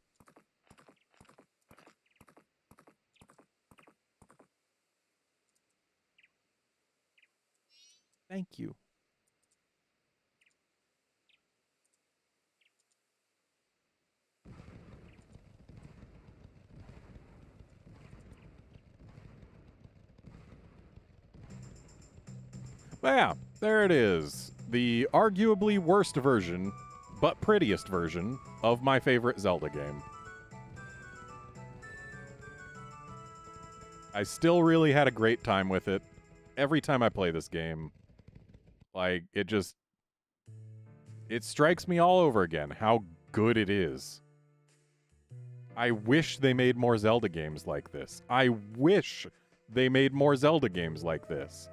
Speaker 1: Thank you. But yeah, there it is. The arguably worst version, but prettiest version, of my favorite Zelda game. I still really had a great time with it. Every time I play this game, like, it strikes me all over again how good it is. I wish they made more Zelda games like this. I wish they made more Zelda games like this.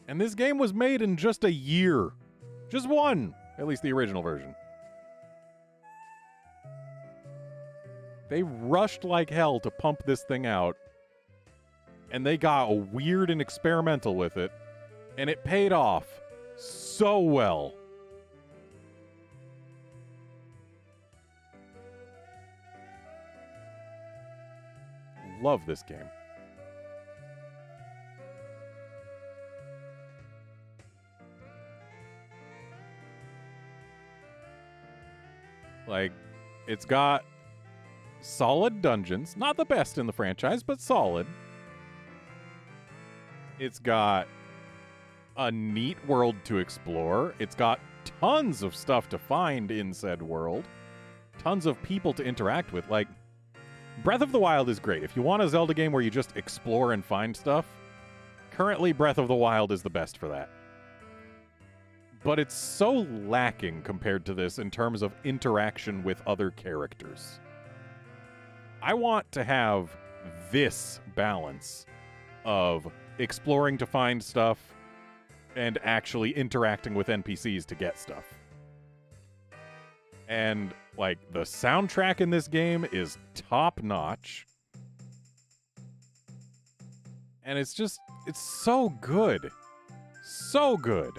Speaker 1: And this game was made in just a year. Just one. At least the original version. They rushed like hell to pump this thing out. And they got weird and experimental with it. And it paid off so well. Love this game. Like, it's got solid dungeons. Not the best in the franchise, but solid. It's got a neat world to explore. It's got tons of stuff to find in said world. Tons of people to interact with. Like, Breath of the Wild is great. If you want a Zelda game where you just explore and find stuff, currently Breath of the Wild is the best for that. But it's so lacking compared to this in terms of interaction with other characters. I want to have this balance of exploring to find stuff and actually interacting with NPCs to get stuff. And, like, the soundtrack in this game is top-notch. And it's just, it's so good. So good.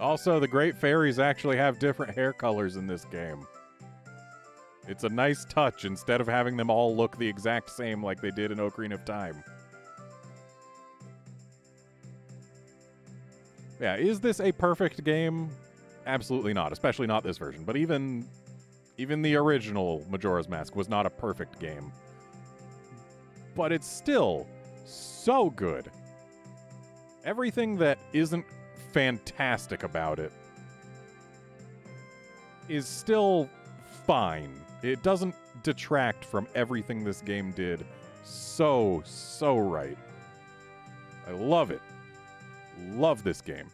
Speaker 1: Also, the Great Fairies actually have different hair colors in this game. It's a nice touch instead of having them all look the exact same like they did in Ocarina of Time. Yeah, is this a perfect game? Absolutely not, especially not this version. But even the original Majora's Mask was not a perfect game. But it's still so good. Everything that isn't fantastic about it is still fine. It doesn't detract from everything this game did so right. I love it. Love this game.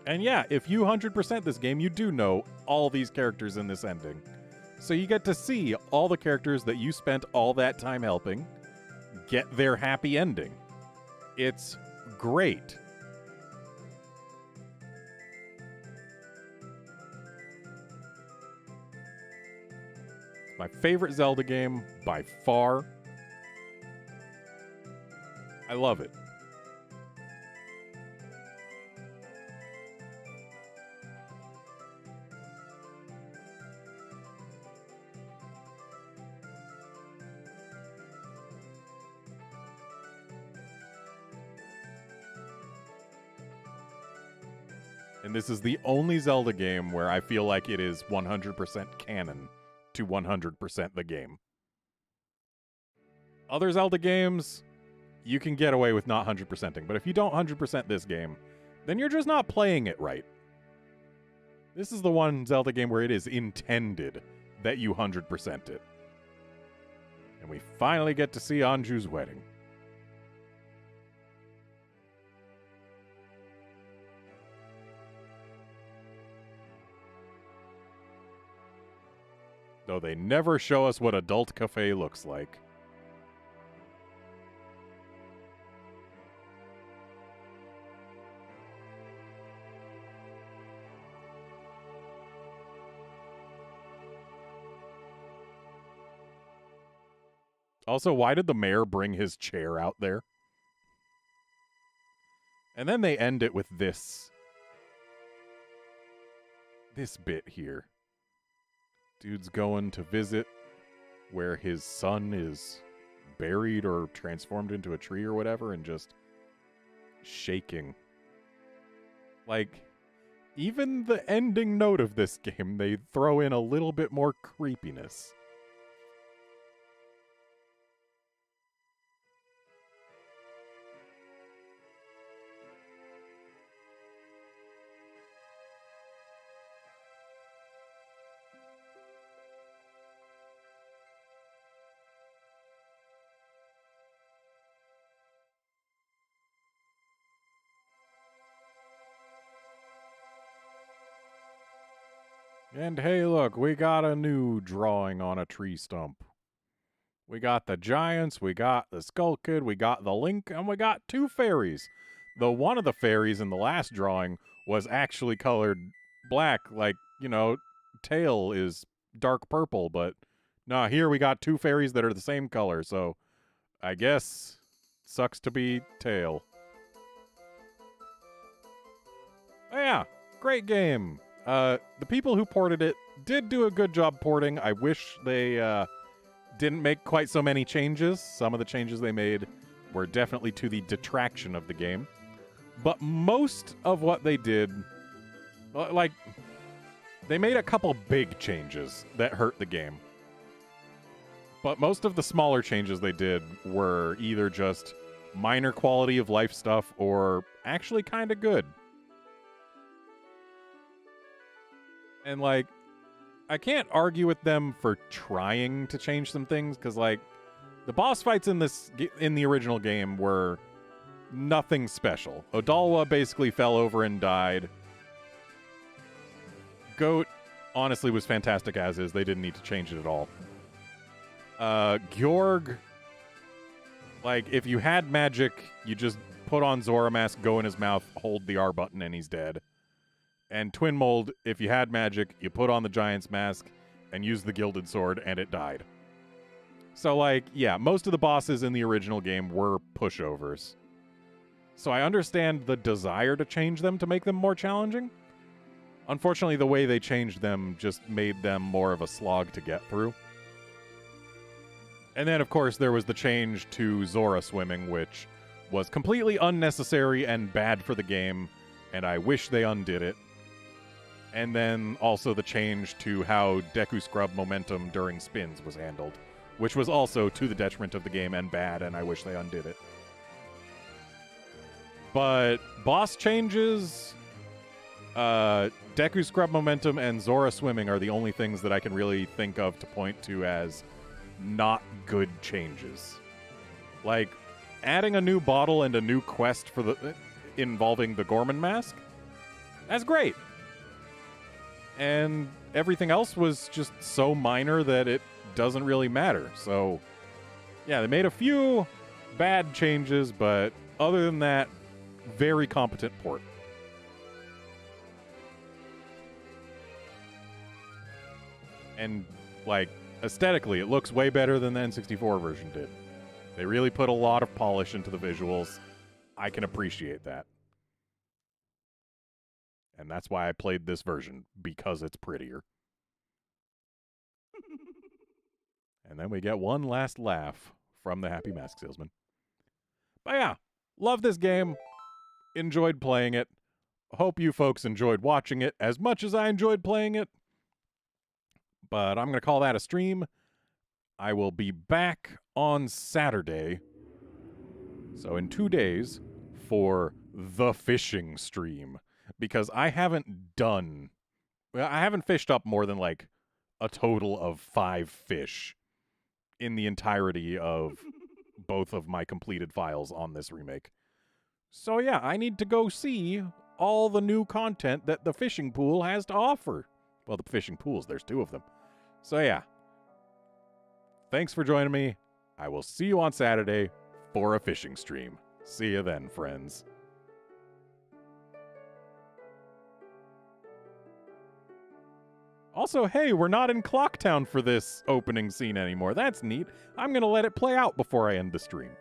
Speaker 1: And yeah, if you 100% this game, you do know all these characters in this ending. So you get to see all the characters that you spent all that time helping get their happy ending. It's great. My favorite Zelda game by far. I love it. And this is the only Zelda game where I feel like it is 100% canon to 100% the game. Other Zelda games, you can get away with not 100%ing, but if you don't 100% this game, then you're just not playing it right. This is the one Zelda game where it is intended that you 100% it. And we finally get to see Anju's wedding. Though they never show us what Adult Cafe looks like. Also, why did the mayor bring his chair out there? And then they end it with this. This bit here. Dude's going to visit where his son is buried or transformed into a tree or whatever and just shaking. Like, even the ending note of this game, they throw in a little bit more creepiness. And hey, look, we got a new drawing on a tree stump. We got the giants, we got the Skull Kid, we got the Link, and we got two fairies. Though one of the fairies in the last drawing was actually colored black, like, you know, tail is dark purple, but Nah, here we got two fairies that are the same color, so I guess sucks to be tail. Oh, yeah, great game. The people who ported it did do a good job porting. I wish they didn't make quite so many changes. Some of the changes they made were definitely to the detraction of the game. But most of what they did, like, they made a couple big changes that hurt the game. But most of the smaller changes they did were either just minor quality of life stuff or actually kind of good. And, like, I can't argue with them for trying to change some things, because, like, the boss fights in the original game were nothing special. Odalwa basically fell over and died. Goat, honestly, was fantastic as is. They didn't need to change it at all. Georg, like, if you had magic, you just put on Zora Mask, go in his mouth, hold the R button, and he's dead. And Twin Mold, if you had magic, you put on the Giant's Mask and use the Gilded Sword, and it died. So, like, yeah, most of the bosses in the original game were pushovers. So I understand the desire to change them to make them more challenging. Unfortunately, the way they changed them just made them more of a slog to get through. And then, of course, there was the change to Zora swimming, which was completely unnecessary and bad for the game, and I wish they undid it. And then also the change to how Deku Scrub momentum during spins was handled, which was also to the detriment of the game and bad, and I wish they undid it. But boss changes, Deku Scrub momentum, and Zora swimming are the only things that I can really think of to point to as not good changes. Like, adding a new bottle and a new quest for involving the Gorman Mask, that's great. And everything else was just so minor that it doesn't really matter. So, yeah, they made a few bad changes, but other than that, very competent port. And, like, aesthetically, it looks way better than the N64 version did. They really put a lot of polish into the visuals. I can appreciate that. And that's why I played this version, because it's prettier. And then we get one last laugh from the Happy Mask Salesman. But yeah, love this game. Enjoyed playing it. Hope you folks enjoyed watching it as much as I enjoyed playing it. But I'm going to call that a stream. I will be back on Saturday, so in 2 days, for the fishing stream. Because I haven't fished up more than, like, a total of 5 fish in the entirety of both of my completed files on this remake. So yeah, I need to go see all the new content that the fishing pool has to offer. Well, the fishing pools, there's 2 of them. So yeah. Thanks for joining me. I will see you on Saturday for a fishing stream. See you then, friends. Also, hey, we're not in Clocktown for this opening scene anymore. That's neat. I'm going to let it play out before I end the stream.